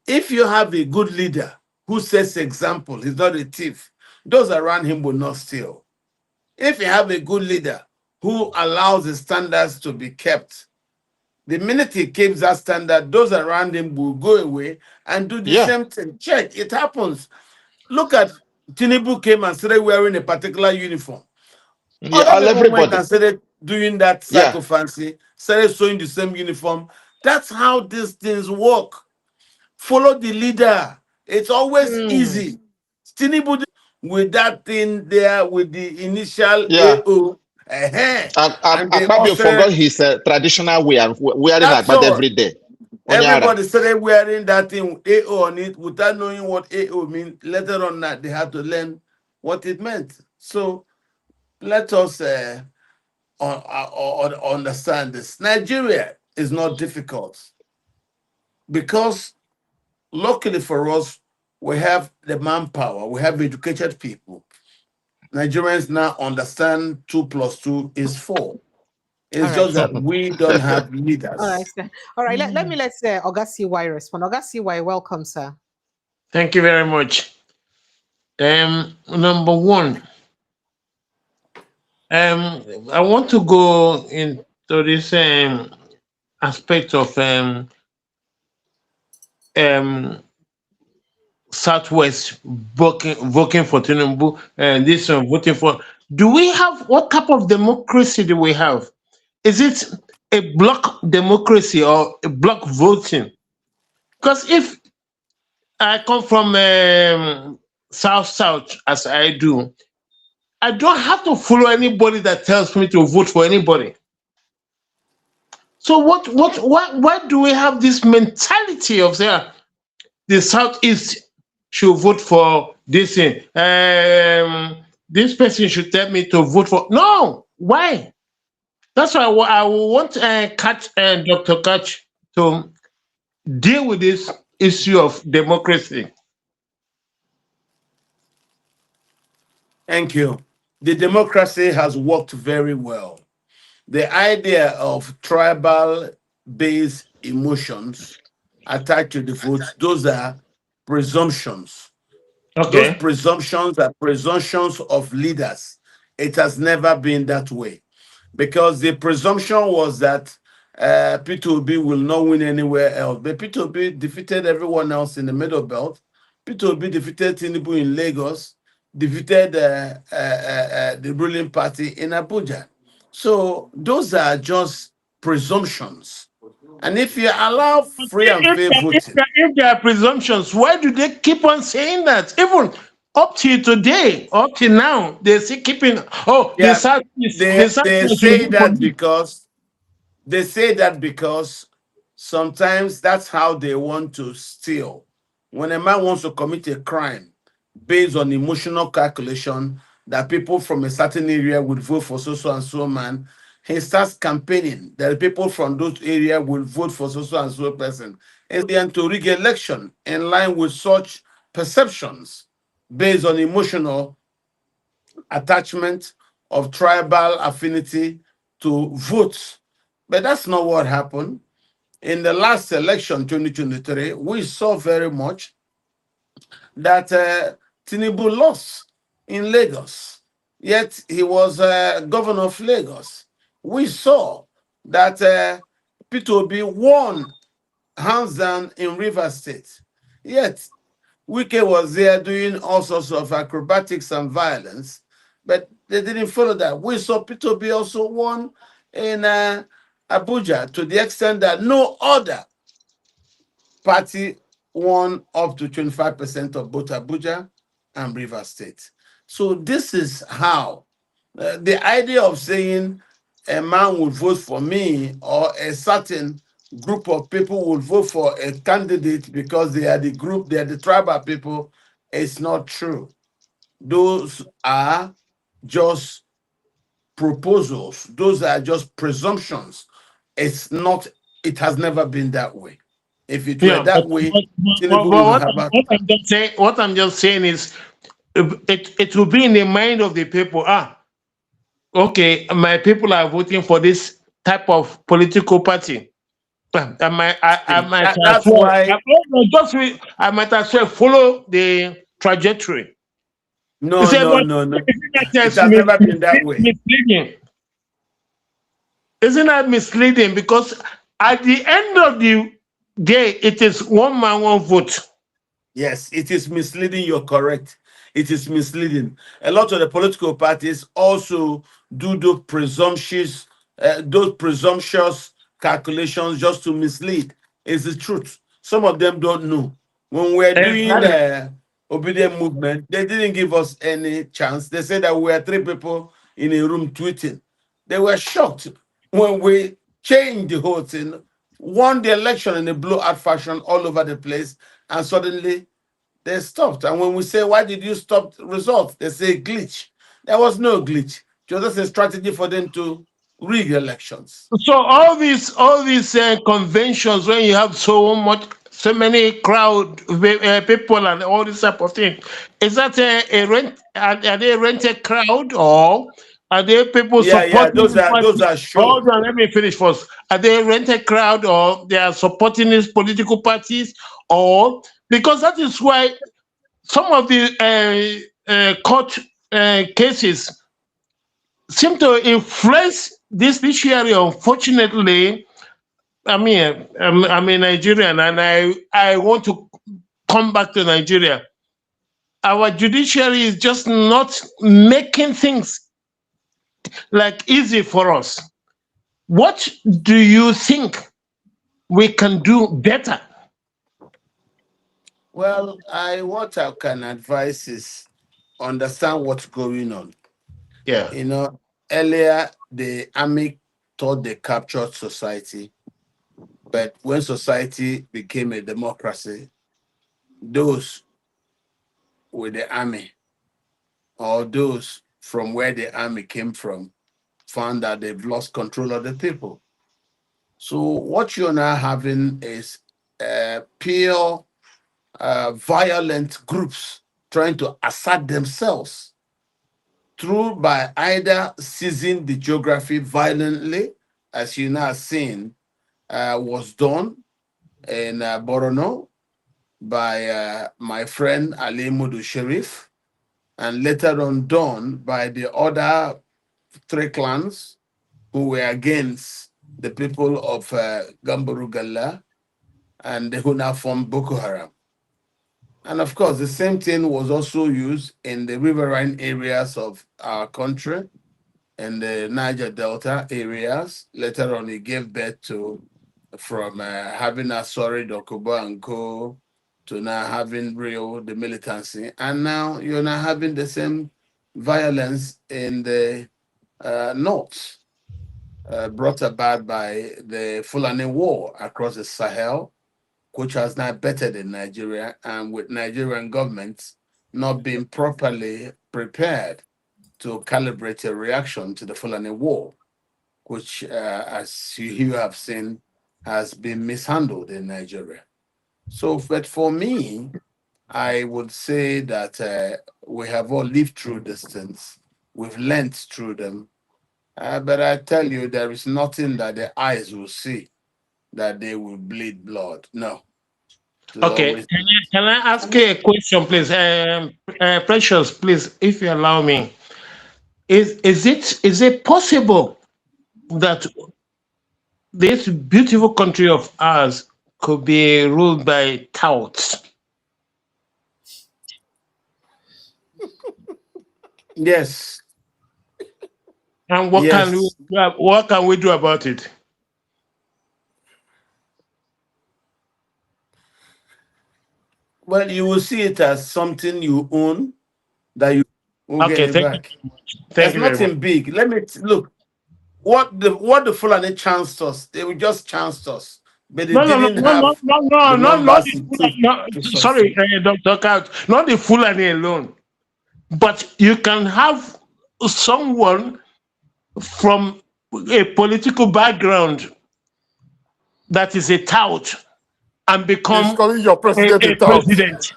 If you have a good leader who sets example, he's not a thief, those around him will not steal. If you have a good leader who allows the standards to be kept, the minute he keeps that standard, those around him will go away and do the same thing. Check, it happens. Look at Tinubu came and started wearing a particular uniform. Other people went and started doing that psychophancy, started sewing the same uniform. That's how these things work. Follow the leader. It's always easy. Tinubu with that thing there with the initial AO. Akpabio forgot his traditional wearing Agbada every day. Everybody started wearing that thing AO on it without knowing what AO means. Later on that they had to learn what it meant. So let us understand this. Nigeria is not difficult because luckily for us, we have the manpower, we have educated people. Nigerians now understand 2 + 2 is 4. It's just that we don't have leaders. All right, sir. All right, let me let Oga CY respond. Oga CY, welcome, sir. Thank you very much. Number one, I want to go into this aspect of Southwest voting for Tinubu and this one voting for. Do we have, what type of democracy do we have? Is it a block democracy or a block voting? Because if I come from South as I do, I don't have to follow anybody that tells me to vote for anybody. So why do we have this mentality of the Southeast should vote for this thing? This person should tell me to vote for. No, why? That's why I want Katch and Dr. Katch to deal with this issue of democracy. Thank you. The democracy has worked very well. The idea of tribal-based emotions attached to the vote, those are presumptions. Those presumptions are presumptions of leaders. It has never been that way. Because the presumption was that Peter Obi will not win anywhere else. But Peter Obi defeated everyone else in the Middle Belt. Peter Obi defeated Tinubu in Lagos, defeated the ruling party in Abuja. So those are just presumptions. And if you allow free and fair voting... If there are presumptions, why do they keep on saying that? Even up till today, up till now, they're still keeping... they say that because sometimes that's how they want to steal. When a man wants to commit a crime based on emotional calculation that people from a certain area would vote for so and so man, he starts campaigning that people from those areas will vote for so and so person. And to rig election in line with such perceptions based on emotional attachment of tribal affinity to votes. But that's not what happened. In the last election, 2023, we saw very much that Tinubu lost in Lagos, yet he was governor of Lagos. We saw that Peter Obi won hands down in Rivers State, yet Wike was there doing all sorts of acrobatics and violence, but they didn't follow that. We saw Peter Obi also won in Abuja to the extent that no other party won up to 25% of both Abuja and Rivers State. So this is how the idea of saying a man would vote for me or a certain group of people will vote for a candidate because they are the group, they are the tribal people, is not true. Those are just proposals. Those are just presumptions. It's not, it has never been that way. If it were Yeah, that way, Tinubu but would have had. what I'm just saying is, it will be in the mind of the people. Okay, my people are voting for this type of political party. I See, might as that's well. why. I might as well follow the trajectory. You No, say, no, but no, no. isn't that It just has never been that way. misleading? Isn't that misleading? Because at the end of the day, it is one man, one vote. Yes, it is misleading. You're correct. It is misleading. A lot of the political parties also do those presumptuous calculations just to mislead. It's the truth. Some of them don't know. When we're doing Exactly. obedient movement, they didn't give us any chance. They said that we were three people in a room tweeting. They were shocked when we changed the whole thing, won the election in a blowout fashion all over the place, and suddenly they stopped. And when we say, why did you stop the results? They say glitch. There was no glitch. It was just a strategy for them to rig elections. So all these conventions, when you have so many crowd people and all this type of thing, is that a rent? Are they a rented crowd, or are they people Yeah, yeah, supporting those the are party? show. Hold on, let me finish first. Are they a rented crowd, or they are supporting these political parties, or because that is why some of the court cases seem to influence this judiciary. Unfortunately, I'm a Nigerian, and I want to come back to Nigeria. Our judiciary is just not making things like easy for us. What do you think we can do better? Well, what I can advise is understand what's going on. Yeah. You know, earlier the army thought they captured society, but when society became a democracy, those with the army or those from where the army came from found that they've lost control of the people. So what you're now having is pure violent groups trying to assert themselves through by either seizing the geography violently, as you now seen was done in Borono by my friend Ali Mudu Sharif, and later on done by the other three clans who were against the people of Gambaru Galla and who now formed Boko Haram. And of course, the same thing was also used in the riverine areas of our country, in the Niger Delta areas. Later on, it gave birth to, from having a sorry Dokubo and Co. to now having real the militancy. And now you're now having the same violence in the north, brought about by the Fulani War across the Sahel, which has now bettered in Nigeria, and with Nigerian governments not being properly prepared to calibrate a reaction to the Fulani War, which, as you have seen, has been mishandled in Nigeria. So, but for me, I would say that we have all lived through these things. We've learned through them. But I tell you, there is nothing that the eyes will see that they will bleed blood. No. Okay. Always... Can I ask you a question, please? Precious, please, if you allow me. Is it possible that this beautiful country of ours could be ruled by touts? Yes. And what can we do about it? Well, you will see it as something you own that you will get it back. There's nothing big. Let me look. What the Fulani chanced us, they will just chanced us, but they didn't have the numbers it took to sorry, succeed. Dr. Katch, not the Fulani alone, but you can have someone from a political background that is a tout and He's become calling your president a a tout. president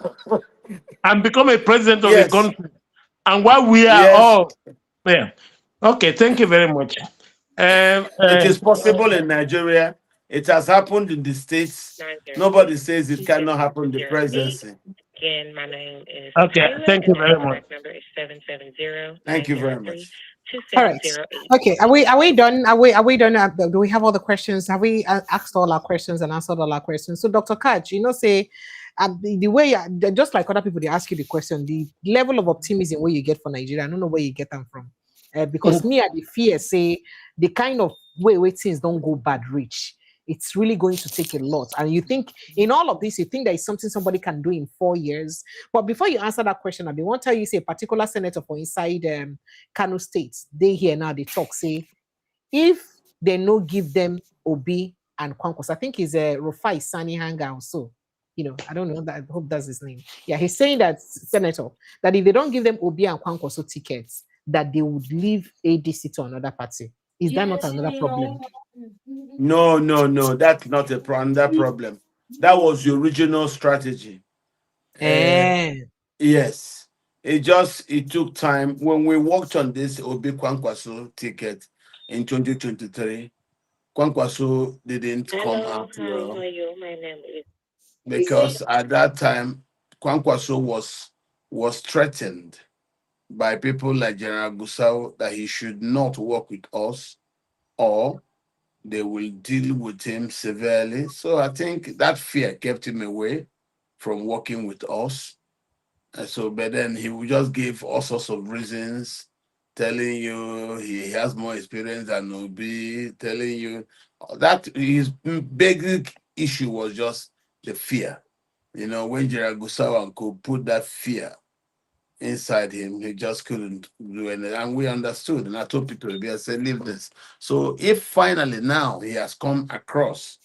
and become a president of a Yes. country. And while we are all there. Okay, thank you very much. It is possible in Nigeria. It has happened in the States. Nobody says it cannot happen in the presidency. Again, my name is okay, Taylor, thank you and my very much. contact number is 770-903-2708. Thank you very much. All right. Okay. Are we done? Are we done? Do we have all the questions? Have we asked all our questions and answered all our questions? So, Dr. Katch, say the way, just like other people, they ask you the question, the level of optimism where you get for Nigeria, I don't know where you get them from. Because me, I the fear say the kind of way things don't go bad reach. It's really going to take a lot. And you think in all of this, you think there is something somebody can do in 4 years. But before you answer that question, I want to tell you, say a particular senator for inside Kano State, they here now, they talk, say, if they no give them Obi and Kwankwas, I think he's a Rufai Sani Hanga also. I don't know that. I hope that's his name. Yeah, he's saying that, senator, that if they don't give them Obi and Kwankwaso tickets, that they would leave ADC to another party. Is that not another problem? No. That's not another problem. That was the original strategy. Yes. It took time. When we worked on this Obi Kwankwaso ticket in 2023, Kwankwaso didn't come out well. My name is because at that time, Kwankwaso was threatened by people like General Gusau that he should not work with us or they will deal with him severely. So I think that fear kept him away from working with us. And so, but then he would just give all sorts of reasons, telling you he has more experience than Obi, telling you that his big issue was just the fear. When Gerald Gusau could put that fear inside him, he just couldn't do anything. And we understood. And I told people, I said, leave this. So if finally now he has come across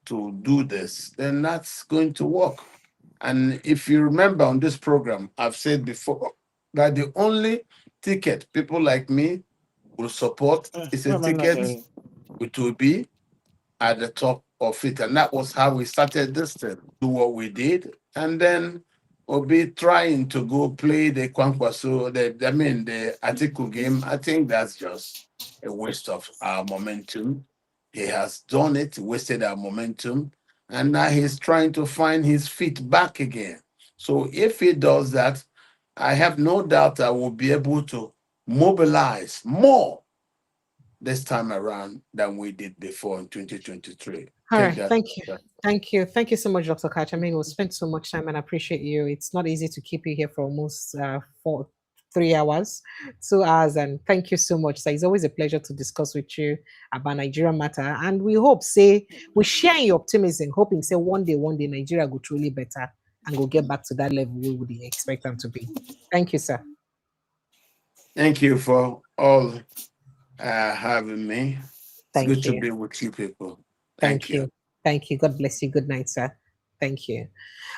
to do this, then that's going to work. And if you remember on this program, I've said before that the only ticket people like me will support is a ticket which will be at the top of it. And that was how we started this thing, do what we did. And then we'll be trying to go play the Kwankwaso, the Atiku game. I think that's just a waste of our momentum. He has done it, wasted our momentum. And now he's trying to find his feet back again. So if he does that, I have no doubt I will be able to mobilize more this time around than we did before in 2023. All right, thank you so much, Dr. Katch. We spent so much time and I appreciate you. It's not easy to keep you here for almost 3 hours, 2 hours, and thank you so much. So it's always a pleasure to discuss with you about Nigeria matter, and we hope, we share your optimism, hoping, one day Nigeria will truly better and go get back to that level we would expect them to be. Thank you, sir. Thank you for all having me. It's good to be with you people. Thank you. Thank you. God bless you. Good night, sir. Thank you.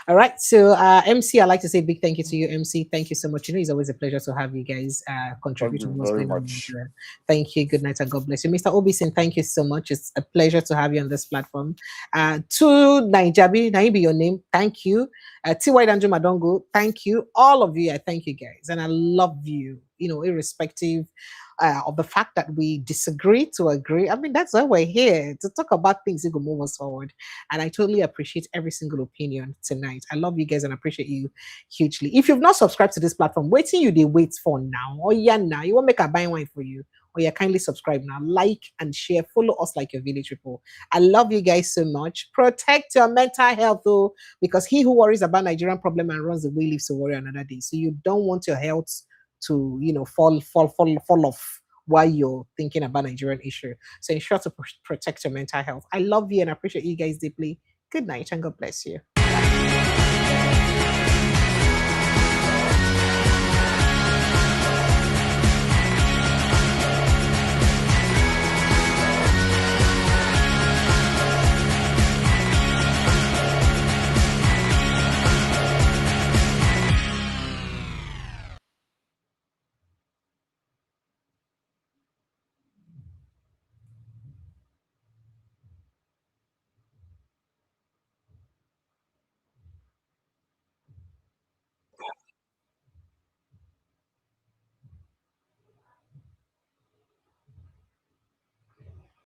All right. So, MC, I'd like to say a big thank you to you, MC. Thank you so much. It's always a pleasure to have you guys contribute to what's going on. Thank you. Good night and God bless you. Mr. Obison, thank you so much. It's a pleasure to have you on this platform. To Naijabi, Naibi, your name. Thank you. T.Y. Danjo Madongo, thank you. All of you, I thank you guys. And I love you, irrespective of the fact that we disagree to agree. I mean, that's why we're here, to talk about things that will move us forward. And I totally appreciate every single opinion tonight. I love you guys and appreciate you hugely. If you've not subscribed to this platform, waiting you they wait for now. Oh yeah, now you want make a buy wine for you. Or yeah, kindly subscribe now, like and share, follow us like your village people. I love you guys so much. Protect your mental health though, because he who worries about Nigerian problem and runs away lives to worry another day. So you don't want your health to fall off while you're thinking about Nigerian issue. So ensure to protect your mental health. I love you and appreciate you guys deeply. Good night and God bless you.